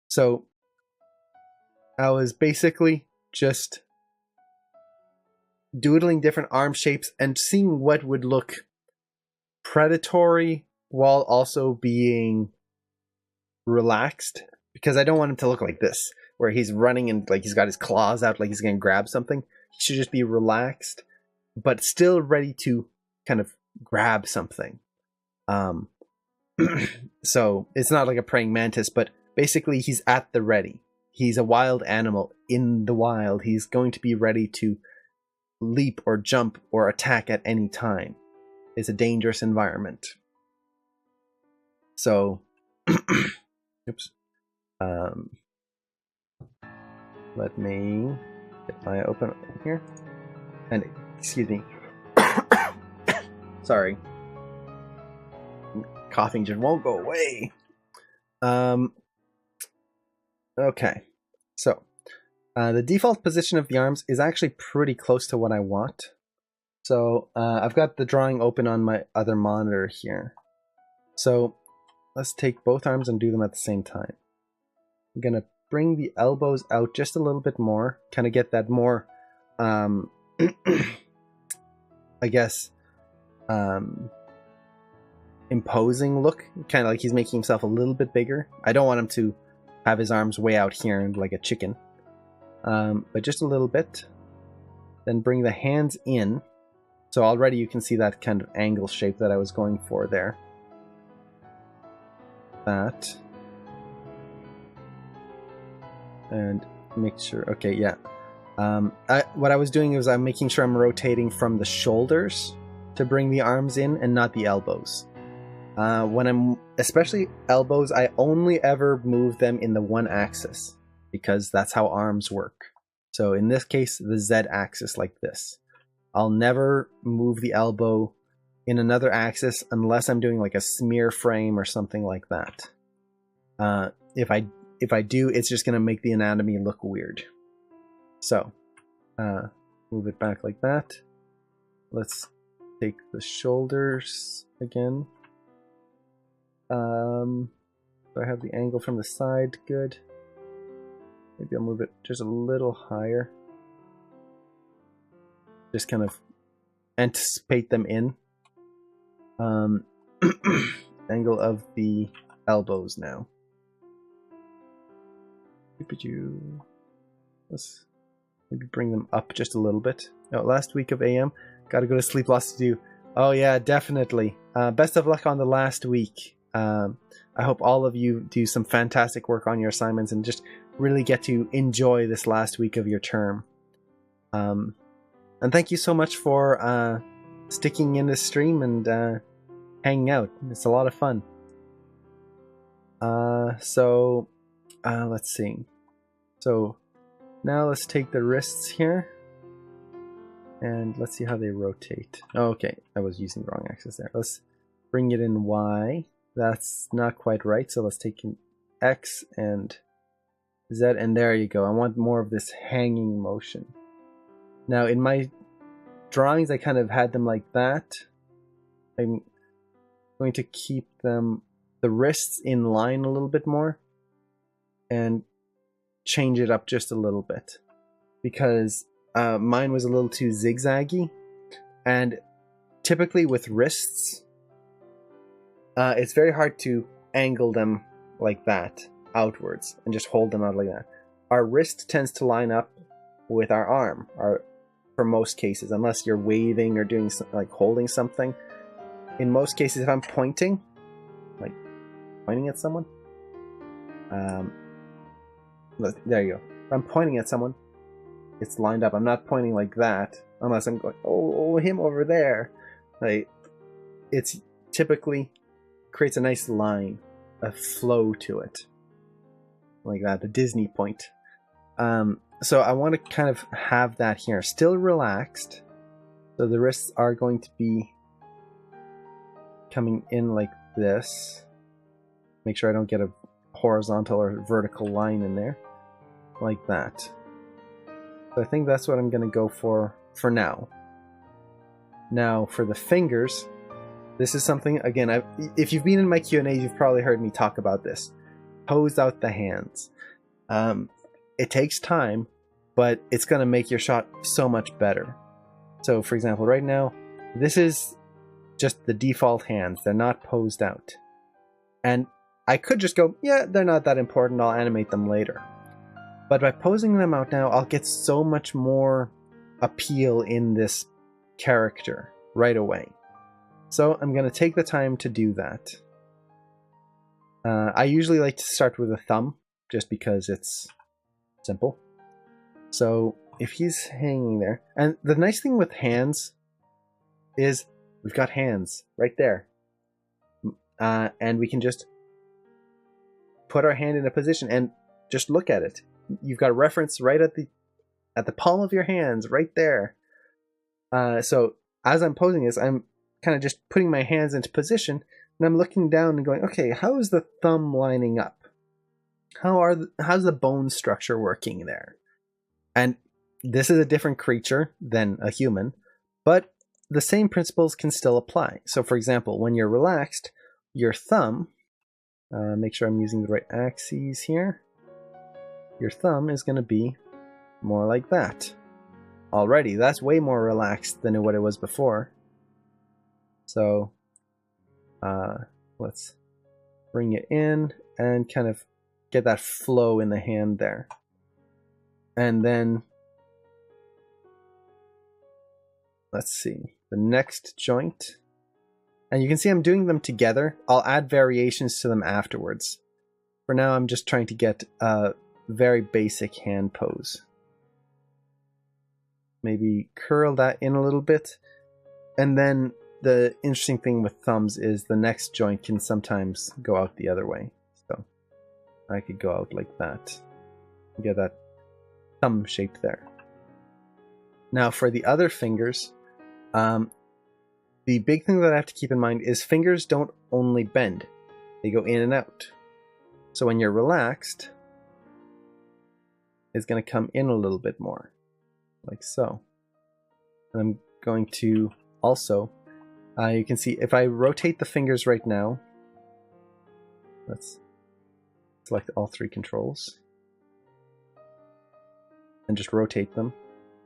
So I was basically just doodling different arm shapes and seeing what would look predatory while also being relaxed, because I don't want him to look like this, where he's running and like he's got his claws out like he's going to grab something. He should just be relaxed, but still ready to kind of grab something. So it's not like a praying mantis, but basically he's at the ready. He's a wild animal in the wild. He's going to be ready to leap or jump or attack at any time. It's a dangerous environment. So, oops. Let me get my open here. And, excuse me. Sorry. Coughing just won't go away. Okay. So, the default position of the arms is actually pretty close to what I want. So, I've got the drawing open on my other monitor here. So, let's take both arms and do them at the same time. I'm going to bring the elbows out just a little bit more. Kind of get that more, I guess, imposing look. Kind of like he's making himself a little bit bigger. I don't want him to have his arms way out here and like a chicken. But just a little bit. Then bring the hands in. So already you can see that kind of angle shape that I was going for there. That. And make sure, okay, yeah. What I was doing is I'm making sure I'm rotating from the shoulders to bring the arms in and not the elbows. When I'm, especially elbows, I only ever move them in the one axis because that's how arms work. So in this case, the Z axis like this. I'll never move the elbow in another axis unless I'm doing like a smear frame or something like that. If I do, it's just going to make the anatomy look weird. So, move it back like that. Let's take the shoulders again. Do I have the angle from the side good? Maybe I'll move it just a little higher. Just kind of anticipate them in. Angle of the elbows now. Let's maybe bring them up just a little bit. Oh, last week of AM. Gotta go to sleep, lots to do. Oh yeah, definitely. Best of luck on the last week. I hope all of you do some fantastic work on your assignments and just really get to enjoy this last week of your term. And thank you so much for sticking in this stream and hanging out. It's a lot of fun. Let's see. So now let's take the wrists here and let's see how they rotate. Oh, okay, I was using the wrong axis there. Let's bring it in Y. That's not quite right, so let's take an X and Z, and there you go. I want more of this hanging motion. Now in my drawings I kind of had them like that. I'm going to keep the wrists in line a little bit more and change it up just a little bit because mine was a little too zigzaggy, and typically with wrists it's very hard to angle them like that outwards and just hold them out like that. Our wrist tends to line up with our arm, for most cases, unless you're waving or doing like holding something. In most cases, if I'm pointing, like pointing at someone, there you go. If I'm pointing at someone, it's lined up. I'm not pointing like that unless I'm going, oh, him over there. Like, it's typically creates a nice line, a flow to it, like that, the Disney point. So I want to kind of have that here, still relaxed. So the wrists are going to be coming in like this. Make sure I don't get a horizontal or vertical line in there, like that. So I think that's what I'm going to go for now. Now for the fingers, this is something, again, if you've been in my Q&A, you've probably heard me talk about this. Pose out the hands. It takes time, but it's going to make your shot so much better. So for example, right now, this is just the default hands. They're not posed out. And I could just go, yeah, they're not that important. I'll animate them later. But by posing them out now, I'll get so much more appeal in this character right away. So I'm going to take the time to do that. I usually like to start with a thumb, just because it's simple. So if he's hanging there, and the nice thing with hands is we've got hands right there. And we can just put our hand in a position and just look at it. You've got a reference right at the palm of your hands, right there. So as I'm posing this, I'm kind of just putting my hands into position, and I'm looking down and going, okay, how is the thumb lining up? How's the bone structure working there? And this is a different creature than a human, but the same principles can still apply. So for example, when you're relaxed, your thumb, make sure I'm using the right axes here. Your thumb is going to be more like that. Already, that's way more relaxed than what it was before. So let's bring it in and kind of get that flow in the hand there. And then let's see, the next joint. And you can see I'm doing them together. I'll add variations to them afterwards. For now, I'm just trying to get a very basic hand pose. Maybe curl that in a little bit. And then the interesting thing with thumbs is the next joint can sometimes go out the other way. So I could go out like that. Get that thumb shape there. Now for the other fingers, the big thing that I have to keep in mind is fingers don't only bend. They go in and out. So when you're relaxed, it's going to come in a little bit more. Like so. And I'm going to also, you can see if I rotate the fingers right now, let's select all three controls and just rotate them.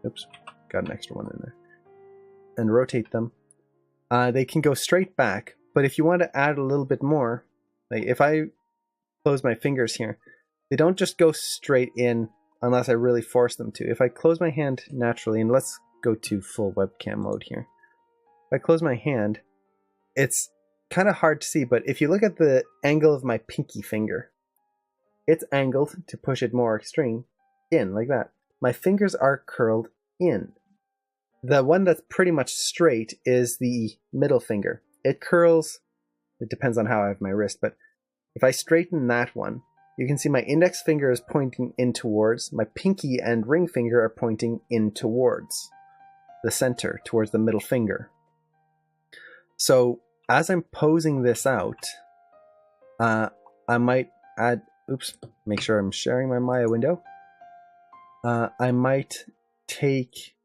Oops, got an extra one in there. And rotate them. They can go straight back, but if you want to add a little bit more, like if I close my fingers here, they don't just go straight in unless I really force them to. If I close my hand naturally, and let's go to full webcam mode here. If I close my hand, it's kind of hard to see, but if you look at the angle of my pinky finger, it's angled to push it more extreme in, like that. My fingers are curled in. The one that's pretty much straight is the middle finger. It curls, it depends on how I have my wrist, but if I straighten that one, you can see my index finger is pointing in towards, my pinky and ring finger are pointing in towards the center, towards the middle finger. So as I'm posing this out, I might add, oops, make sure I'm sharing my Maya window. I might take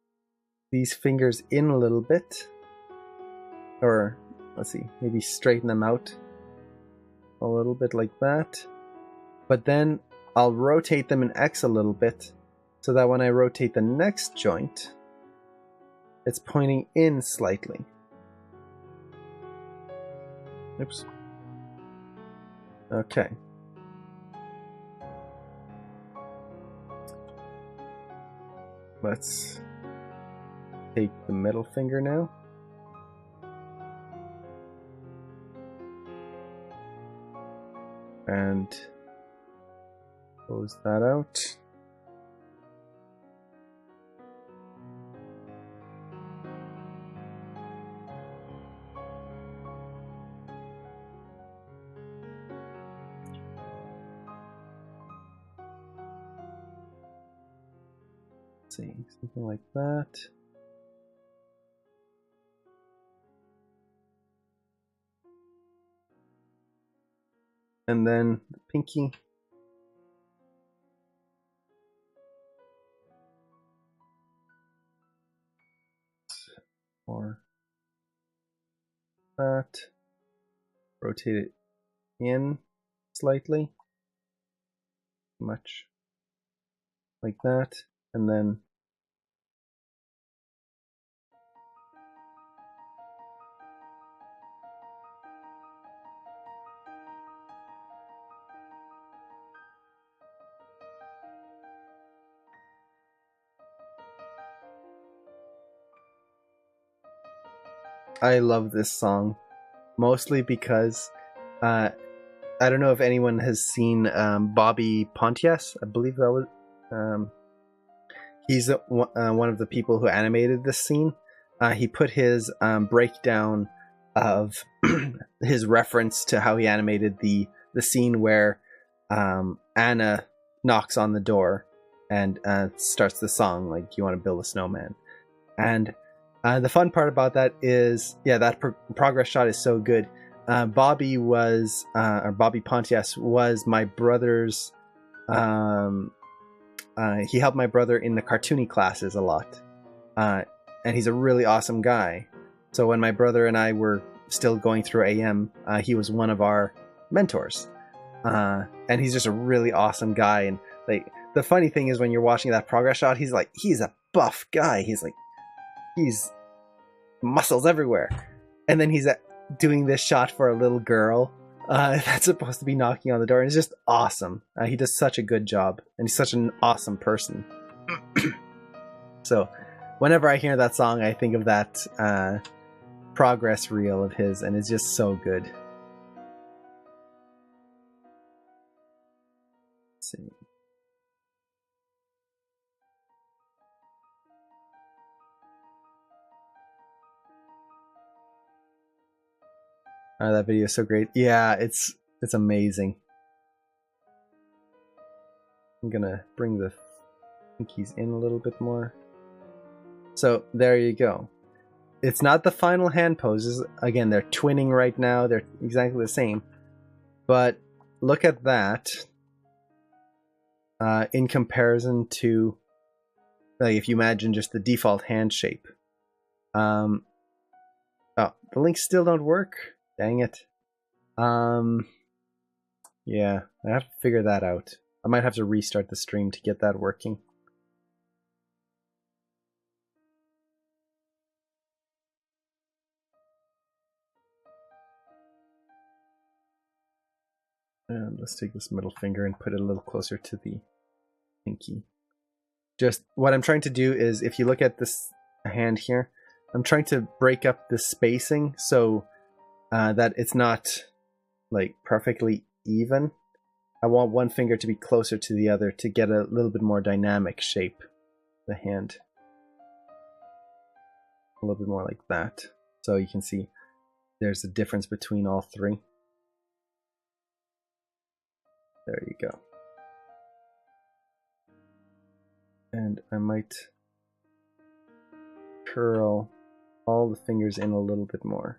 these fingers in a little bit, or let's see, maybe straighten them out a little bit like that. But then I'll rotate them in X a little bit so that when I rotate the next joint, it's pointing in slightly. Oops. Okay. Let's take the middle finger now. And close that out. Let's see, something like that. And then the pinky. Or that. Rotate it in slightly. Much like that. And then I love this song, mostly because I don't know if anyone has seen Bobby Pontius. I believe that was he's one of the people who animated this scene. He put his breakdown of his reference to how he animated the scene where Anna knocks on the door and starts the song, like, "You want to build a snowman." And the fun part about that is, yeah, that progress shot is so good. Bobby Pontius was my brother's, he helped my brother in the cartoony classes a lot. And he's a really awesome guy. So when my brother and I were still going through AM, he was one of our mentors. And he's just a really awesome guy. And like, the funny thing is when you're watching that progress shot, he's a buff guy. He's muscles everywhere. And then he's doing this shot for a little girl that's supposed to be knocking on the door. And it's just awesome. He does such a good job. And he's such an awesome person. So whenever I hear that song, I think of that progress reel of his, and it's just so good. Let's see. Oh, that video is so great. Yeah, it's amazing. I'm gonna bring the pinkies in a little bit more. So there you go. It's not the final hand poses. Again, they're twinning right now. They're exactly the same. But look at that in comparison to, like, if you imagine just the default hand shape. Oh, the links still don't work. Dang it. Yeah, I have to figure that out. I might have to restart the stream to get that working. And let's take this middle finger and put it a little closer to the pinky. Just what I'm trying to do is, if you look at this hand here, I'm trying to break up the spacing so that it's not like perfectly even. I want one finger to be closer to the other to get a little bit more dynamic shape. The hand. A little bit more like that. So you can see there's a difference between all three. There you go. And I might curl all the fingers in a little bit more.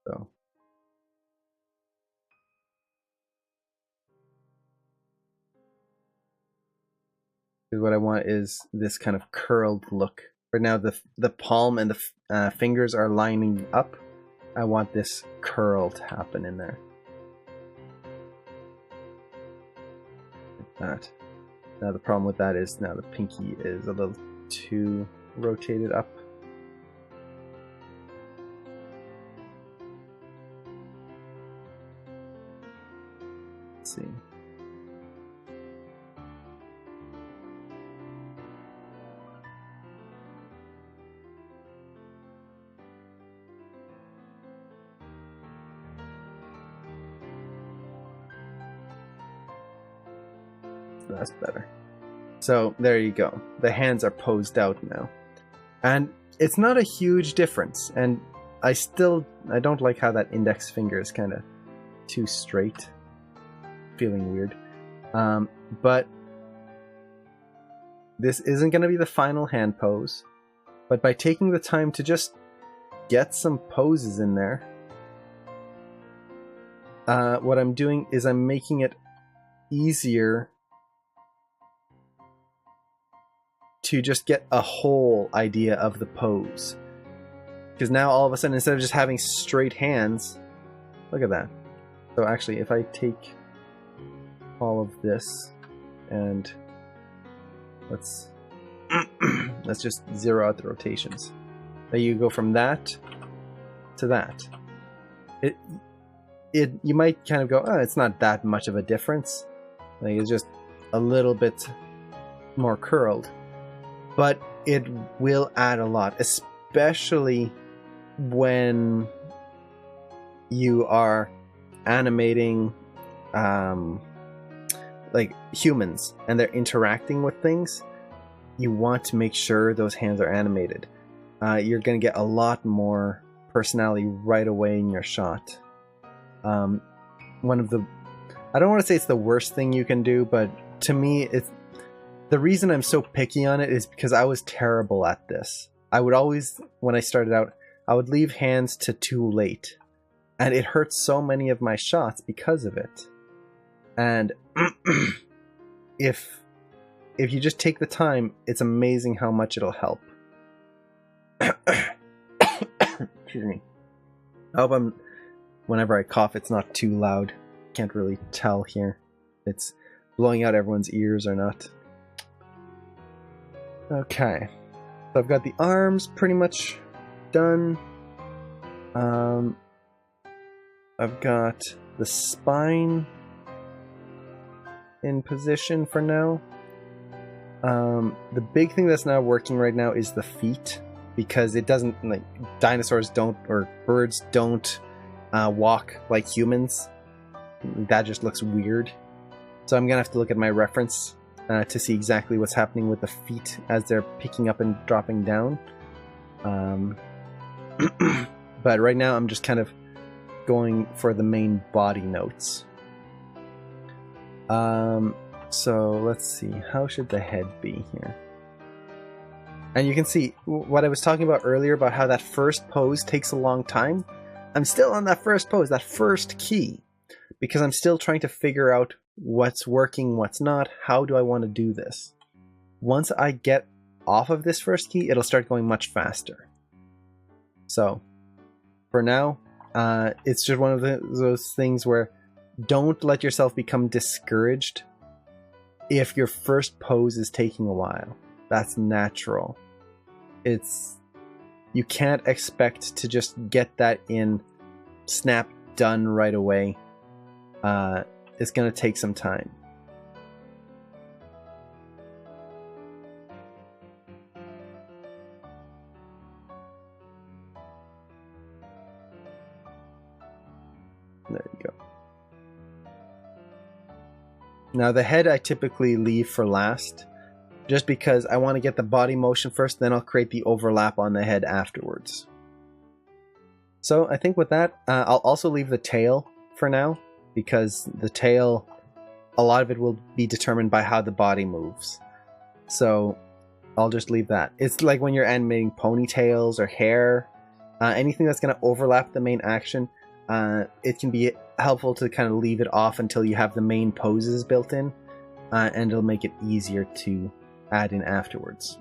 So. What I want is this kind of curled look. Right now the palm and the fingers are lining up. I want this curl to happen in there. Like that. Now the problem with that is now the pinky is a little too rotated up. Let's see. That's better. So there you go. The hands are posed out now. And it's not a huge difference. And I don't like how that index finger is kind of too straight. Feeling weird. But this isn't going to be the final hand pose. But by taking the time to just get some poses in there, what I'm doing is I'm making it easier to just get a whole idea of the pose. Because now all of a sudden, instead of just having straight hands, look at that. So actually, if I take all of this and let's just zero out the rotations. Now you go from that to that. You might kind of go, oh, it's not that much of a difference. Like, it's just a little bit more curled. But it will add a lot, especially when you are animating like humans and they're interacting with things. You want to make sure those hands are animated. You're going to get a lot more personality right away in your shot. One of the, I don't want to say it's the worst thing you can do, but to me, it's the reason I'm so picky on it is because I was terrible at this. I would always, when I started out, I would leave hands to too late. And it hurts so many of my shots because of it. And if you just take the time, it's amazing how much it'll help. Excuse me. I hope whenever I cough, it's not too loud. Can't really tell here. It's blowing out everyone's ears or not. Okay, so I've got the arms pretty much done. I've got the spine in position for now. The big thing that's not working right now is the feet, because it doesn't, like, dinosaurs don't, or birds don't walk like humans. That just looks weird. So I'm gonna have to look at my reference to see exactly what's happening with the feet as they're picking up and dropping down. But right now I'm just kind of going for the main body notes. So let's see, how should the head be here? And you can see what I was talking about earlier about how that first pose takes a long time. I'm still on that first pose, that first key, because I'm still trying to figure out what's working, what's not, how do I want to do this. Once I get off of this first key, it'll start going much faster. So for now, it's just one of those things where don't let yourself become discouraged if your first pose is taking a while. That's natural. You can't expect to just get that in snap done right away. It's going to take some time. There you go. Now the head I typically leave for last, just because I want to get the body motion first, then I'll create the overlap on the head afterwards. So I think with that, I'll also leave the tail for now, because the tail, a lot of it will be determined by how the body moves. So I'll just leave that. It's like when you're animating ponytails or hair, anything that's going to overlap the main action, it can be helpful to kind of leave it off until you have the main poses built in, and it'll make it easier to add in afterwards.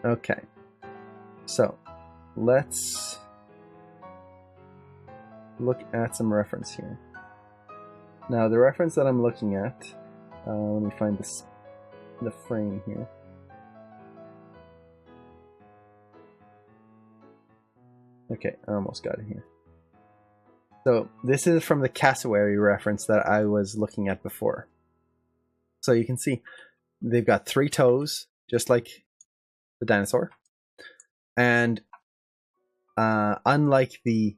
Okay, so let's look at some reference here. Now the reference that I'm looking at, let me find the frame here. Okay, I almost got it here. So this is from the cassowary reference that I was looking at before. So you can see they've got 3 toes, just like the dinosaur. And unlike the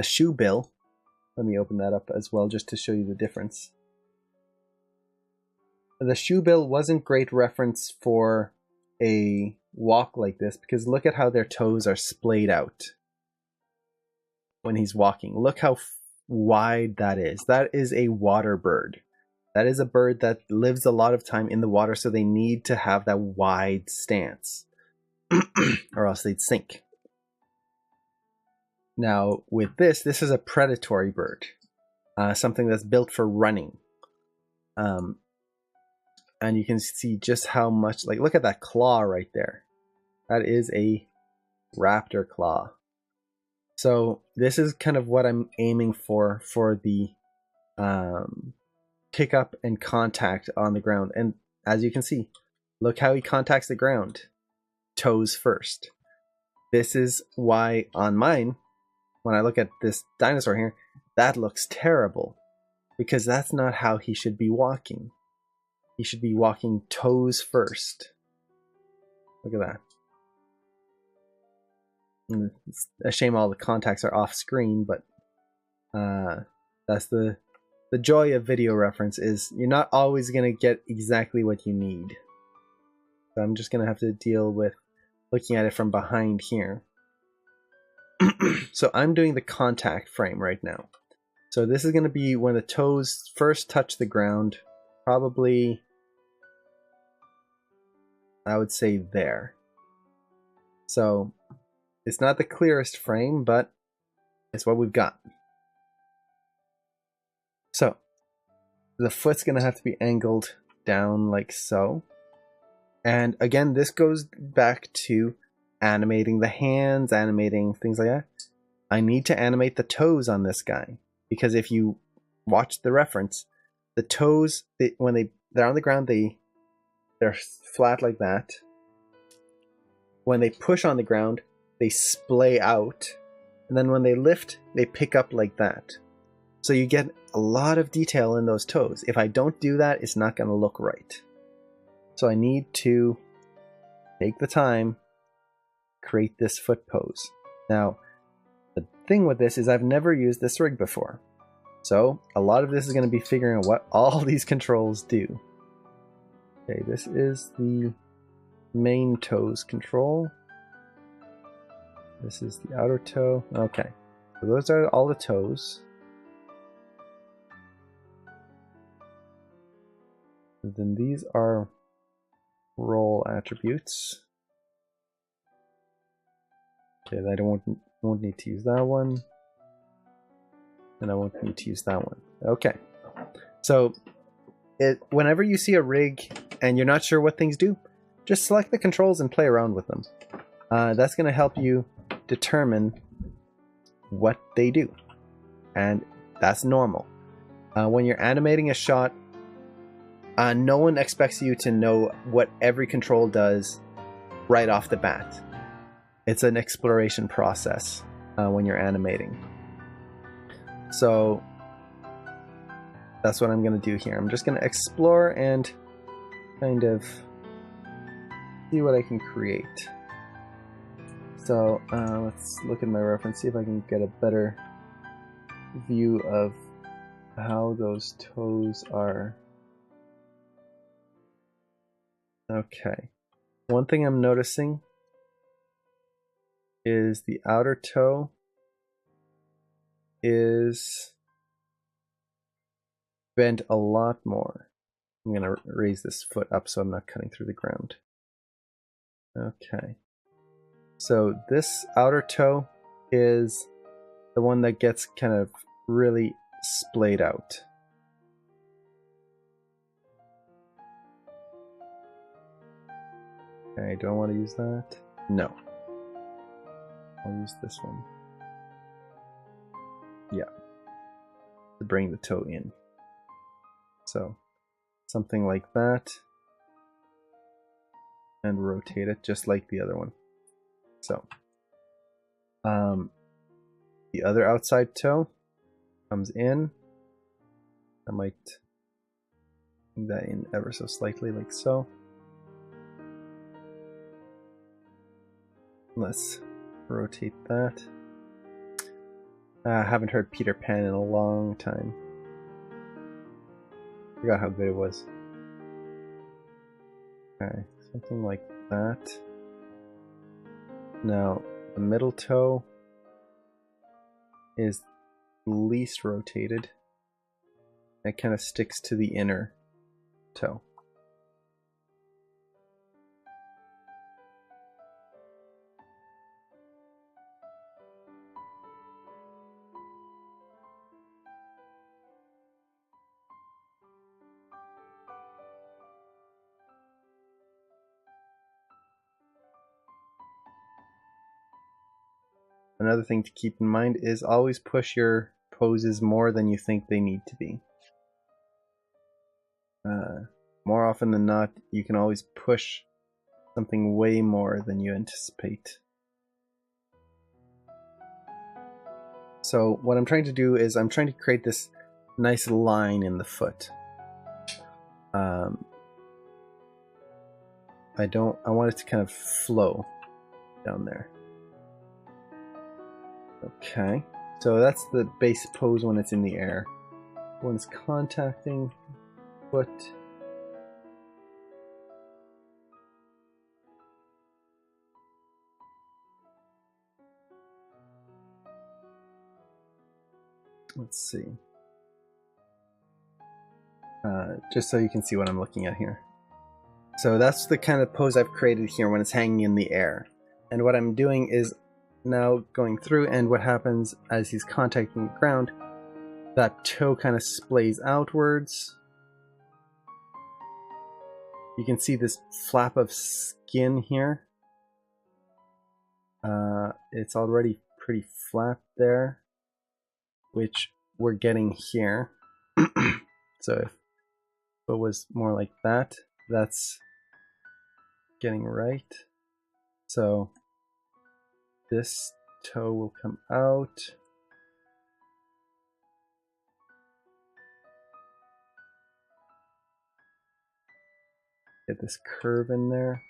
shoe bill, let me open that up as well just to show you the difference. The shoe bill wasn't great reference for a walk like this, because look at how their toes are splayed out when he's walking. Look how wide that is. That is a water bird. That is a bird that lives a lot of time in the water, so they need to have that wide stance or else they'd sink. Now with this is a predatory bird, something that's built for running. And you can see just how much, like, look at that claw right there. That is a raptor claw. So this is kind of what I'm aiming for the pick up and contact on the ground. And as you can see, look how he contacts the ground. Toes first. This is why on mine, when I look at this dinosaur here, that looks terrible, because that's not how he should be walking. He should be walking toes first. Look at that. And it's a shame all the contacts are off screen, but that's the joy of video reference, is you're not always going to get exactly what you need. So I'm just going to have to deal with looking at it from behind here. So I'm doing the contact frame right now. So this is going to be when the toes first touch the ground, probably, I would say there. So it's not the clearest frame, but it's what we've got. So the foot's going to have to be angled down like so. And again, this goes back to animating the hands, animating things like that. I need to animate the toes on this guy, because if you watch the reference, the toes, when they're on the ground, they're flat like that. When they push on the ground, they splay out, and then when they lift, they pick up like that. So you get a lot of detail in those toes. If I don't do that, it's not going to look right. So I need to take the time, create this foot pose. Now, the thing with this is I've never used this rig before. So a lot of this is going to be figuring out what all these controls do. Okay, this is the main toes control. This is the outer toe. Okay, so those are all the toes. And then these are roll attributes. Okay, I won't need to use that one. And I won't need to use that one. Okay, so whenever you see a rig and you're not sure what things do, just select the controls and play around with them. That's going to help you determine what they do, and that's normal. When you're animating a shot, no one expects you to know what every control does right off the bat. It's an exploration process when you're animating. So that's what I'm going to do here. I'm just going to explore and kind of see what I can create. So let's look at my reference, see if I can get a better view of how those toes are. Okay. One thing I'm noticing is the outer toe is bent a lot more. I'm going to raise this foot up so I'm not cutting through the ground. Okay. So this outer toe is the one that gets kind of really splayed out. Okay, do I want to use that? No. I'll use this one. Yeah. To bring the toe in. So, something like that. And rotate it just like the other one. So, the other outside toe comes in. I might bring that in ever so slightly, like so. Let's rotate that. I haven't heard Peter Pan in a long time. Forgot how good it was. Okay, something like that. Now, the middle toe is least rotated. It kind of sticks to the inner toe. Another thing to keep in mind is always push your poses more than you think they need to be. More often than not, you can always push something way more than you anticipate. So what I'm trying to do is I'm trying to create this nice line in the foot. I want it to kind of flow down there. Okay, so that's the base pose when it's in the air. When it's contacting foot. Let's see. Just so you can see what I'm looking at here. So that's the kind of pose I've created here when it's hanging in the air. And what I'm doing is now going through, and what happens as he's contacting the ground, that toe kind of splays outwards. You can see this flap of skin here. It's already pretty flat there, which we're getting here. So if it was more like that, that's getting right. So this toe will come out. Get this curve in there.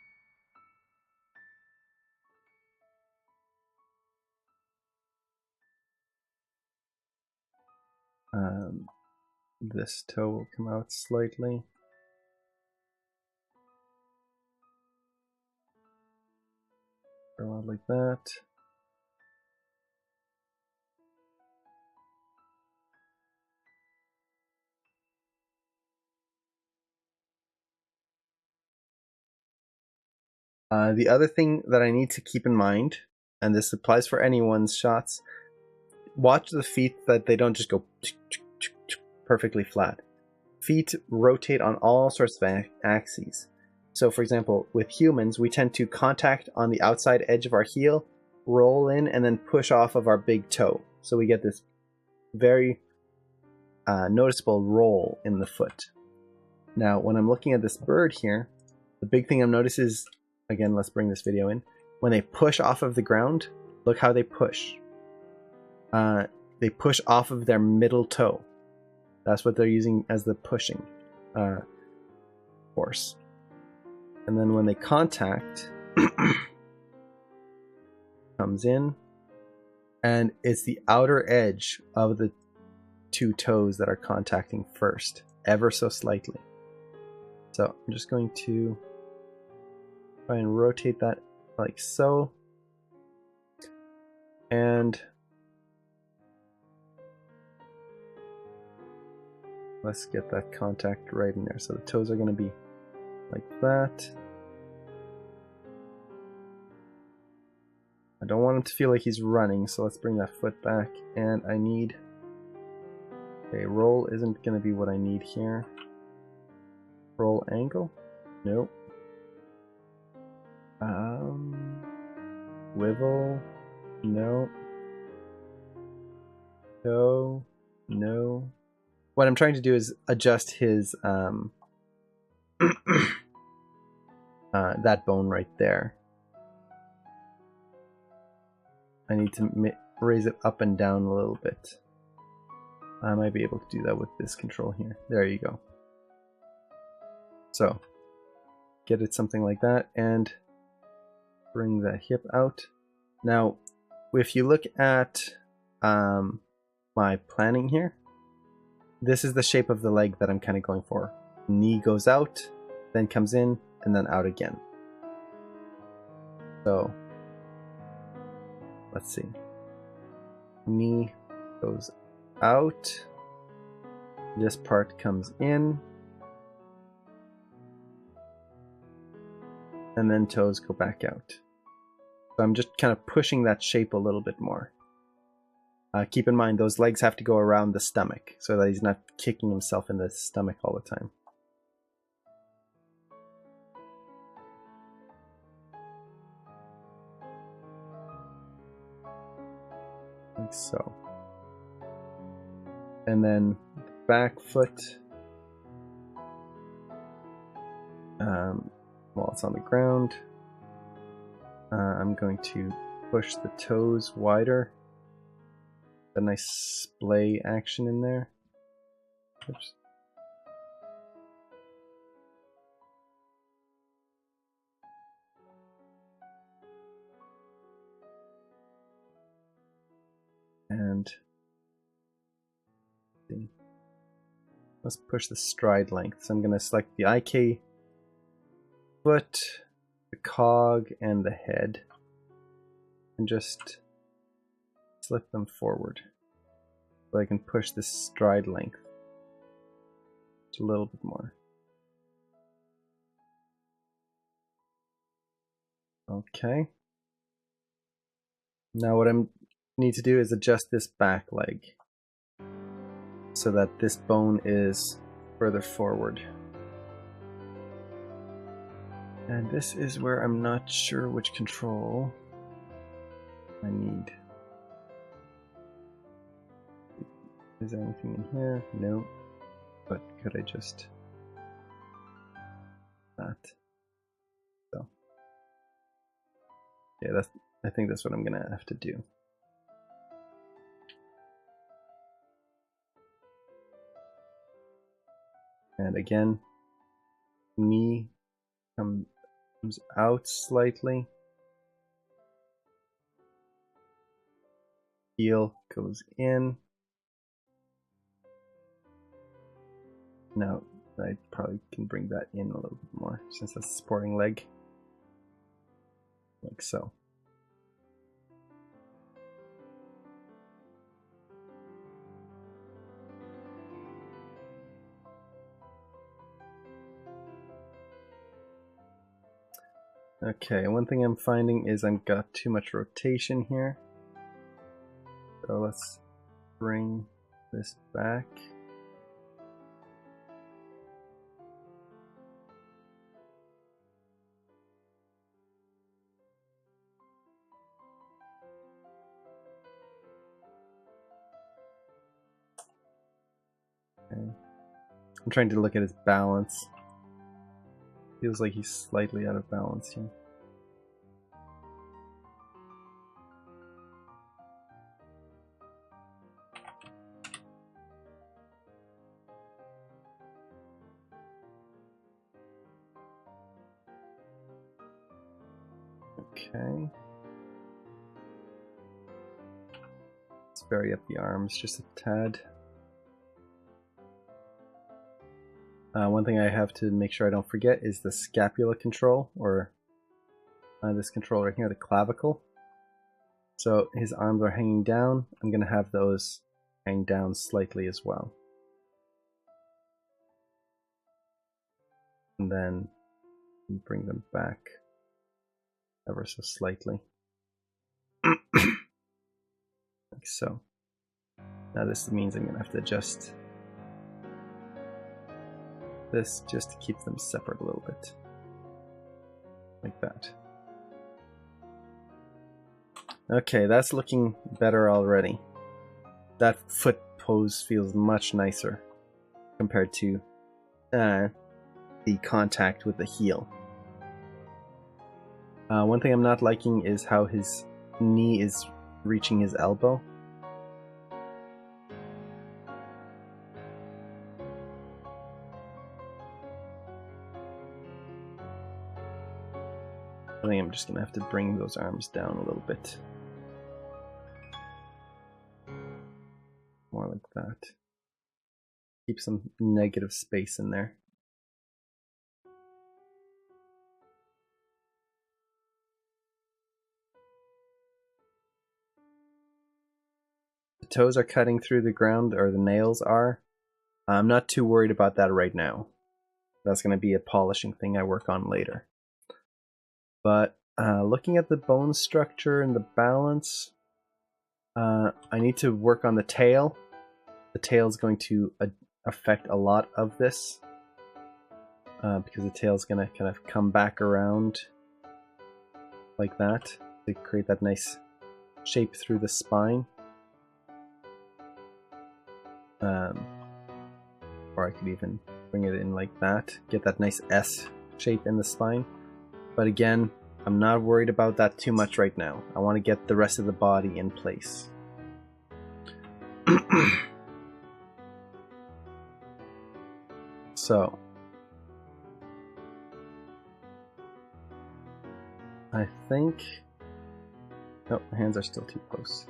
This toe will come out slightly. Go out like that. The other thing that I need to keep in mind, and this applies for anyone's shots, watch the feet that they don't just go perfectly flat. Feet rotate on all sorts of axes. So for example, with humans, we tend to contact on the outside edge of our heel, roll in, and then push off of our big toe. So we get this very noticeable roll in the foot. Now, when I'm looking at this bird here, the big thing I'm noticing is, again, let's bring this video in. When they push off of the ground, look how they push. They push off of their middle toe. That's what they're using as the pushing force. And then when they contact, comes in, and it's the outer edge of the two toes that are contacting first, ever so slightly. So I'm just going to try and rotate that like so. And let's get that contact right in there. So the toes are going to be like that. I don't want him to feel like he's running, so let's bring that foot back. And I need... Okay, roll isn't going to be what I need here. Roll angle? Nope. Swivel? No. Go? No. What I'm trying to do is adjust his that bone right there. I need to raise it up and down a little bit. I might be able to do that with this control here. There you go. So get it something like that and bring the hip out. Now, if you look at my planning here, this is the shape of the leg that I'm kind of going for. Knee goes out, then comes in, and then out again. So let's see. Knee goes out. This part comes in. And then toes go back out. So I'm just kind of pushing that shape a little bit more. Keep in mind, those legs have to go around the stomach so that he's not kicking himself in the stomach all the time. Like so. And then back foot. While it's on the ground, I'm going to push the toes wider. A nice splay action in there. Oops. And let's push the stride length. So I'm going to select the IK foot, the cog, and the head, and just slip them forward so I can push this stride length a little bit more. Okay. Now what I need to do is adjust this back leg so that this bone is further forward. And this is where I'm not sure which control I need. Is there anything in here? No. But could I just... that? So. Yeah, I think that's what I'm gonna have to do. And again, knee comes out slightly. Heel goes in. Now, I probably can bring that in a little bit more since that's a supporting leg. Like so. Okay, one thing I'm finding is I've got too much rotation here. So let's bring this back. Okay. I'm trying to look at his balance. Feels like he's slightly out of balance here. Okay. Let's vary up the arms just a tad. One thing I have to make sure I don't forget is the scapula control, or this control right here, the clavicle. So his arms are hanging down. I'm going to have those hang down slightly as well. And then bring them back ever so slightly. Like so. Now this means I'm going to have to adjust this just to keep them separate a little bit. Like that. Okay, that's looking better already. That foot pose feels much nicer compared to the contact with the heel. One thing I'm not liking is how his knee is reaching his elbow. I think I'm just going to have to bring those arms down a little bit. More like that. Keep some negative space in there. The toes are cutting through the ground, or the nails are. I'm not too worried about that right now. That's going to be a polishing thing I work on later. But looking at the bone structure and the balance, I need to work on the tail. The tail is going to affect a lot of this because the tail is going to kind of come back around like that to create that nice shape through the spine. Or I could even bring it in like that, get that nice S shape in the spine. But again, I'm not worried about that too much right now. I want to get the rest of the body in place. So, I think... Oh, my hands are still too close.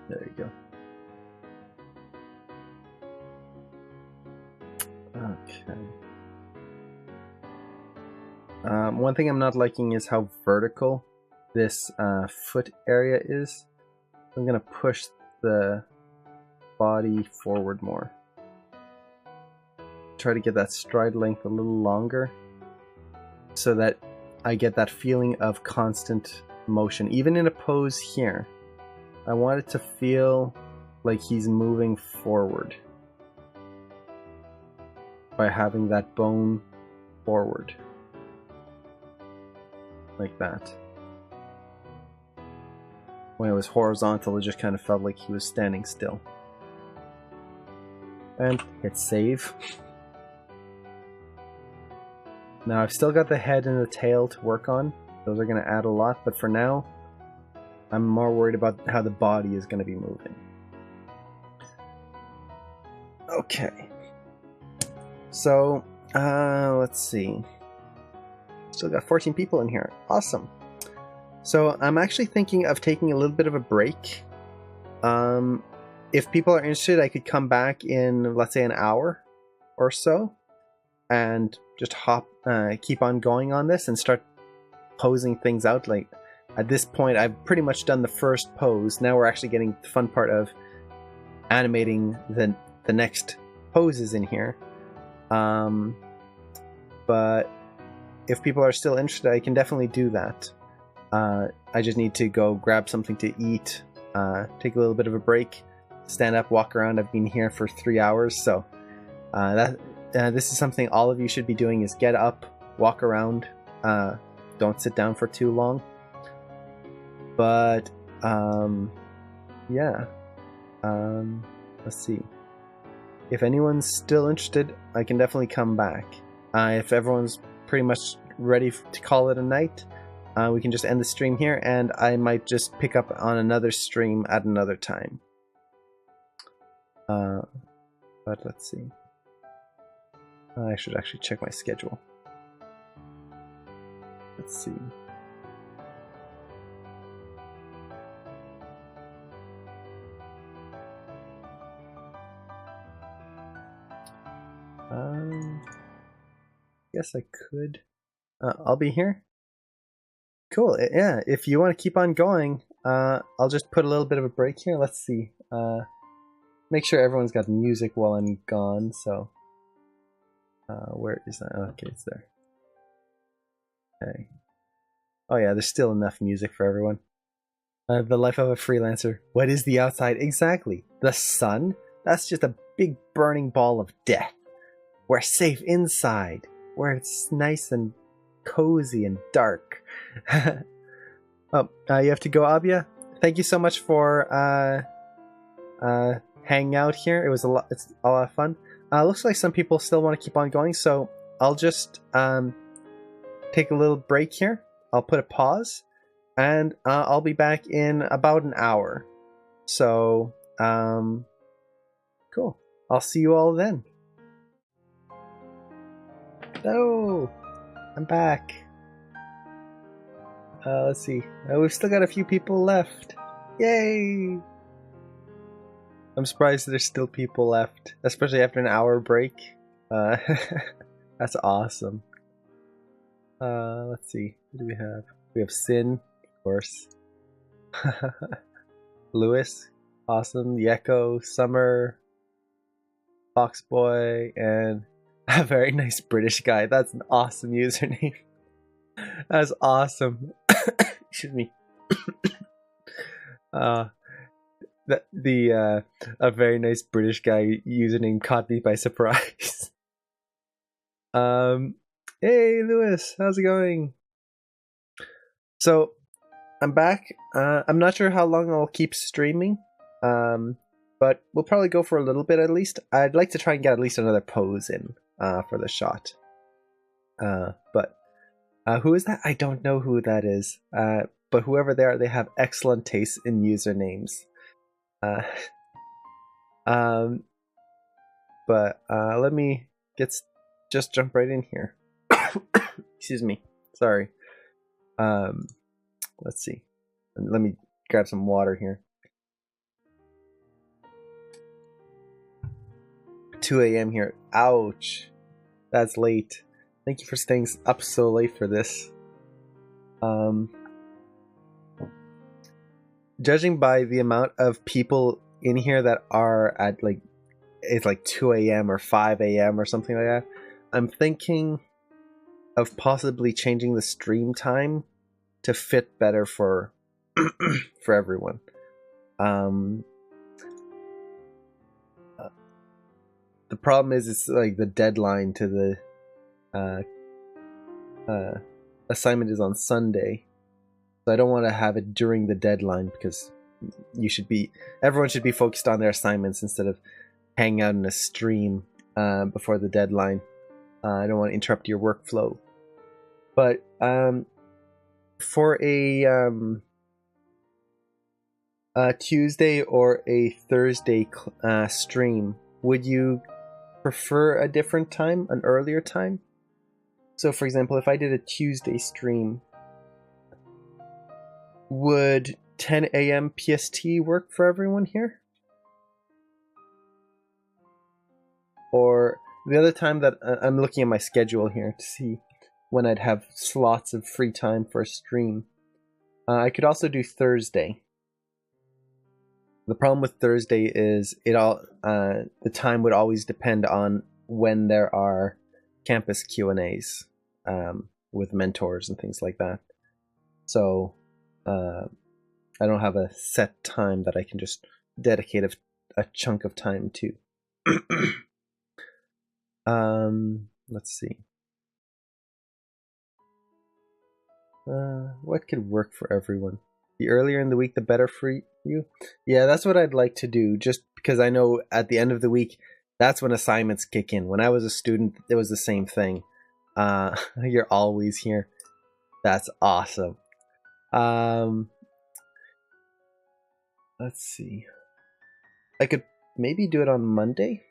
There you go. Okay. One thing I'm not liking is how vertical this foot area is. I'm going to push the body forward more. Try to get that stride length a little longer so that I get that feeling of constant motion. Even in a pose here, I want it to feel like he's moving forward by having that bone forward. Like that. When it was horizontal, it just kind of felt like he was standing still. And hit save. Now I've still got the head and the tail to work on. Those are going to add a lot, but for now, I'm more worried about how the body is going to be moving. Okay. So, let's see. Still got 14 people in here. Awesome. So I'm actually thinking of taking a little bit of a break. If people are interested, I could come back in, let's say, an hour or so, and just keep on going on this and start posing things out. Like at this point, I've pretty much done the first pose. Now we're actually getting the fun part of animating the next poses in here. But if people are still interested, I can definitely do that. I just need to go grab something to eat, take a little bit of a break, stand up, walk around. I've been here for 3 hours, so this is something all of you should be doing: is get up, walk around, don't sit down for too long. But yeah, let's see. If anyone's still interested, I can definitely come back. If everyone's pretty much ready to call it a night, we can just end the stream here, and I might just pick up on another stream at another time. But let's see. I should actually check my schedule. Let's see. Guess I could. I'll be here. Cool. Yeah, if you want to keep on going, I'll just put a little bit of a break here. Let's see. Make sure everyone's got music while I'm gone. So, where is that? Okay, it's there. Okay. Oh yeah, there's still enough music for everyone. The life of a freelancer. What is the outside? Exactly. The sun? That's just a big burning ball of death. We're safe inside, where it's nice and cozy and dark. Oh, you have to go, Abia? Thank you so much for hanging out here. It's a lot of fun. Looks like some people still want to keep on going, so I'll just take a little break here. I'll put a pause, and I'll be back in about an hour. So, cool. I'll see you all then. No, I'm back. Let's see. We've still got a few people left. Yay! I'm surprised there's still people left, especially after an hour break. That's awesome. Let's see. Who do we have? We have Sin, of course. Lewis, awesome. Yeko, Summer, Foxboy, and a very nice British guy. That's an awesome username. That's awesome. Excuse me. A very nice British guy username caught me by surprise. Hey Lewis, how's it going? So I'm back. I'm not sure how long I'll keep streaming. But we'll probably go for a little bit at least. I'd like to try and get at least another pose in for the shot. But who is that? I don't know who that is. But whoever they are, they have excellent taste in usernames. But let me just jump right in here. Excuse me. Sorry. Let's see. Let me grab some water here. 2 a.m. here. Ouch. That's late. Thank you for staying up so late for this. Judging by the amount of people in here that are at it's like 2 a.m. or 5 a.m. or something like that, I'm thinking of possibly changing the stream time to fit better for for everyone. The problem is it's like the deadline to the assignment is on Sunday, so I don't want to have it during the deadline because everyone should be focused on their assignments instead of hanging out in a stream before the deadline. I don't want to interrupt your workflow. But for a Tuesday or a Thursday stream, would you prefer a different time, an earlier time? So, for example, if I did a Tuesday stream, would 10 a.m. PST work for everyone here? Or the other time that I'm looking at my schedule here to see when I'd have slots of free time for a stream. I could also do Thursday. The problem with Thursday is the time would always depend on when there are campus Q&As with mentors and things like that. So I don't have a set time that I can just dedicate a chunk of time to. Let's see. What could work for everyone? The earlier in the week, the better for you? Yeah, that's what I'd like to do, just because I know at the end of the week, that's when assignments kick in. When I was a student, it was the same thing. You're always here. That's awesome. Let's see. I could maybe do it on Monday.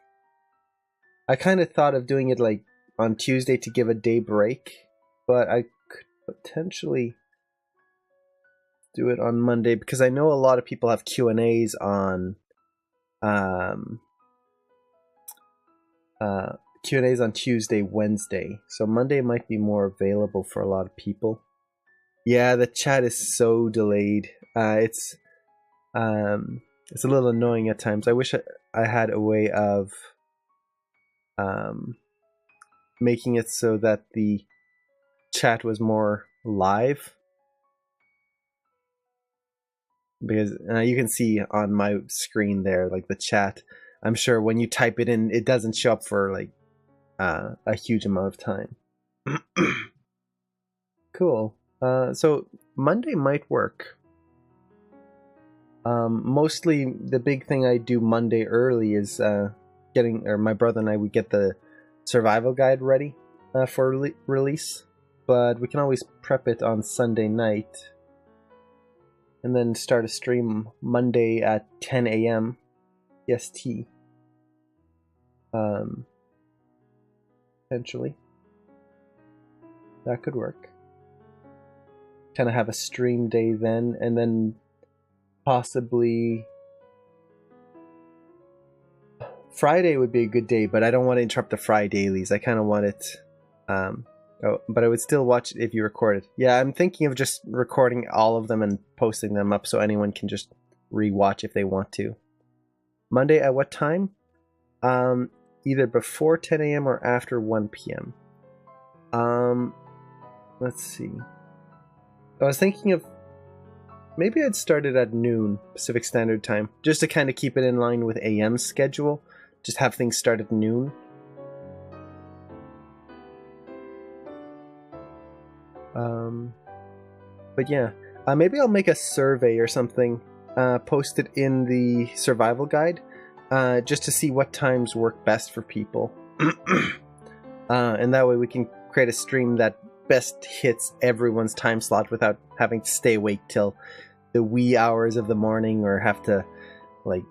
I kind of thought of doing it like on Tuesday to give a day break, but I could potentially do it on Monday because I know a lot of people have Q&As on Q&As on Tuesday, Wednesday. So Monday might be more available for a lot of people. Yeah, the chat is so delayed. It's a little annoying at times. I wish I had a way of making it so that the chat was more live. Because you can see on my screen there, like the chat. I'm sure when you type it in, it doesn't show up for like a huge amount of time. Cool. So Monday might work. Mostly the big thing I do Monday early is my brother and I would get the survival guide ready for release, but we can always prep it on Sunday night and then start a stream Monday at 10 a.m. EST. Potentially. That could work. Kind of have a stream day then, and then possibly Friday would be a good day, but I don't want to interrupt the Friday dailies. I kind of want it but I would still watch it if you record it. Yeah, I'm thinking of just recording all of them and posting them up so anyone can just re-watch if they want to. Monday at what time? Either before 10 a.m. or after 1 p.m. Let's see. I was thinking of maybe I'd start it at noon Pacific Standard Time, just to kind of keep it in line with AM's schedule. Just have things start at noon. But yeah, maybe I'll make a survey or something, post it in the survival guide, just to see what times work best for people. And that way we can create a stream that best hits everyone's time slot without having to stay awake till the wee hours of the morning or have to like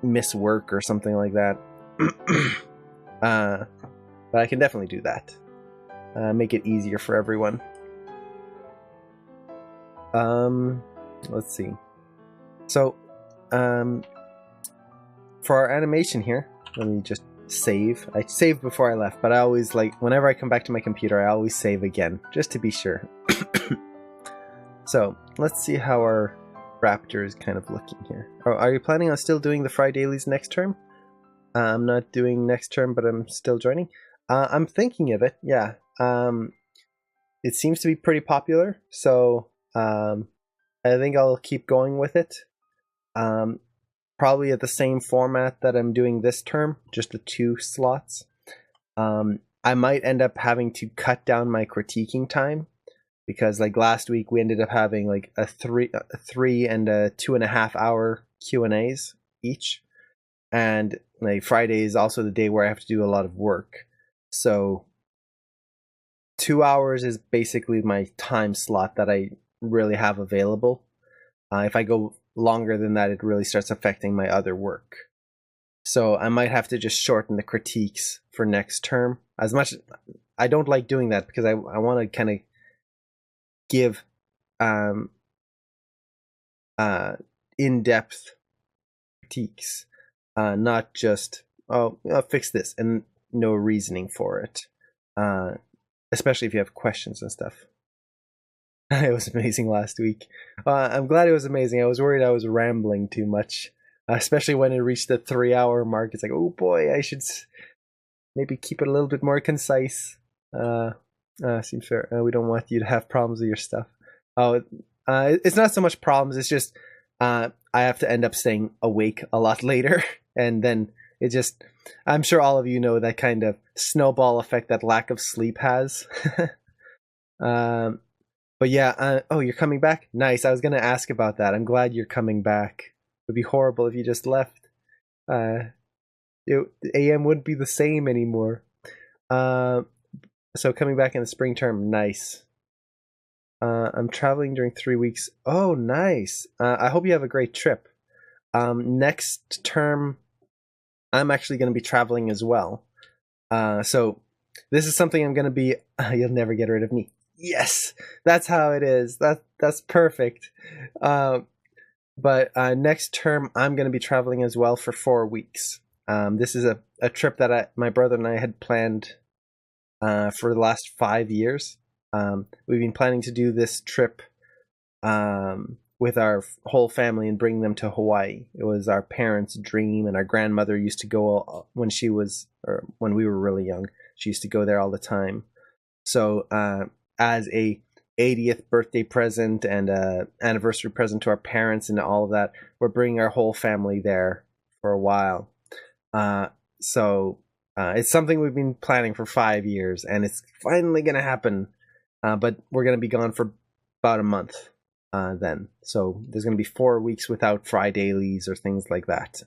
miss work or something like that. But I can definitely do that. Make it easier for everyone. Let's see. So, for our animation here, let me just save. I saved before I left, but I always whenever I come back to my computer, I always save again, just to be sure. So, let's see how our Raptor is kind of looking here. Are you planning on still doing the Friday dailies next term? I'm not doing next term, but I'm still joining. I'm thinking of it, yeah. It seems to be pretty popular, so I think I'll keep going with it. Probably at the same format that I'm doing this term, just the 2 slots. I might end up having to cut down my critiquing time, because like last week we ended up having like a three and a 2.5 hour Q&As each, and like Friday is also the day where I have to do a lot of work. So 2 hours is basically my time slot that I really have available. If I go longer than that, it really starts affecting my other work. So I might have to just shorten the critiques for next term. As much I don't like doing that because I want to kind of give um, in-depth critiques, not just I'll fix this and no reasoning for it. Especially if you have questions and stuff. It was amazing last week. I'm glad it was amazing. I was worried I was rambling too much, especially when it reached the 3 hour mark. It's like, oh boy, I should maybe keep it a little bit more concise. Seems fair. We don't want you to have problems with your stuff. Oh, it's not so much problems. It's just I have to end up staying awake a lot later, and then it just. I'm sure all of you know that kind of snowball effect that lack of sleep has. But yeah, oh, you're coming back? Nice. I was going to ask about that. I'm glad you're coming back. It would be horrible if you just left. AM wouldn't be the same anymore. So coming back in the spring term, nice. I'm traveling during 3 weeks. Oh, nice. I hope you have a great trip. Next term, I'm actually going to be traveling as well. So this is something I'm going to be. You'll never get rid of me. Yes, that's how it is. That's perfect. But next term, I'm going to be traveling as well for 4 weeks. This is a trip that my brother and I had planned for the last 5 years. We've been planning to do this trip with our whole family and bring them to Hawaii. It was our parents' dream, and our grandmother used to go when we were really young. She used to go there all the time. So as a 80th birthday present and anniversary present to our parents and all of that, we're bringing our whole family there for a while. So it's something we've been planning for 5 years, and it's finally going to happen. But we're going to be gone for about a month then. So there's going to be 4 weeks without Fridays or things like that.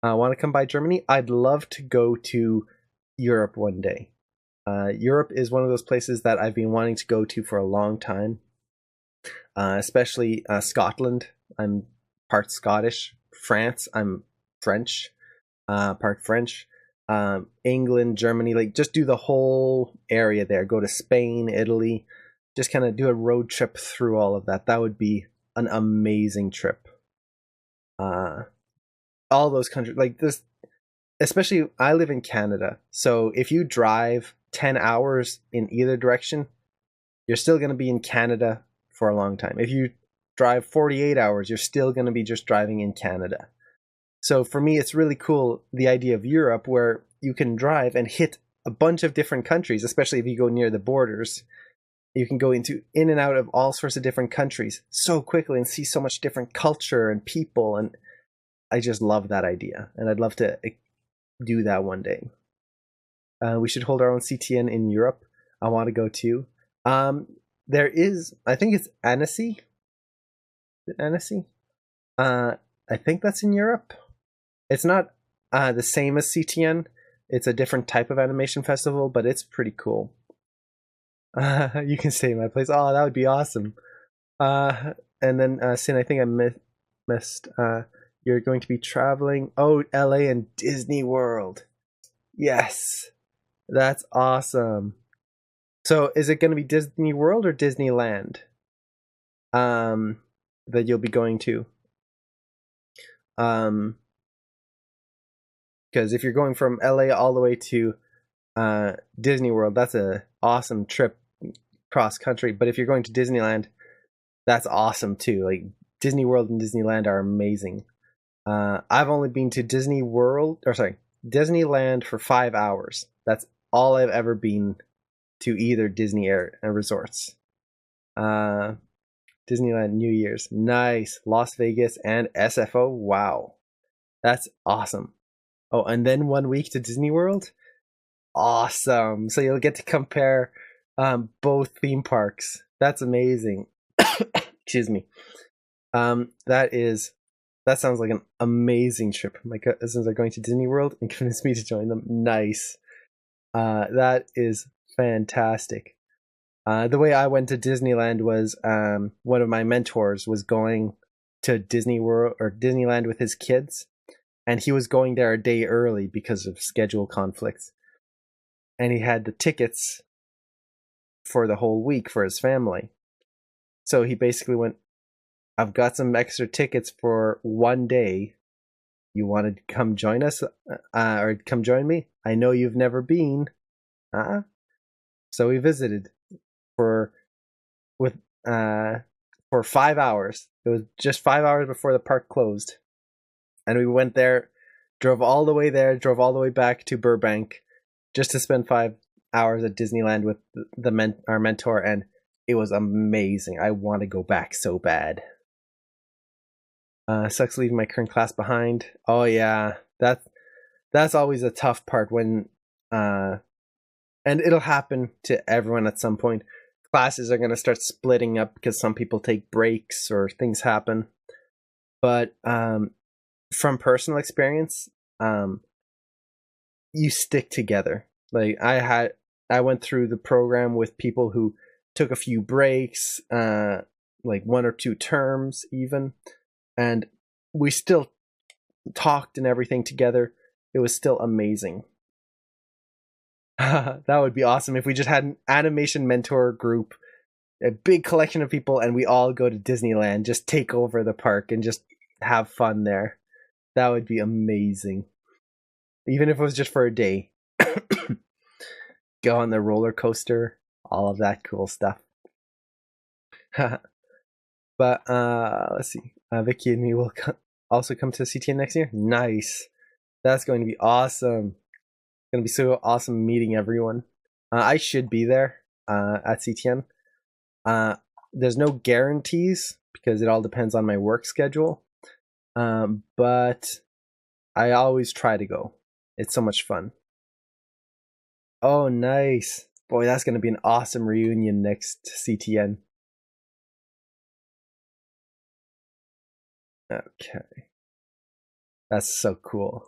Want to come by Germany? I'd love to go to Europe one day. Europe is one of those places that I've been wanting to go to for a long time, especially Scotland. I'm part Scottish. France, I'm French, part French. England, Germany, like just do the whole area there. Go to Spain, Italy, just kind of do a road trip through all of that. That would be an amazing trip. All those countries, like this, especially I live in Canada. So if you drive 10 hours in either direction, you're still going to be in Canada for a long time. If you drive 48 hours, you're still going to be just driving in Canada. So for me, it's really cool, the idea of Europe, where you can drive and hit a bunch of different countries, especially if you go near the borders. You can go in and out of all sorts of different countries so quickly and see so much different culture and people. And I just love that idea. And I'd love to do that one day. We should hold our own CTN in Europe. I want to go too. There is, I think it's Annecy. Is it Annecy? I think that's in Europe. It's not the same as CTN. It's a different type of animation festival, but it's pretty cool. You can stay in my place. Oh, that would be awesome. And then, Sin, I think I missed. You're going to be traveling. Oh, LA and Disney World. Yes, that's awesome. So, is it going to be Disney World or Disneyland? That you'll be going to. Because if you're going from LA all the way to Disney World, that's a awesome trip cross country. But if you're going to Disneyland, that's awesome too. Like Disney World and Disneyland are amazing. I've only been to Disneyland for 5 hours. That's all I've ever been to either Disney resorts. Disneyland New Year's, nice. Las Vegas and SFO, wow, that's awesome. Oh, and then 1 week to Disney World, awesome. So you'll get to compare both theme parks. That's amazing. Excuse me. That sounds like an amazing trip. My cousins are going to Disney World and convinced me to join them. Nice. That is fantastic. The way I went to Disneyland was one of my mentors was going to Disney World or Disneyland with his kids, and he was going there a day early because of schedule conflicts. And he had the tickets for the whole week for his family. So he basically went, I've got some extra tickets for one day. You want to come join us or come join me? I know you've never been. So we visited for with for 5 hours. It was just 5 hours before the park closed, and we went there, drove all the way there, drove all the way back to Burbank, just to spend 5 hours at Disneyland with our mentor, and it was amazing. I want to go back so bad. Sucks leaving my current class behind. Oh yeah, that's always a tough part when and it'll happen to everyone at some point. Classes are going to start splitting up because some people take breaks or things happen. But from personal experience, you stick together. Like I went through the program with people who took a few breaks, like 1 or 2 terms even, and we still talked and everything together. It was still amazing. That would be awesome if we just had an animation mentor group, a big collection of people, and we all go to Disneyland, just take over the park and just have fun there. That would be amazing. Even if it was just for a day. Go on the roller coaster, all of that cool stuff. But let's see. Vicky and me will also come to CTN next year. Nice. That's going to be awesome. It's going to be so awesome meeting everyone. I should be there at CTN. There's no guarantees because it all depends on my work schedule. But I always try to go. It's so much fun. Oh, nice. Boy, that's going to be an awesome reunion next CTN. Okay. That's so cool.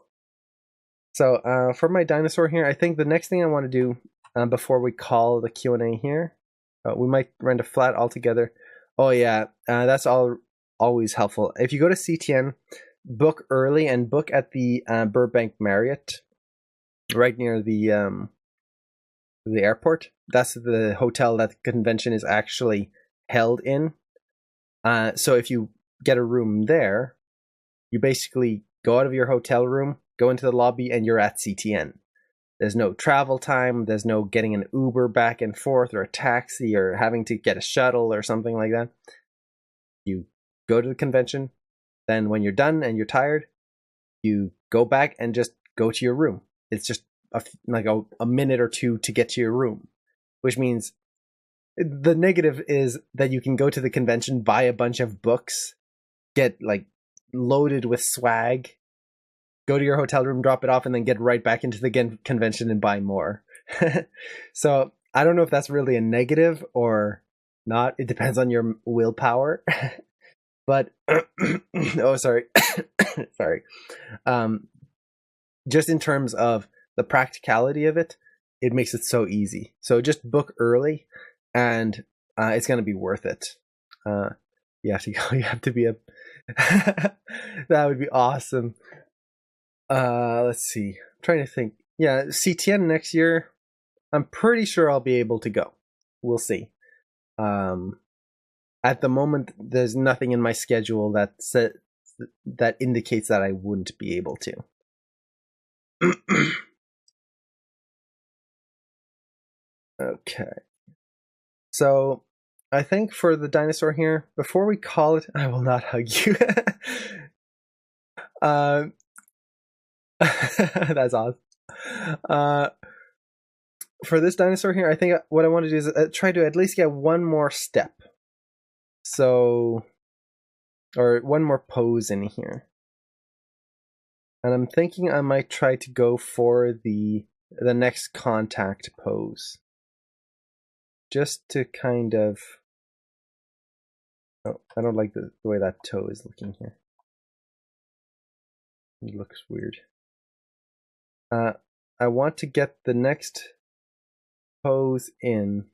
So for my dinosaur here, I think the next thing I want to do before we call the Q&A here, we might rent a flat altogether. Oh yeah, that's always helpful. If you go to CTN, book early and book at the Burbank Marriott, right near the airport. That's the hotel that the convention is actually held in. So if you get a room there, you basically go out of your hotel room, go into the lobby, and you're at CTN. There's no travel time. There's no getting an Uber back and forth or a taxi or having to get a shuttle or something like that. You go to the convention. Then when you're done and you're tired, you go back and just go to your room. It's just like a minute or two to get to your room, which means the negative is that you can go to the convention, buy a bunch of books, get like loaded with swag, go to your hotel room, drop it off, and then get right back into the convention and buy more. So I don't know if that's really a negative or not. It depends on your willpower. But oh, sorry. Sorry. Just in terms of the practicality of it, it makes it so easy. So just book early, and it's going to be worth it. You have to go. You have to be a. That would be awesome. Let's see. I'm trying to think. Yeah, CTN next year. I'm pretty sure I'll be able to go. We'll see. At the moment, there's nothing in my schedule that indicates that I wouldn't be able to. Okay. So I think for the dinosaur here, before we call it, I will not hug you. That's awesome. For this dinosaur here, I think what I want to do is try to at least get one more step. So, or one more pose in here. And I'm thinking I might try to go for the next contact pose. Just to kind of... Oh, I don't like the way that toe is looking here. It looks weird. I want to get the next pose in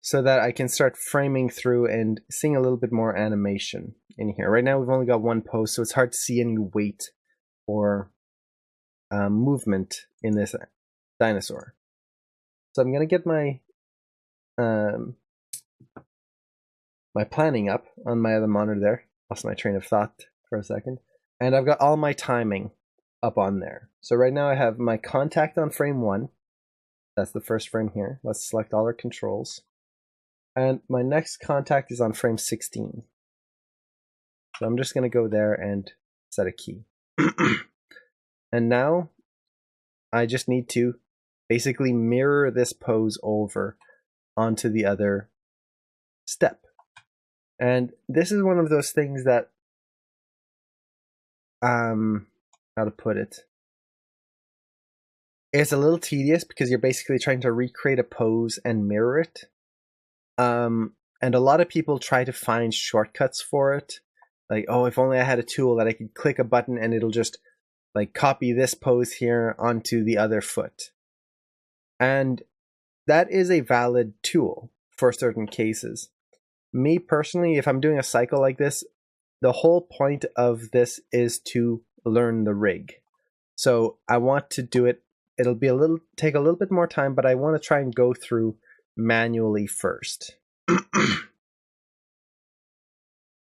so that I can start framing through and seeing a little bit more animation in here. Right now we've only got one pose, so it's hard to see any weight or movement in this dinosaur. So I'm gonna get my my planning up on my other monitor there. Lost my train of thought for a second. And I've got all my timing up on there. So right now I have my contact on frame 1. That's the first frame here. Let's select all our controls. And my next contact is on frame 16. So I'm just going to go there and set a key. And now I just need to basically mirror this pose over onto the other step. And this is one of those things that, how to put it? It's a little tedious because you're basically trying to recreate a pose and mirror it. And a lot of people try to find shortcuts for it. Like, oh, if only I had a tool that I could click a button and it'll just like copy this pose here onto the other foot. And that is a valid tool for certain cases. Me personally, if I'm doing a cycle like this, the whole point of this is to learn the rig. So I want to do it. It'll be take a little bit more time, but I want to try and go through manually first.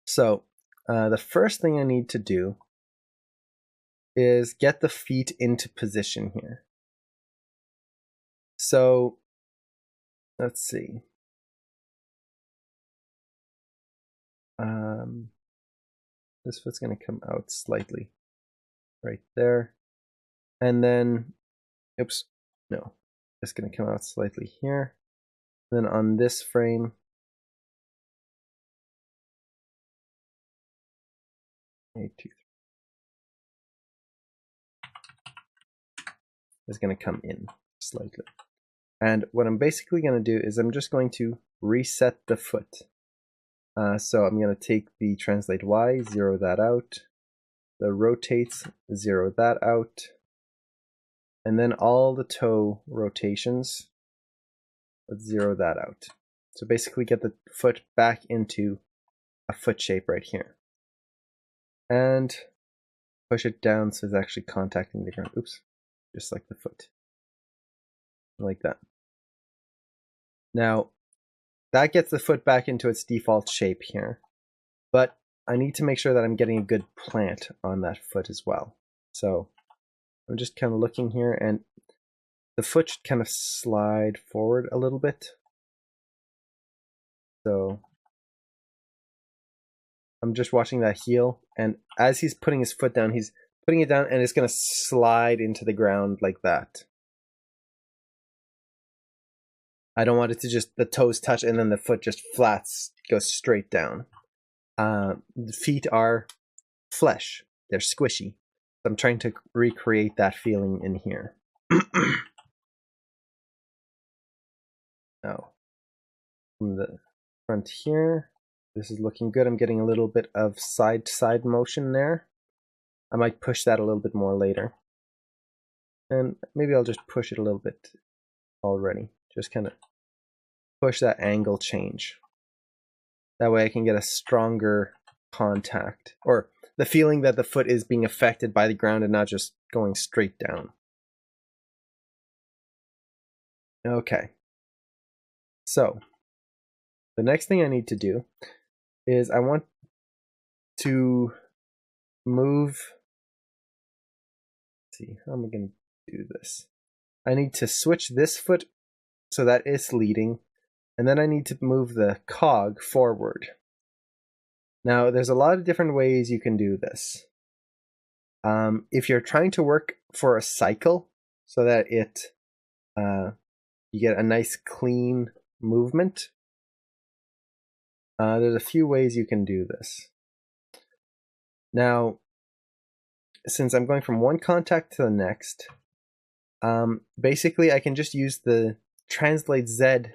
So the first thing I need to do is get the feet into position here. So let's see. This foot's going to come out slightly right there. And then, oops, no, it's going to come out slightly here. Then on this frame, is going to come in slightly. And what I'm basically going to do is I'm just going to reset the foot. So I'm going to take the translate Y, zero that out, the rotates, zero that out, and then all the toe rotations, let's zero that out. So basically get the foot back into a foot shape right here. And push it down so it's actually contacting the ground. Oops, just like the foot. Like that. Now, that gets the foot back into its default shape here. But I need to make sure that I'm getting a good plant on that foot as well. So I'm just kind of looking here, and the foot should kind of slide forward a little bit. So I'm just watching that heel, and as he's putting his foot down, he's putting it down and it's going to slide into the ground like that. I don't want it to just, the toes touch and then the foot just flats, goes straight down. The feet are flesh. They're squishy. So I'm trying to recreate that feeling in here. Now, from the front here, this is looking good. I'm getting a little bit of side-to-side motion there. I might push that a little bit more later. And maybe I'll just push it a little bit already. Just kind of push that angle change. That way I can get a stronger contact, or the feeling that the foot is being affected by the ground and not just going straight down. Okay. So, the next thing I need to do is I want to move. Let's see, how am I going to do this? I need to switch this foot so that it's leading, and then I need to move the cog forward. Now, there's a lot of different ways you can do this. If you're trying to work for a cycle so that you get a nice clean movement, there's a few ways you can do this. Now, since I'm going from one contact to the next, basically I can just use the translate Z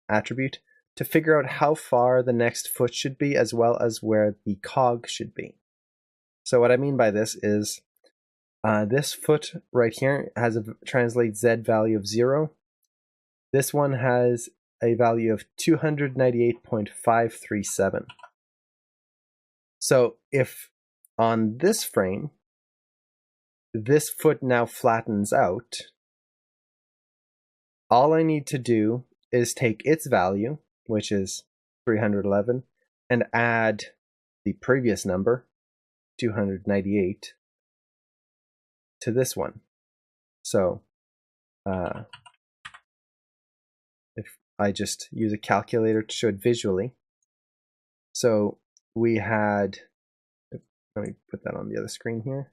attribute to figure out how far the next foot should be as well as where the cog should be. So what I mean by this is this foot right here has a translate Z value of 0, This one has a value of 298.537. So if on this frame, this foot now flattens out, all I need to do is take its value, which is 311, and add the previous number, 298, to this one. So if I just use a calculator to show it visually, so we had, let me put that on the other screen here.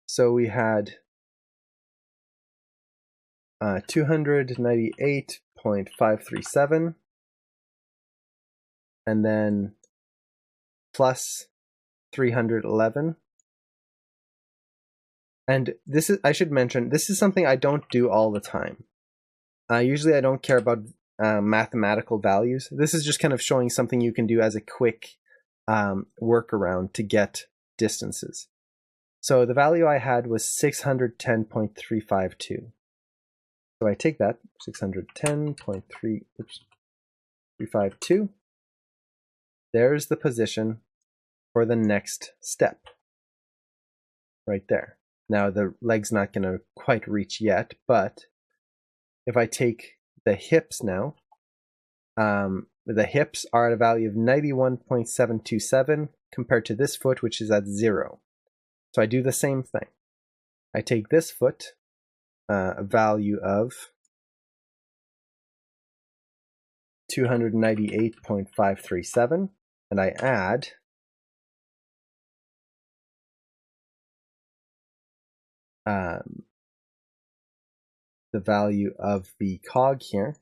So we had 298.537, and then plus 311. And this is, I should mention, this is something I don't do all the time. Usually I don't care about mathematical values. This is just kind of showing something you can do as a quick workaround to get distances. So the value I had was 610.352. So I take that, 610.352. There's the position for the next step, right there. Now the leg's not going to quite reach yet, but if I take the hips now, the hips are at a value of 91.727 compared to this foot, which is at 0. So I do the same thing. I take this foot, a value of 298.537, and I add the value of the cog here,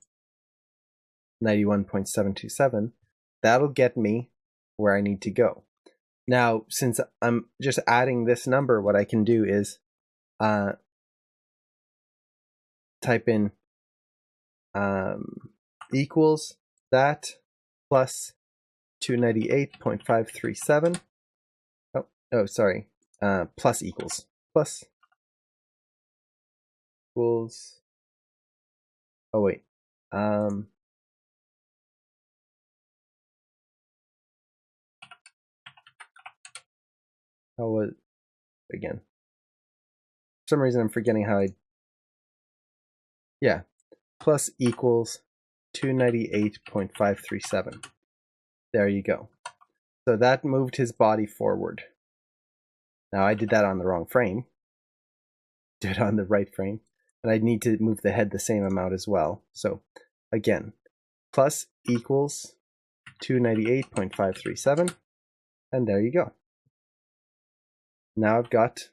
91.727, that'll get me where I need to go. Now, since I'm just adding this number, what I can do is type in equals that plus 298.537. Oh, sorry. Plus equals. Plus equals. Oh, wait. How was again? For some reason, I'm forgetting how I. Yeah. Plus equals 298.537. There you go. So that moved his body forward. Now I did that on the wrong frame. Do it on the right frame. And I need to move the head the same amount as well. So again, plus equals 298.537. And there you go. Now I've got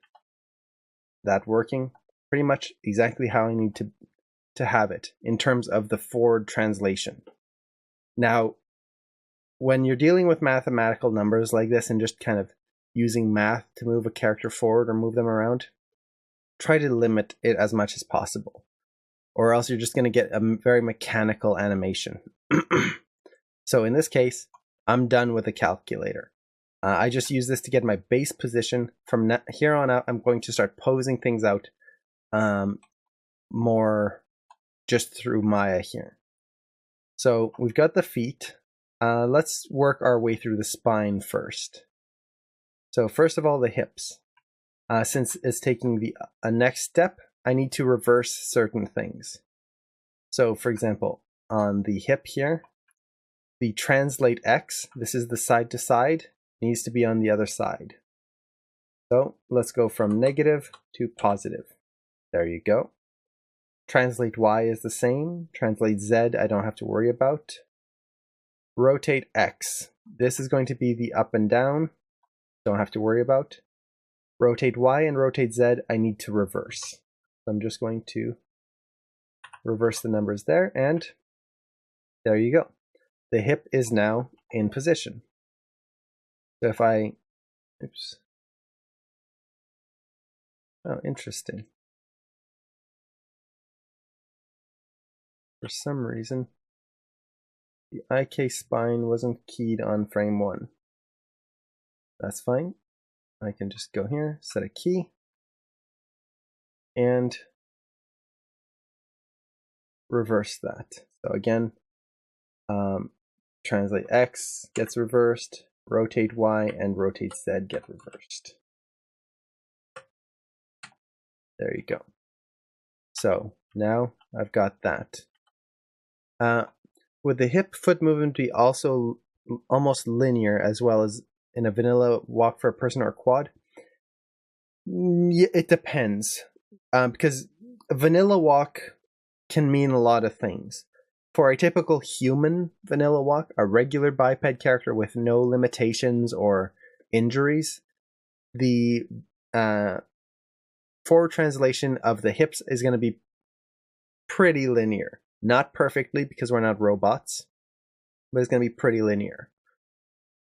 that working pretty much exactly how I need to have it in terms of the forward translation. Now, when you're dealing with mathematical numbers like this and just kind of using math to move a character forward or move them around, try to limit it as much as possible, or else you're just going to get a very mechanical animation. So in this case, I'm done with the calculator. I just use this to get my base position. From here on out, I'm going to start posing things out more just through Maya here. So we've got the feet. Let's work our way through the spine first. So first of all, the hips. Since it's taking a next step, I need to reverse certain things. So for example, on the hip here, the translate X, this is the side to side, needs to be on the other side. So let's go from negative to positive. There you go. Translate Y is the same. Translate Z, I don't have to worry about. Rotate X. This is going to be the up and down. Don't have to worry about. Rotate Y and rotate Z, I need to reverse. So I'm just going to reverse the numbers there, and there you go. The hip is now in position. So if I, oops. Oh, interesting. For some reason, the IK spine wasn't keyed on frame 1. That's fine. I can just go here, set a key, and reverse that. So again, translate X gets reversed, rotate Y, and rotate Z get reversed. There you go. So now I've got that. Would the hip foot movement be also almost linear as well as in a vanilla walk for a person or a quad? Yeah, it depends. Because a vanilla walk can mean a lot of things. For a typical human vanilla walk, a regular biped character with no limitations or injuries, the forward translation of the hips is going to be pretty linear. Not perfectly because we're not robots, but it's going to be pretty linear.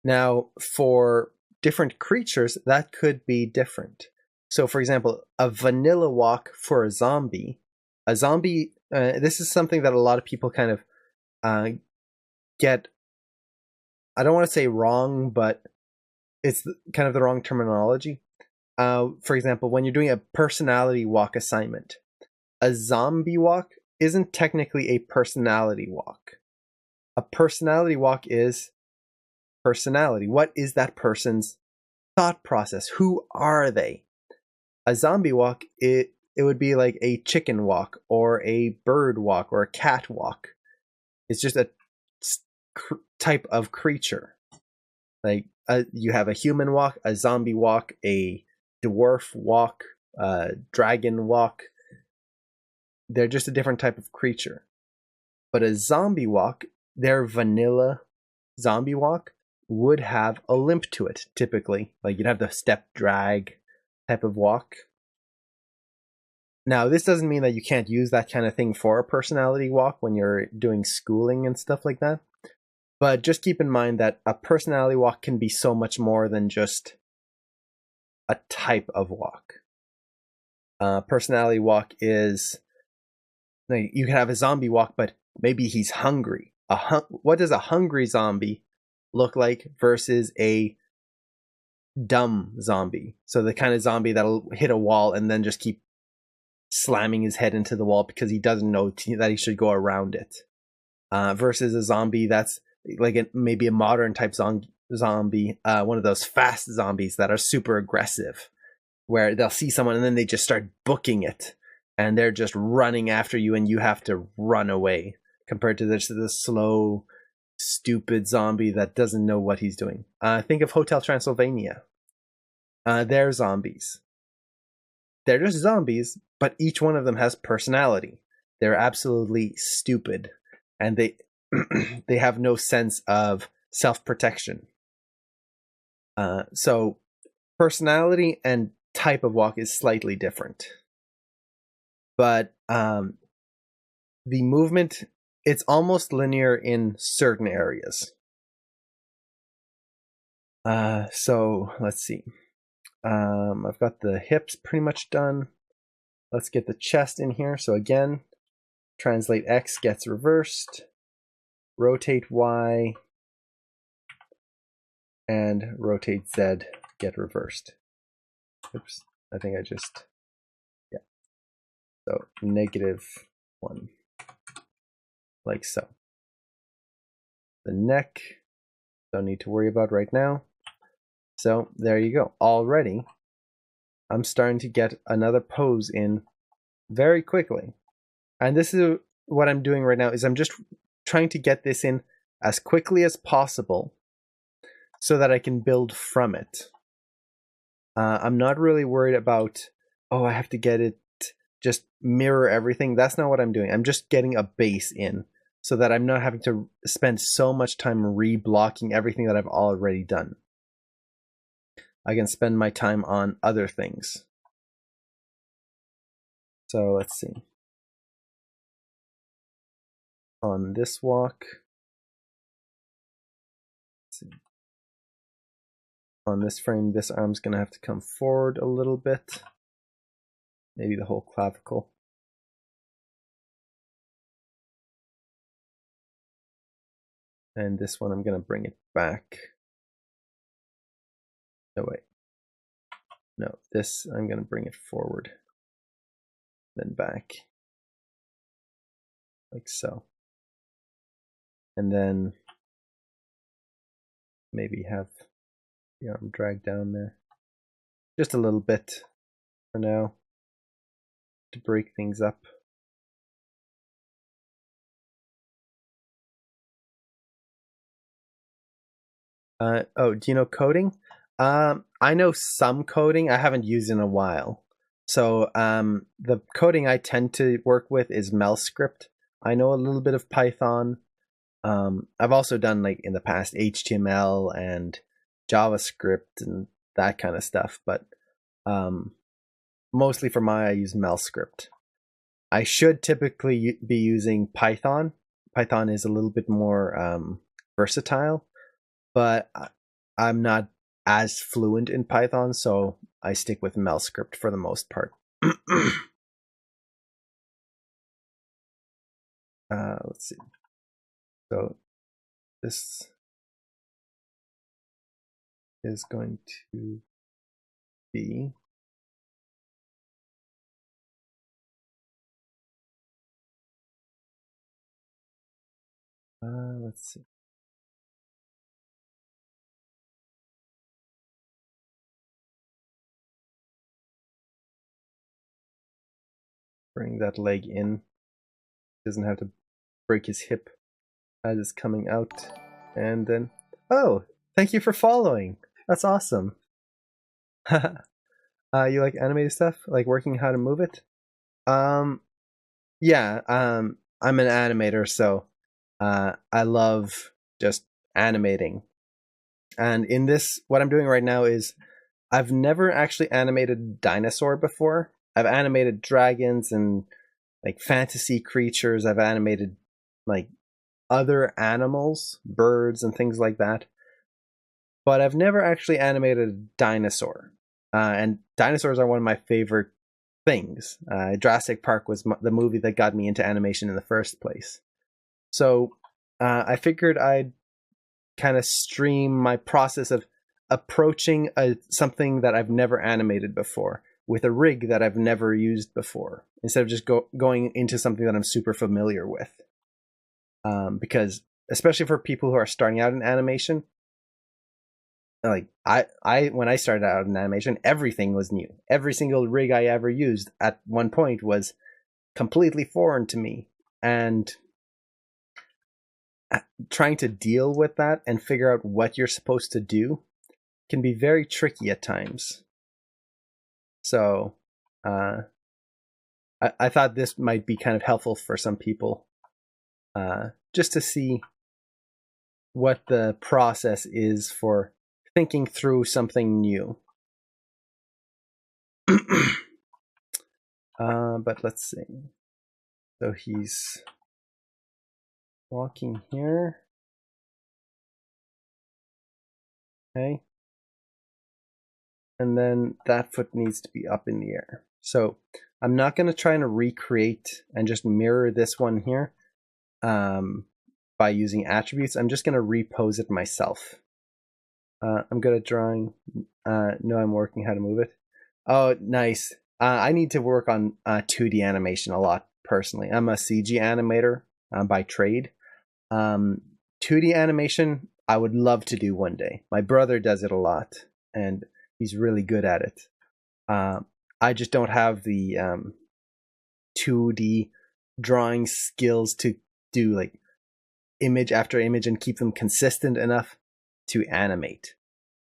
Now, for different creatures, that could be different. So, for example, a vanilla walk for a zombie, this is something that a lot of people kind of get, I don't want to say wrong, but it's kind of the wrong terminology. For example, when you're doing a personality walk assignment, a zombie walk isn't technically a personality walk. A personality walk is personality. What is that person's thought process? Who are they? A zombie walk, it would be like a chicken walk or a bird walk or a cat walk. It's just a type of creature. Like you have a human walk, a zombie walk, a dwarf walk, a dragon walk. They're just a different type of creature. But a zombie walk, their vanilla zombie walk, would have a limp to it, typically. Like you'd have the step drag type of walk. Now, this doesn't mean that you can't use that kind of thing for a personality walk when you're doing schooling and stuff like that. But just keep in mind that a personality walk can be so much more than just a type of walk. Personality walk is, you can have a zombie walk, but maybe he's hungry. What does a hungry zombie look like versus a dumb zombie? So the kind of zombie that'll hit a wall and then just keep slamming his head into the wall because he doesn't know that he should go around it. Versus a zombie that's like maybe a modern type zombie, one of those fast zombies that are super aggressive, where they'll see someone and then they just start booking it and they're just running after you and you have to run away, compared to this slow, stupid zombie that doesn't know what he's doing. Think of Hotel Transylvania. They're zombies. They're just zombies, but each one of them has personality. They're absolutely stupid, and they they have no sense of self-protection. So personality and type of walk is slightly different. But the movement, it's almost linear in certain areas. So let's see. I've got the hips pretty much done. Let's get the chest in here. So again, translate X gets reversed, rotate Y, and rotate Z get reversed. Oops, I think I just, yeah. So -1, like so. The neck, don't need to worry about right now. So there you go. Already, I'm starting to get another pose in very quickly. And this is what I'm doing right now, is I'm just trying to get this in as quickly as possible so that I can build from it. I'm not really worried about, oh, I have to get it, just mirror everything. That's not what I'm doing. I'm just getting a base in so that I'm not having to spend so much time reblocking everything that I've already done. I can spend my time on other things. So let's see. On this walk, let's see. On this frame, this arm's going to have to come forward a little bit. Maybe the whole clavicle. And this one, I'm going to bring it back. No, wait. No, this, I'm going to bring it forward. Then back. like so. And then maybe have the arm drag down there. Just a little bit for now to break things up. Oh, do you know coding? I know some coding. I haven't used in a while. So the coding I tend to work with is MelScript. I know a little bit of Python. I've also done like in the past HTML and JavaScript and that kind of stuff, but mostly for I use MelScript. I should typically be using Python. Python is a little bit more versatile, but I'm not as fluent in Python, so I stick with MelScript for the most part. Let's see. So this is going to be let's see. Bring that leg in. Doesn't have to break his hip as it's coming out. And then, oh, thank you for following. That's awesome. You like animated stuff? Like working how to move it? Yeah, I'm an animator, so I love just animating. And in this, what I'm doing right now is I've never actually animated dinosaur before. I've animated dragons and like fantasy creatures. I've animated like other animals, birds and things like that. But I've never actually animated a dinosaur. And dinosaurs are one of my favorite things. Jurassic Park was the movie that got me into animation in the first place. So I figured I'd kind of stream my process of approaching something that I've never animated before with a rig that I've never used before, instead of just going into something that I'm super familiar with. Because especially for people who are starting out in animation, like I when I started out in animation, everything was new. Every single rig I ever used at one point was completely foreign to me, and trying to deal with that and figure out what you're supposed to do can be very tricky at times. So I thought this might be kind of helpful for some people, just to see what the process is for thinking through something new. But let's see. So he's walking here. Okay. And then that foot needs to be up in the air. So I'm not going to try and recreate and just mirror this one here by using attributes. I'm just going to repose it myself. I'm good at drawing. No, I'm working how to move it. Oh, nice. I need to work on 2D animation a lot, personally. I'm a CG animator by trade. 2D animation, I would love to do one day. My brother does it a lot, and he's really good at it. I just don't have the 2D drawing skills to do like image after image and keep them consistent enough to animate.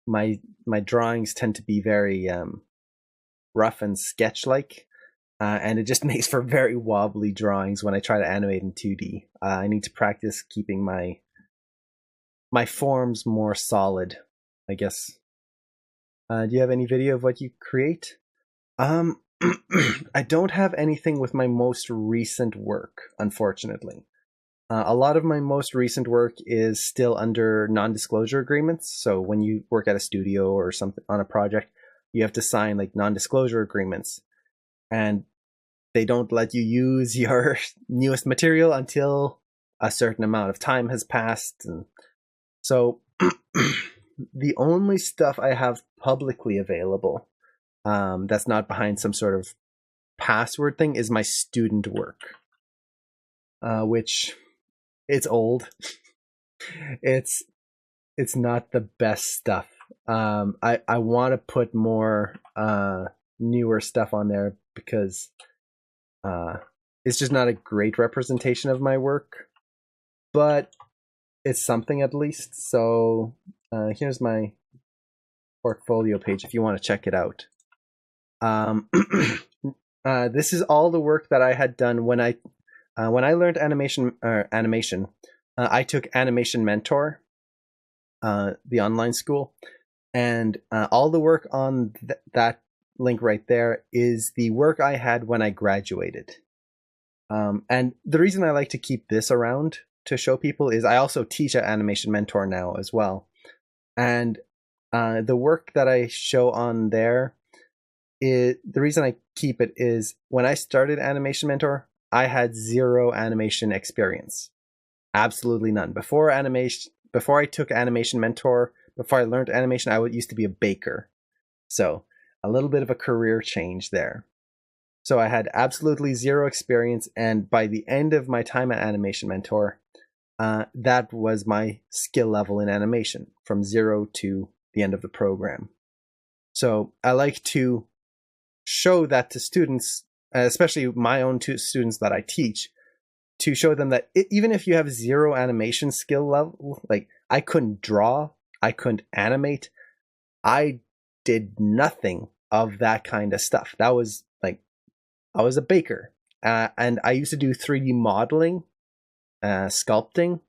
My drawings tend to be very rough and sketch-like, and it just makes for very wobbly drawings when I try to animate in 2D. I need to practice keeping my forms more solid, I guess. Do you have any video of what you create? I don't have anything with my most recent work, unfortunately. A lot of my most recent work is still under non-disclosure agreements. So when you work at a studio or something on a project, you have to sign like non-disclosure agreements, and they don't let you use your newest material until a certain amount of time has passed. And so the only stuff I have publicly available that's not behind some sort of password thing is my student work. which it's old. it's not the best stuff. I want to put more newer stuff on there because it's just not a great representation of my work, but it's something at least. So here's my portfolio page if you want to check it out. This is all the work that I had done when I learned animation. I took Animation Mentor, the online school, and all the work on that link right there is the work I had when I graduated. And the reason I like to keep this around to show people is I also teach at Animation Mentor now as well. And the work that I show on there, the reason I keep it is when I started Animation Mentor, I had zero animation experience. Absolutely none. Before I took Animation Mentor, before I learned animation, I used to be a baker. So a little bit of a career change there. So I had absolutely zero experience, and by the end of my time at Animation Mentor, that was my skill level in animation, from 0 to the end of the program. So I like to show that to students, especially my own students that I teach, to show them that even if you have zero animation skill level, like I couldn't draw, I couldn't animate, I did nothing of that kind of stuff. That was like, I was a baker, and I used to do 3D modeling, sculpting,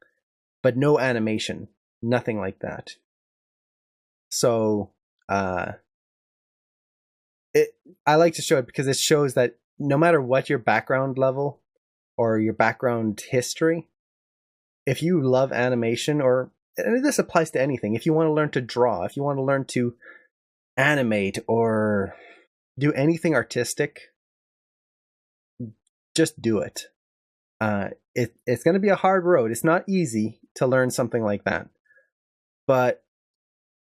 but no animation, nothing like that. So I like to show it because it shows that no matter what your background level or your background history, if you love animation, and this applies to anything, if you want to learn to draw, if you want to learn to animate or do anything artistic, just do it. It's going to be a hard road. It's not easy to learn something like that, but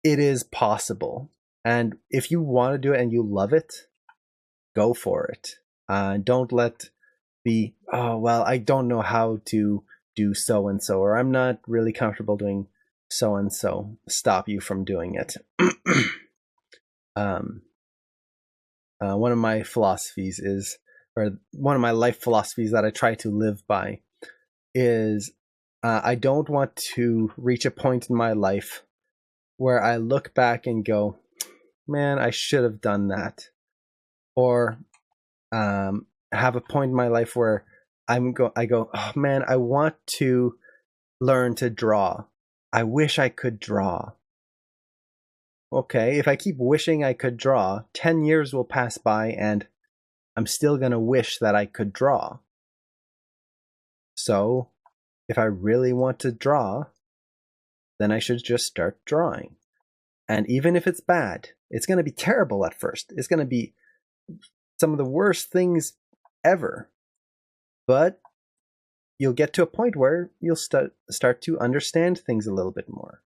it is possible. And if you want to do it and you love it, go for it. Don't let I don't know how to do so and so, or I'm not really comfortable doing so and so, stop you from doing it. One of my philosophies is, or one of my life philosophies that I try to live by is I don't want to reach a point in my life where I look back and go, man, I should have done that. Or have a point in my life where I go, oh man, I want to learn to draw. I wish I could draw. Okay, if I keep wishing I could draw, 10 years will pass by and I'm still going to wish that I could draw. So, if I really want to draw, then I should just start drawing. And even if it's bad, it's going to be terrible at first. It's going to be some of the worst things ever. But you'll get to a point where you'll start to understand things a little bit more.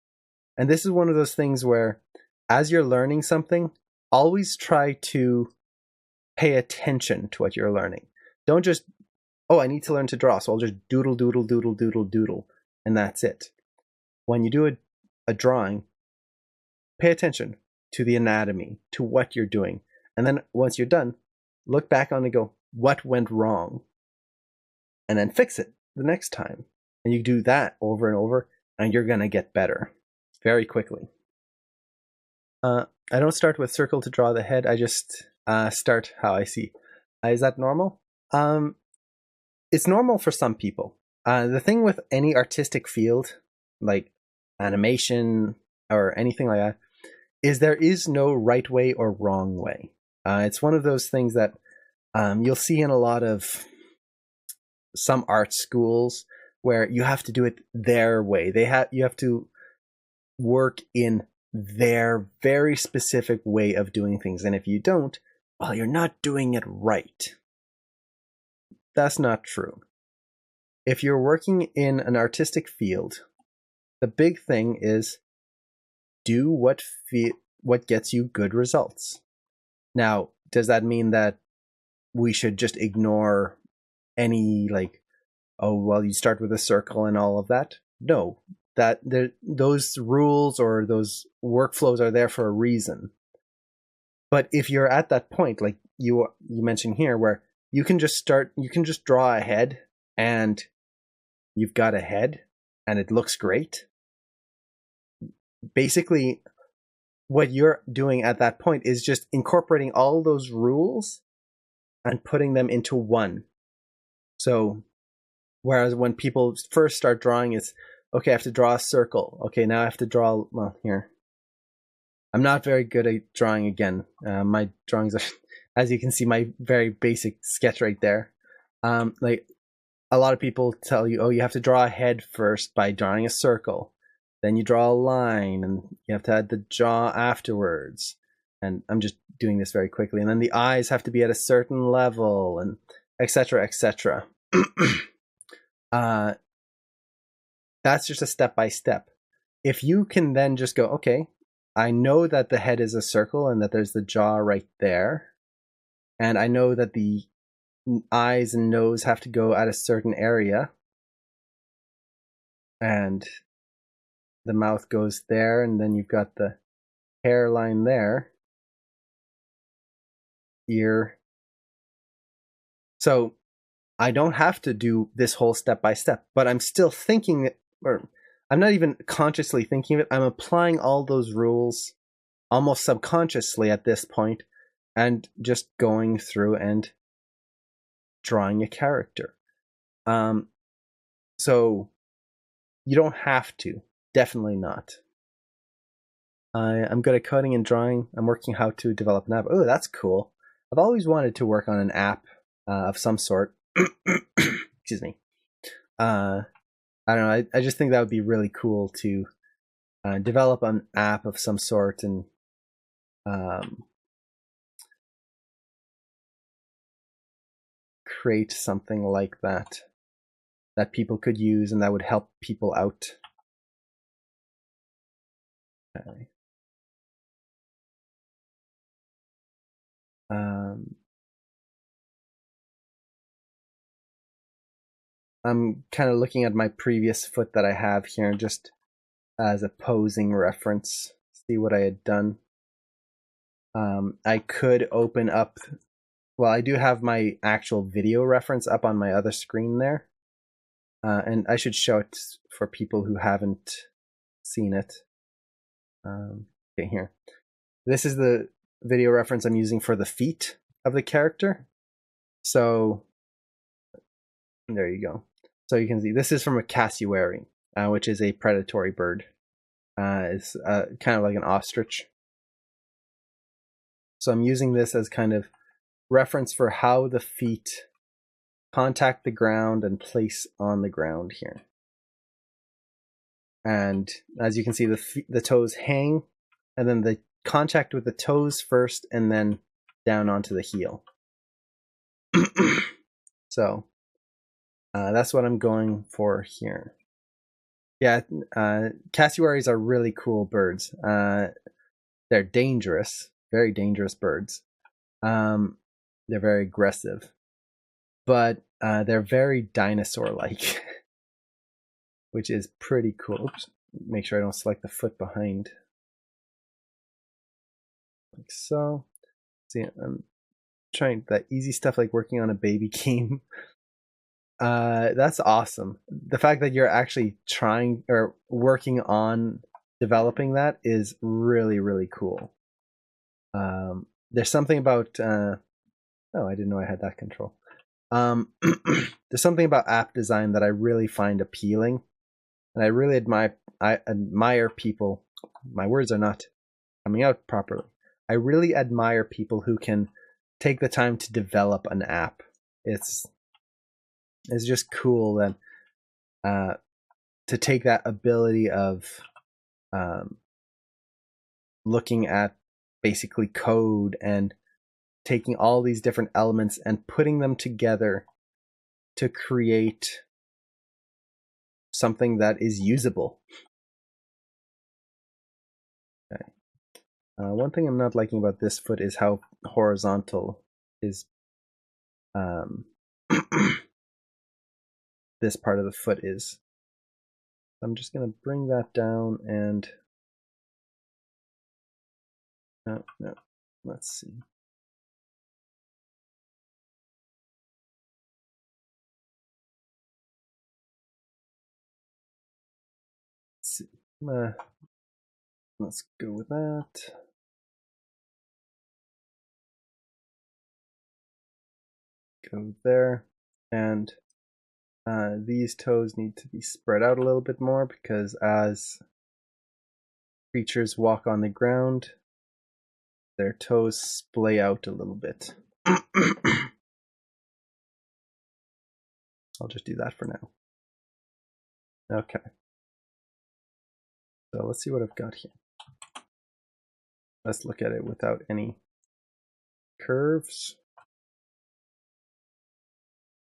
And this is one of those things where, as you're learning something, always try to pay attention to what you're learning. Don't just, I need to learn to draw, so I'll just doodle, doodle, doodle, doodle, doodle, and that's it. When you do a drawing, pay attention to the anatomy, to what you're doing. And then once you're done, look back on it and go, what went wrong? And then fix it the next time. And you do that over and over, and you're going to get better very quickly. I don't start with circle to draw the head. I just start how I see. Is that normal? It's normal for some people. The thing with any artistic field, like animation or anything like that, is there is no right way or wrong way. It's one of those things that you'll see in a lot of some art schools where you have to do it their way. You have to work in their very specific way of doing things. And if you don't, well, you're not doing it right. That's not true. If you're working in an artistic field, the big thing is do what gets you good results. Now, does that mean that we should just ignore any oh, well, you start with a circle and all of that. No, those rules or those workflows are there for a reason. But if you're at that point, like you mentioned here, where you can just draw a head and you've got a head and it looks great. Basically, what you're doing at that point is just incorporating all those rules and putting them into one. So, whereas when people first start drawing, it's, okay, I have to draw a circle. Okay, now I have to draw, well, here. I'm not very good at drawing again. My drawings are, as you can see, my very basic sketch right there. Like, a lot of people tell you, oh, you have to draw a head first by drawing a circle. Then you draw a line, and you have to add the jaw afterwards. And I'm just doing this very quickly. And then the eyes have to be at a certain level, and etc., etc. That's just a step-by-step. If you can then just go, okay, I know that the head is a circle and that there's the jaw right there. And I know that the eyes and nose have to go at a certain area. And the mouth goes there, and then you've got the hairline there. Ear. So I don't have to do this whole step by step, but I'm still thinking it, or I'm not even consciously thinking of it. I'm applying all those rules almost subconsciously at this point and just going through and drawing a character. So you don't have to. Definitely not. I'm good at coding and drawing. I'm working how to develop an app. Oh, that's cool. I've always wanted to work on an app of some sort. Excuse me. I don't know. I just think that would be really cool to develop an app of some sort and create something like that people could use and that would help people out. Okay. I'm kind of looking at my previous foot that I have here just as a posing reference, see what I had done. I could open up, well, I do have my actual video reference up on my other screen there. And I should show it for people who haven't seen it. Okay, here. This is the video reference I'm using for the feet of the character. So there you go. So you can see this is from a cassowary, which is a predatory bird. It's kind of like an ostrich. So I'm using this as kind of reference for how the feet contact the ground and place on the ground here. And as you can see, the toes hang, and then the contact with the toes first, and then down onto the heel. So that's what I'm going for here. Yeah, cassowaries are really cool birds. They're dangerous, very dangerous birds. They're very aggressive, but they're very dinosaur-like, which is pretty cool. Oops, make sure I don't select the foot behind. Like so. See, I'm trying that easy stuff like working on a baby game. That's awesome. The fact that you're actually trying or working on developing that is really, really cool. There's something about oh, I didn't know I had that control. There's something about app design that I really find appealing, and I really admire people. My words are not coming out properly. I really admire people who can take the time to develop an app. It's just cool that to take that ability of looking at basically code and taking all these different elements and putting them together to create something that is usable. Okay. One thing I'm not liking about this foot is how horizontal is this part of the foot is. I'm just going to bring that down and no, let's see. Let's see. Let's go with that. Go there. And these toes need to be spread out a little bit more because as creatures walk on the ground, their toes splay out a little bit. I'll just do that for now. Okay. So let's see what I've got here. Let's look at it without any curves.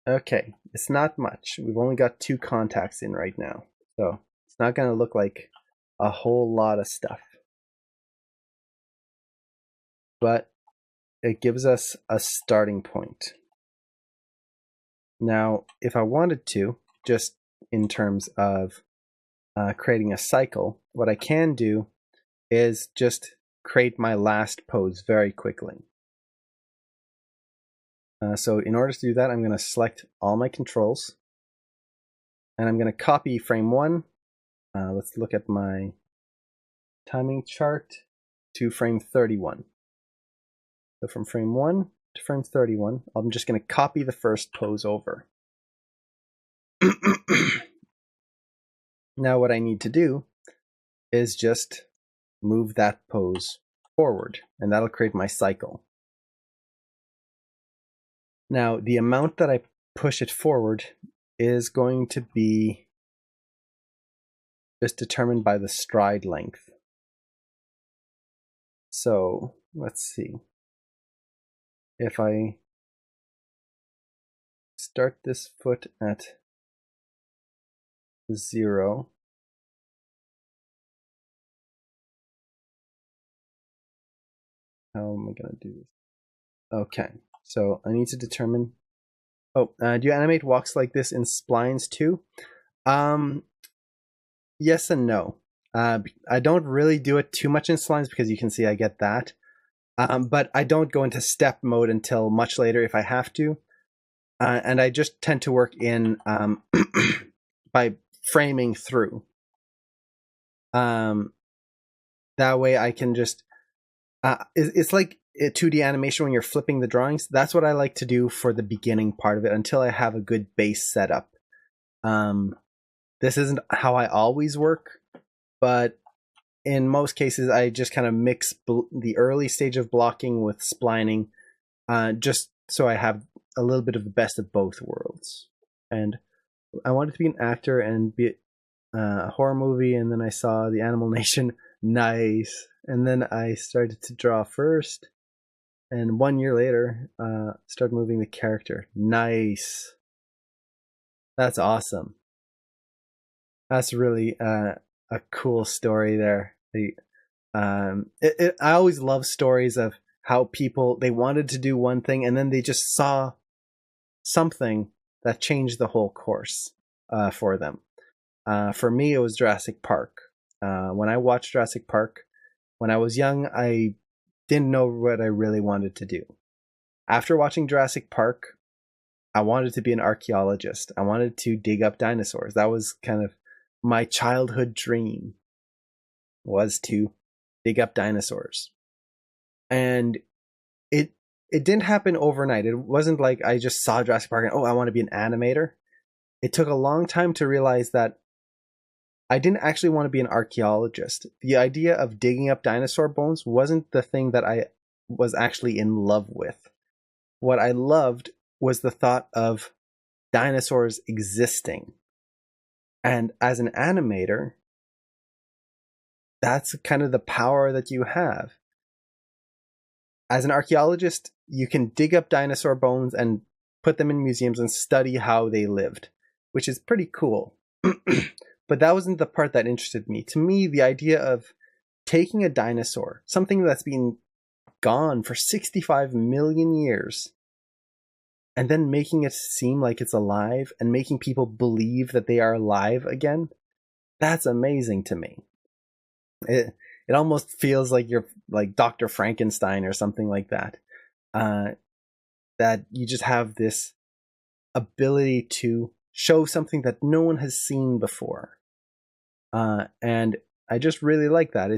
Okay, it's not much. We've only got 2 contacts in right now. So it's not going to look like a whole lot of stuff. But it gives us a starting point. Now, if I wanted to, just in terms of creating a cycle, what I can do is just create my last pose very quickly. So in order to do that, I'm going to select all my controls, and I'm going to copy frame 1. Let's look at my timing chart to frame 31. So from frame 1 to frame 31, I'm just going to copy the first pose over. Now what I need to do is just move that pose forward, and that'll create my cycle. Now the amount that I push it forward is going to be just determined by the stride length. So let's see. If I start this foot at 0, how am I going to do this? Okay, so I need to determine. Oh, do you animate walks like this in splines too? Yes and no. I don't really do it too much in splines because you can see I get that. But I don't go into step mode until much later if I have to. And I just tend to work in by framing through. That way I can just... it's like a 2D animation when you're flipping the drawings. That's what I like to do for the beginning part of it until I have a good base setup. This isn't how I always work, but in most cases I just kind of mix the early stage of blocking with splining, just so I have a little bit of the best of both worlds. And I wanted to be an actor and be a horror movie, and then I saw the Animal Nation. Nice. And then I started to draw first, and 1 year later started moving the character. Nice. That's awesome. That's really a cool story there. I always love stories of how people, they wanted to do one thing and then they just saw something that changed the whole course for them. For me, it was Jurassic Park. When I watched Jurassic Park, when I was young, I didn't know what I really wanted to do. After watching Jurassic Park, I wanted to be an archaeologist. I wanted to dig up dinosaurs. That was kind of my childhood dream, was to dig up dinosaurs. And it didn't happen overnight. It wasn't like I just saw Jurassic Park and, oh, I want to be an animator. It took a long time to realize that I didn't actually want to be an archaeologist. The idea of digging up dinosaur bones wasn't the thing that I was actually in love with. What I loved was the thought of dinosaurs existing. And as an animator, that's kind of the power that you have. As an archaeologist, you can dig up dinosaur bones and put them in museums and study how they lived, which is pretty cool. But that wasn't the part that interested me. To me, the idea of taking a dinosaur, something that's been gone for 65 million years, and then making it seem like it's alive and making people believe that they are alive again, that's amazing to me. It almost feels like you're like Dr. Frankenstein or something like that. That you just have this ability to show something that no one has seen before. And I just really like that.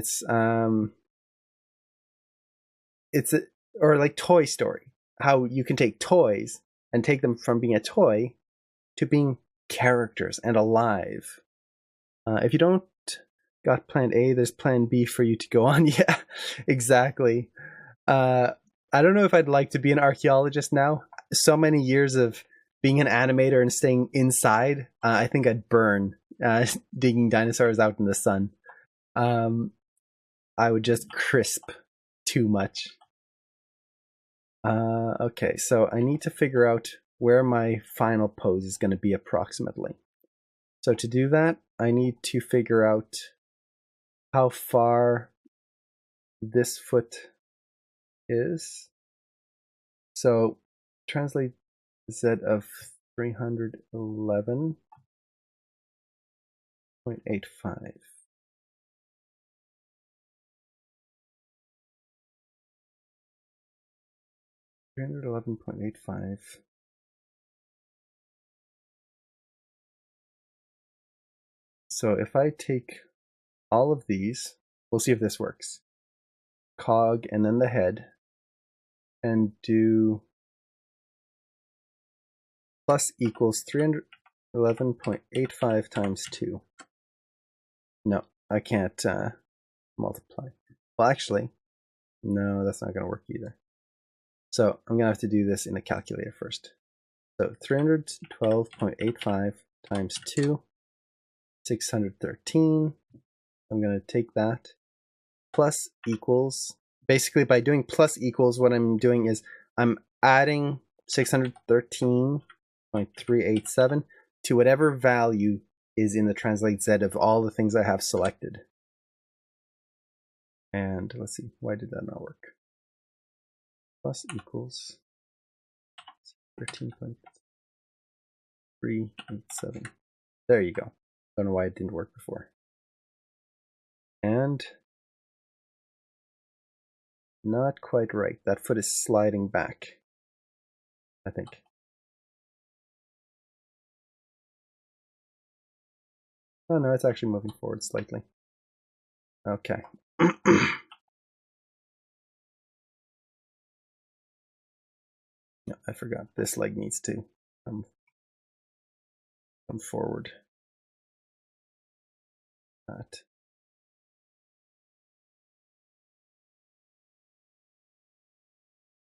Or like Toy Story, how you can take toys and take them from being a toy to being characters and alive. If you don't got plan A, there's plan B for you to go on. Yeah, exactly. I don't know if I'd like to be an archaeologist now. So many years of being an animator and staying inside, I think I'd burn digging dinosaurs out in the sun. I would just crisp too much. Okay, so I need to figure out where my final pose is going to be approximately. So to do that, I need to figure out how far this foot is. So translate Z of 311.85. 311.85. So if I take all of these, we'll see if this works. Cog and then the head, and do plus equals 311.85 times 2. No, I can't multiply. Well, actually, no, that's not going to work either. So I'm going to have to do this in a calculator first. So 312.85 times 2, 613. I'm going to take that. Plus equals, basically by doing plus equals, what I'm doing is I'm adding 613.387 to whatever value is in the translate Z of all the things I have selected. And let's see, why did that not work? Plus equals 13.387. There you go. Don't know why it didn't work before. And not quite right. That foot is sliding back, I think. Oh no, it's actually moving forward slightly. Okay. No, I forgot. This leg needs to come forward. That.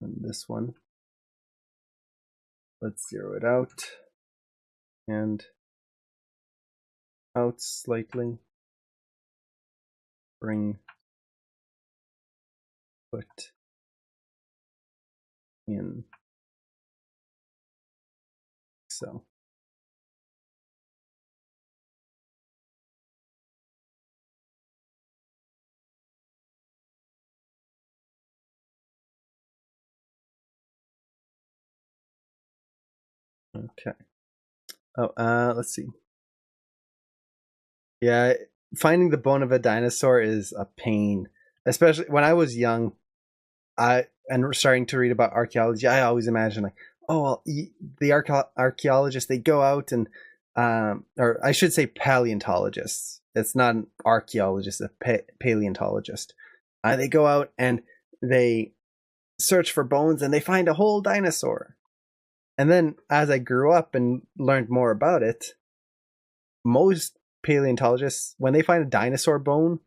And this one. Let's zero it out. And out slightly. Bring foot in. So. Okay. Oh, let's see. Yeah, finding the bone of a dinosaur is a pain, especially when I was young. And starting to read about archaeology, I always imagine like, oh, well, the archaeologists, they go out and, or I should say paleontologists. It's not an archaeologist, a paleontologist. They go out and they search for bones and they find a whole dinosaur. And then as I grew up and learned more about it, most paleontologists, when they find a dinosaur bone,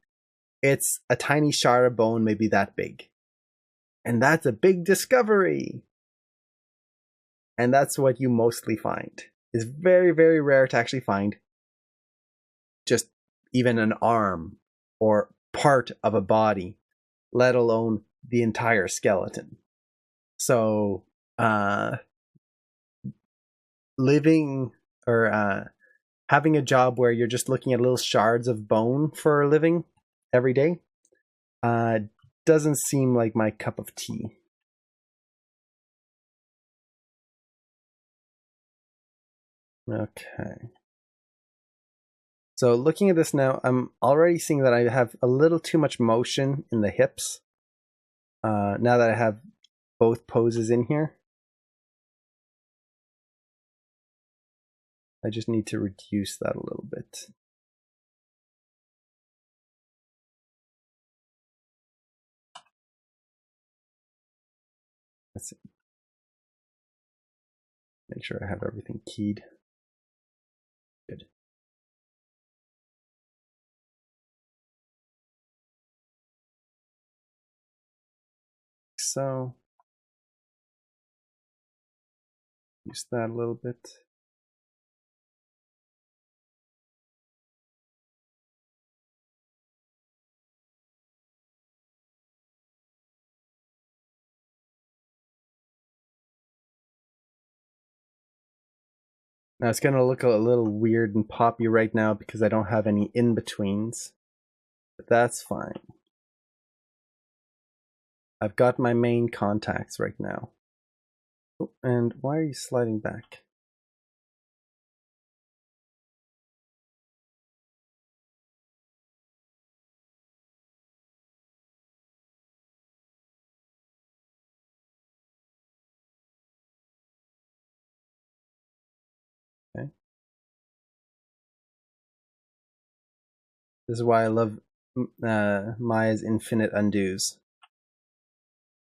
it's a tiny shard of bone, maybe that big. And that's a big discovery. And that's what you mostly find. It's very, very rare to actually find just even an arm or part of a body, let alone the entire skeleton. So, living or having a job where you're just looking at little shards of bone for a living every day doesn't seem like my cup of tea. Okay. So looking at this now, I'm already seeing that I have a little too much motion in the hips. Now that I have both poses in here, I just need to reduce that a little bit. Let's see. Make sure I have everything keyed. Good. So, use that a little bit. Now it's gonna look a little weird and poppy right now because I don't have any in-betweens, but that's fine. I've got my main contacts right now. Oh, and why are you sliding back? Okay. This is why I love Maya's infinite undos.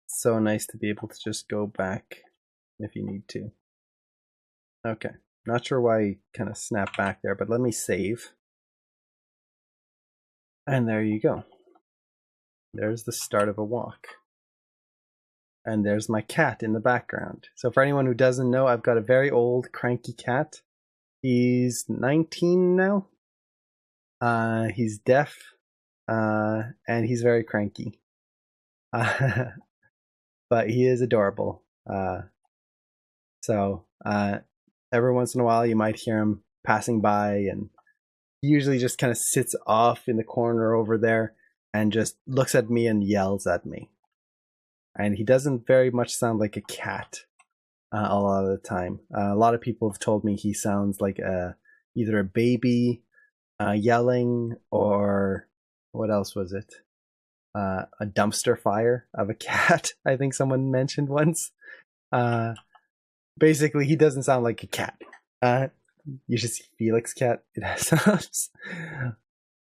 It's so nice to be able to just go back if you need to. Okay. Not sure why you kind of snapped back there, but let me save. And there you go. There's the start of a walk. And there's my cat in the background. So for anyone who doesn't know, I've got a very old, cranky cat. He's 19 now. He's deaf, and he's very cranky. But he is adorable. So every once in a while, you might hear him passing by, and he usually just kind of sits off in the corner over there and just looks at me and yells at me. And he doesn't very much sound like a cat a lot of the time. A lot of people have told me he sounds like either a baby yelling, or what else was it? A dumpster fire of a cat, I think someone mentioned once. Basically, he doesn't sound like a cat. You should see Felix cat. It sounds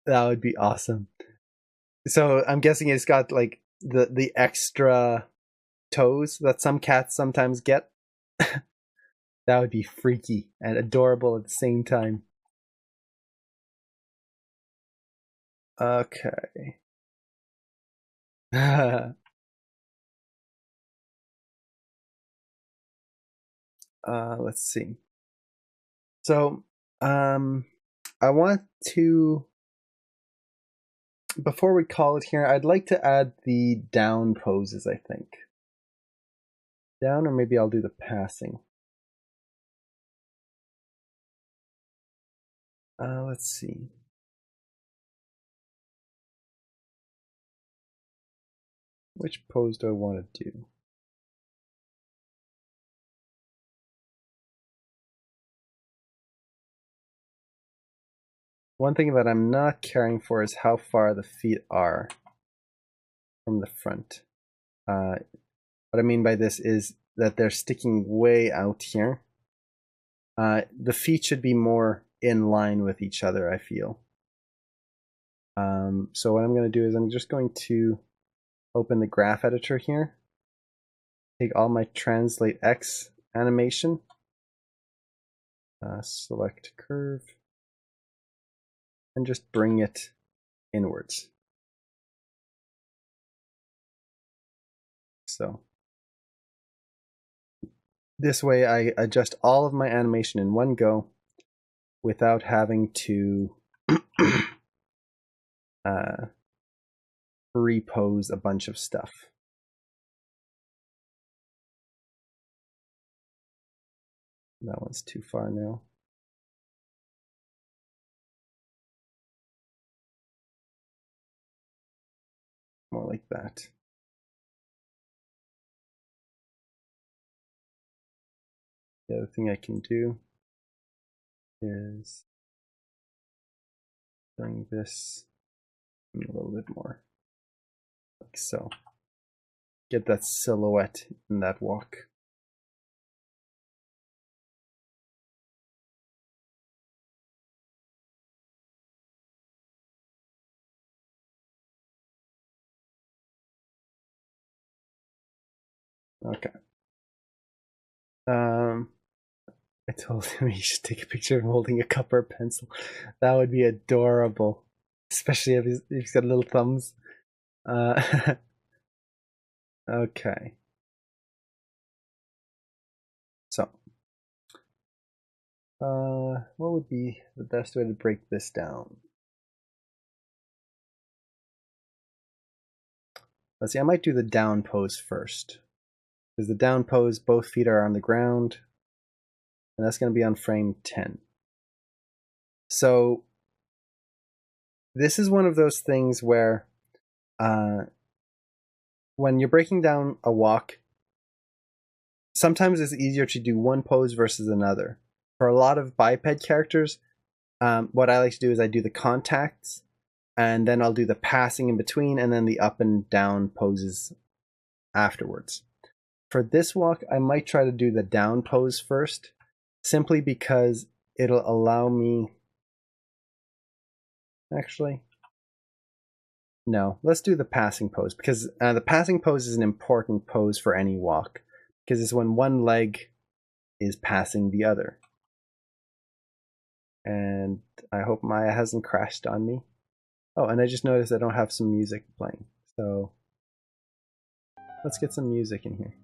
that would be awesome. So I'm guessing it's got like the extra toes that some cats sometimes get. That would be freaky and adorable at the same time. Okay. Let's see. So, I want to, before we call it here, I'd like to add the down poses, I think. Down, or maybe I'll do the passing. Let's see. Which pose do I want to do? One thing that I'm not caring for is how far the feet are from the front. What I mean by this is that they're sticking way out here. The feet should be more in line with each other, I feel. So what I'm going to do is I'm just going to open the graph editor here, take all my translate X animation, select curve, and just bring it inwards. So this way I adjust all of my animation in one go without having to repose a bunch of stuff. That one's too far now. More like that. The other thing I can do is bring this a little bit more, like so. Get that silhouette in that walk. Okay. I told him he should take a picture of him holding a cup or a pencil. That would be adorable, especially if he's got little thumbs. Okay. So, what would be the best way to break this down? Let's see, I might do the down pose first. Because the down pose, both feet are on the ground. And that's going to be on frame 10. So, this is one of those things where when you're breaking down a walk, sometimes it's easier to do one pose versus another. For a lot of biped characters, what I like to do is I do the contacts, and then I'll do the passing in between, and then the up and down poses afterwards. For this walk, I might try to do the down pose first, simply because it'll allow me... Actually, no, let's do the passing pose, because the passing pose is an important pose for any walk, because it's when one leg is passing the other. And I hope Maya hasn't crashed on me. Oh, and I just noticed I don't have some music playing, so let's get some music in here.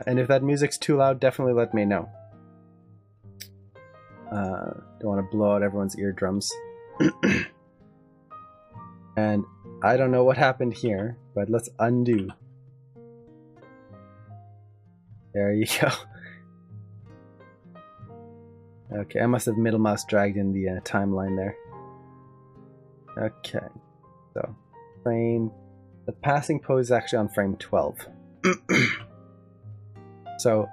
And if that music's too loud, definitely let me know. Don't want to blow out everyone's eardrums. And I don't know what happened here, but let's undo. There you go. Okay, I must have middle mouse dragged in the timeline there. Okay, so the passing pose is actually on frame 12. So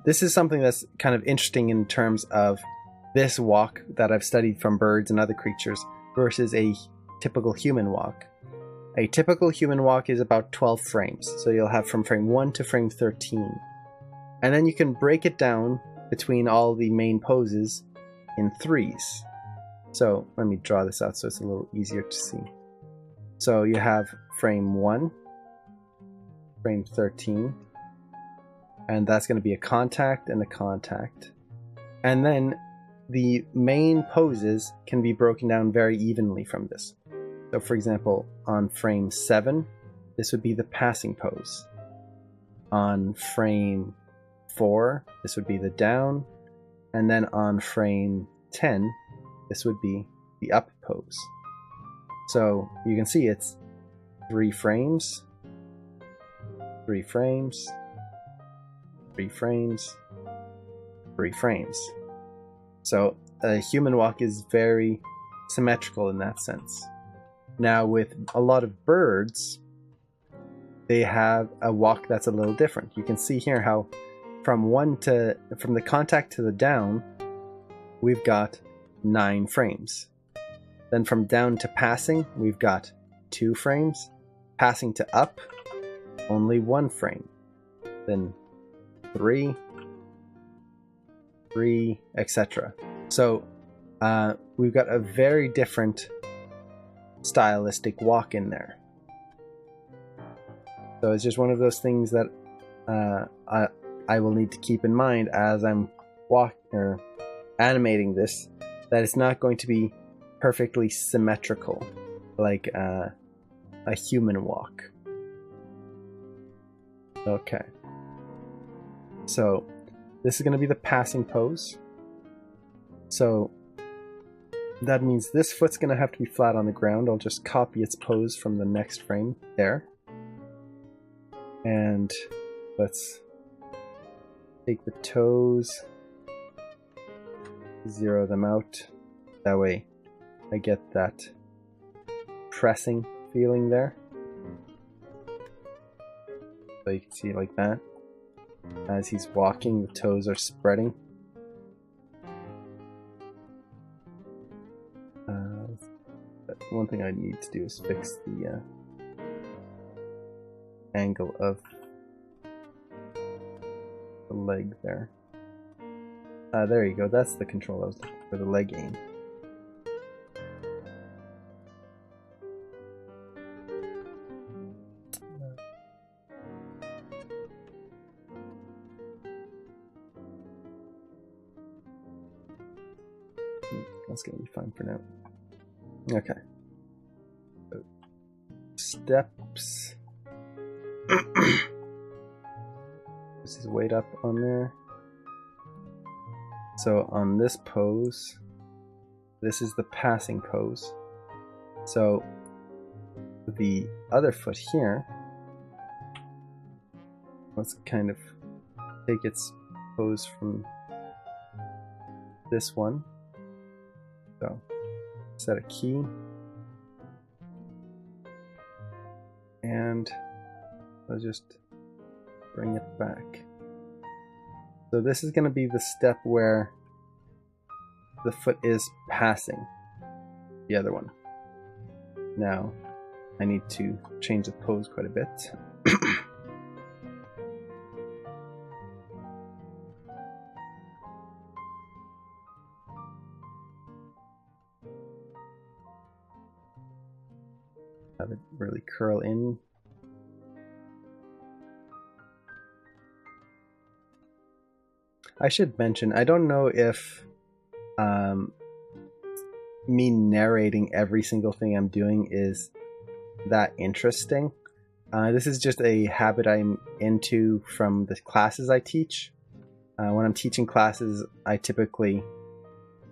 this is something that's kind of interesting in terms of this walk that I've studied from birds and other creatures versus a typical human walk. A typical human walk is about 12 frames, so you'll have from frame 1 to frame 13. And then you can break it down between all the main poses in threes. So let me draw this out so it's a little easier to see. So you have frame 1, frame 13, and that's going to be a contact and a contact. And then the main poses can be broken down very evenly from this. So for example, on frame 7, this would be the passing pose. On frame 4, this would be the down. And then on frame 10, this would be the up pose. So you can see it's 3 frames, 3 frames, 3 frames, 3 frames. So a human walk is very symmetrical in that sense. Now with a lot of birds, they have a walk that's a little different. You can see here how from the contact to the down, we've got 9 frames. Then from down to passing, we've got 2 frames. Passing to up, only 1 frame. Then 3, etc. So we've got a very different stylistic walk in there. So it's just one of those things that I will need to keep in mind as I'm animating this, that it's not going to be perfectly symmetrical like a human walk. Okay. So this is going to be the passing pose. So that means this foot's going to have to be flat on the ground. I'll just copy its pose from the next frame there. And let's take the toes, zero them out. That way I get that pressing feeling there. So you can see it like that. As he's walking, the toes are spreading. One thing I need to do is fix the angle of the leg there. There you go, that's the control I was looking for, the leg aim. That's gonna be fine for now. Okay. So, steps. This is weight up on there. So on this pose, this is the passing pose. So the other foot here, let's kind of take its pose from this one. So set a key, and I'll just bring it back. So this is going to be the step where the foot is passing the other one. Now I need to change the pose quite a bit. Have it really curl in. I should mention, I don't know if me narrating every single thing I'm doing is that interesting. This is just a habit I'm into from the classes I teach. When I'm teaching classes, I typically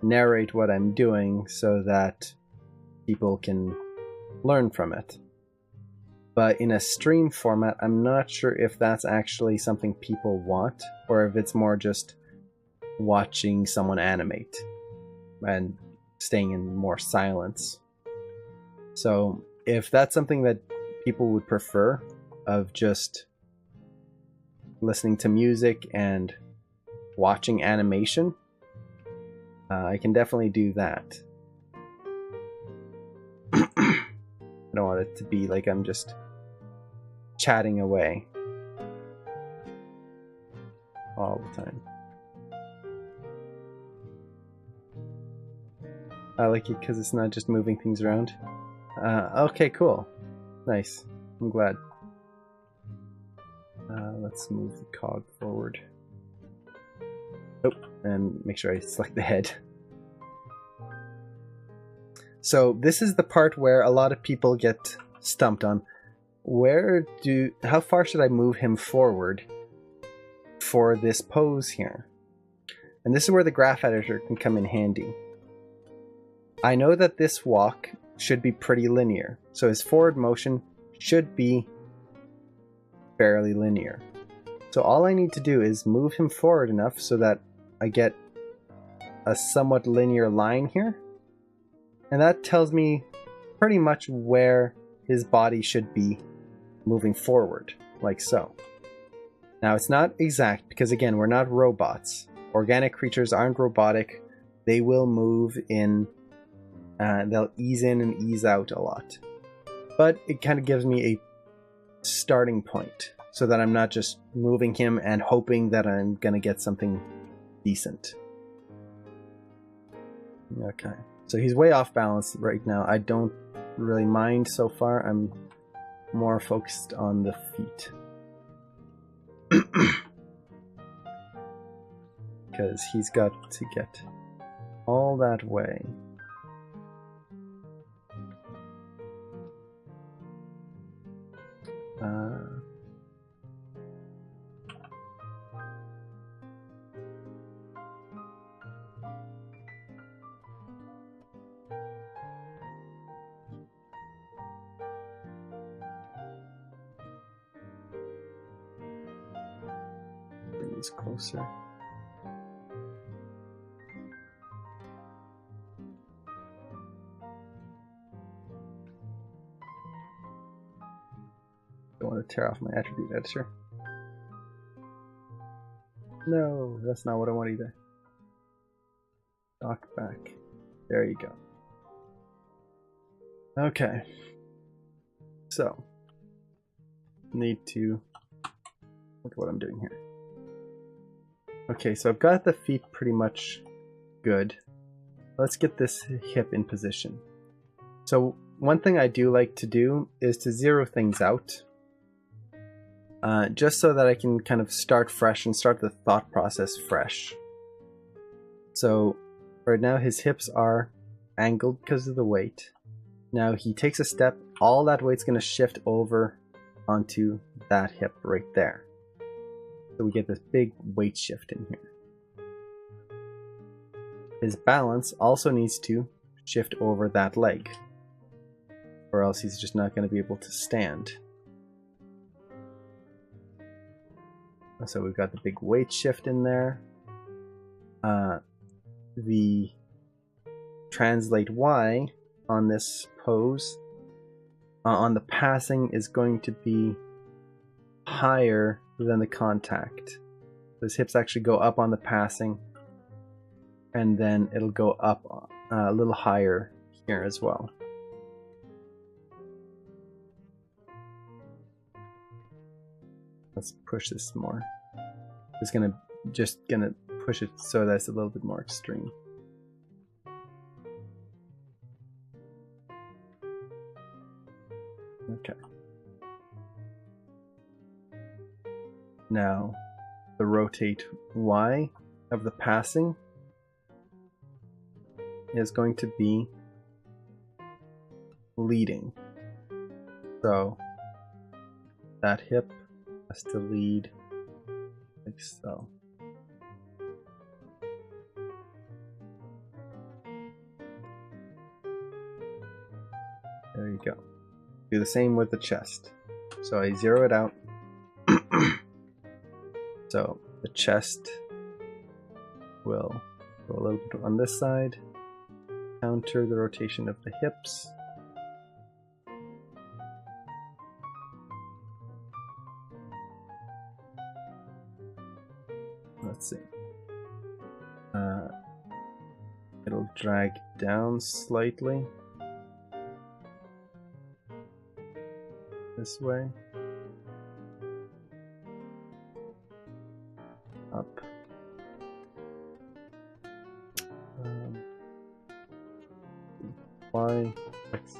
narrate what I'm doing so that people can learn from it. But in a stream format, I'm not sure if that's actually something people want, or if it's more just watching someone animate and staying in more silence. So if that's something that people would prefer, of just listening to music and watching animation, I can definitely do that. I don't want it to be like I'm just chatting away all the time. I like it because it's not just moving things around. Okay, cool. Nice. I'm glad. Let's move the cog forward. Oh, and make sure I select the head. So this is the part where a lot of people get stumped on. How far should I move him forward for this pose here? And this is where the graph editor can come in handy. I know that this walk should be pretty linear, so his forward motion should be fairly linear. So all I need to do is move him forward enough so that I get a somewhat linear line here. And that tells me pretty much where his body should be moving forward, like so. Now it's not exact because, again, we're not robots. Organic creatures aren't robotic. They will move in, they'll ease in and ease out a lot. But it kind of gives me a starting point so that I'm not just moving him and hoping that I'm going to get something decent. Okay. So he's way off balance right now. I don't really mind so far. I'm more focused on the feet. Because he's got to get all that way. Bring this closer. don't want to tear off my attribute editor. No, that's not what I want either. Dock back. There you go. Okay. So, need to look at what I'm doing here. Okay, so I've got the feet pretty much good. Let's get this hip in position. So one thing I do like to do is to zero things out. Just so that I can kind of start fresh and start the thought process fresh. So right now his hips are angled because of the weight. Now he takes a step, all that weight's going to shift over onto that hip right there. So we get this big weight shift in here. His balance also needs to shift over that leg, or else he's just not going to be able to stand. So we've got the big weight shift in there. The translate Y on this pose, on the passing, is going to be higher than the contact. His hips actually go up on the passing, and then it'll go up a little higher here as well. Let's push this more. Just gonna push it so that's a little bit more extreme. Okay. Now, the rotate Y of the passing is going to be leading. So that hip has to lead like so. There you go. Do the same with the chest. So I zero it out. So the chest will go a little bit on this side, counter the rotation of the hips. Let's see. It'll drag down slightly this way, up. Y, X.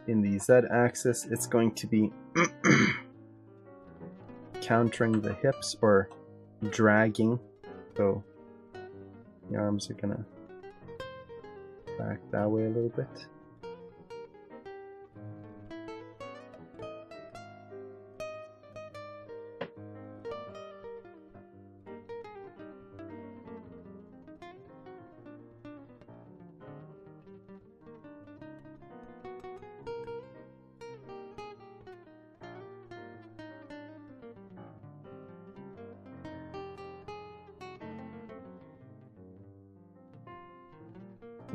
In the Z axis, it's going to be countering the hips or dragging, so the arms are gonna back that way a little bit.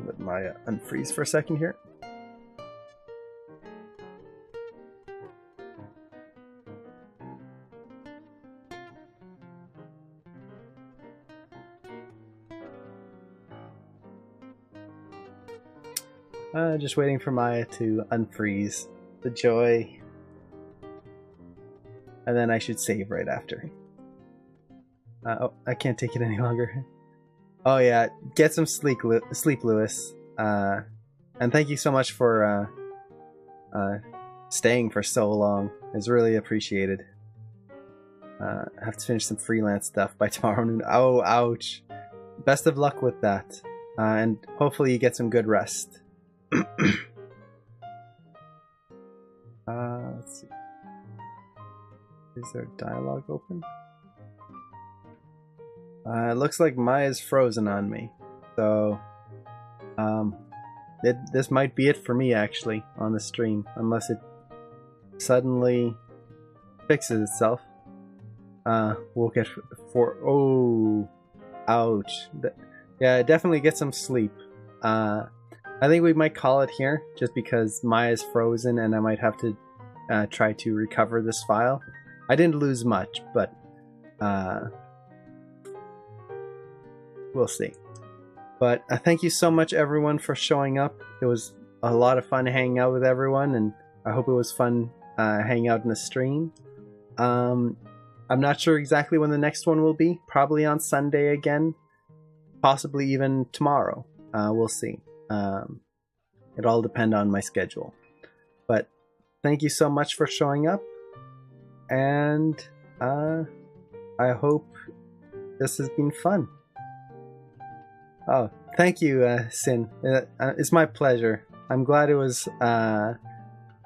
Let Maya unfreeze for a second here. Just waiting for Maya to unfreeze. The joy. And then I should save right after. Oh, I can't take it any longer. Oh yeah, get some sleep, Lewis. And thank you so much for staying for so long. It's really appreciated. I have to finish some freelance stuff by tomorrow noon. Oh, ouch. Best of luck with that. And hopefully you get some good rest. Let's see. Is there dialogue open? It looks like Maya's frozen on me, so this might be it for me actually on the stream, unless it suddenly fixes itself. We'll get oh, ouch. Yeah, definitely get some sleep. I think we might call it here, just because Maya's frozen and I might have to try to recover this file. I didn't lose much, but we'll see. But thank you so much, everyone, for showing up. It was a lot of fun hanging out with everyone, and I hope it was fun hanging out in the stream. I'm not sure exactly when the next one will be. Probably on Sunday again. Possibly even tomorrow. We'll see. It all depends on my schedule. But thank you so much for showing up. And I hope this has been fun. Oh, thank you, Sin. It's my pleasure. I'm glad it was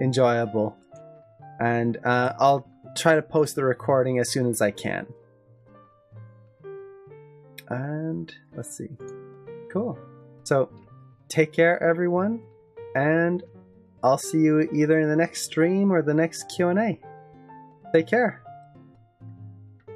enjoyable. And I'll try to post the recording as soon as I can. And let's see. Cool. So take care, everyone. And I'll see you either in the next stream or the next Q&A. Take care.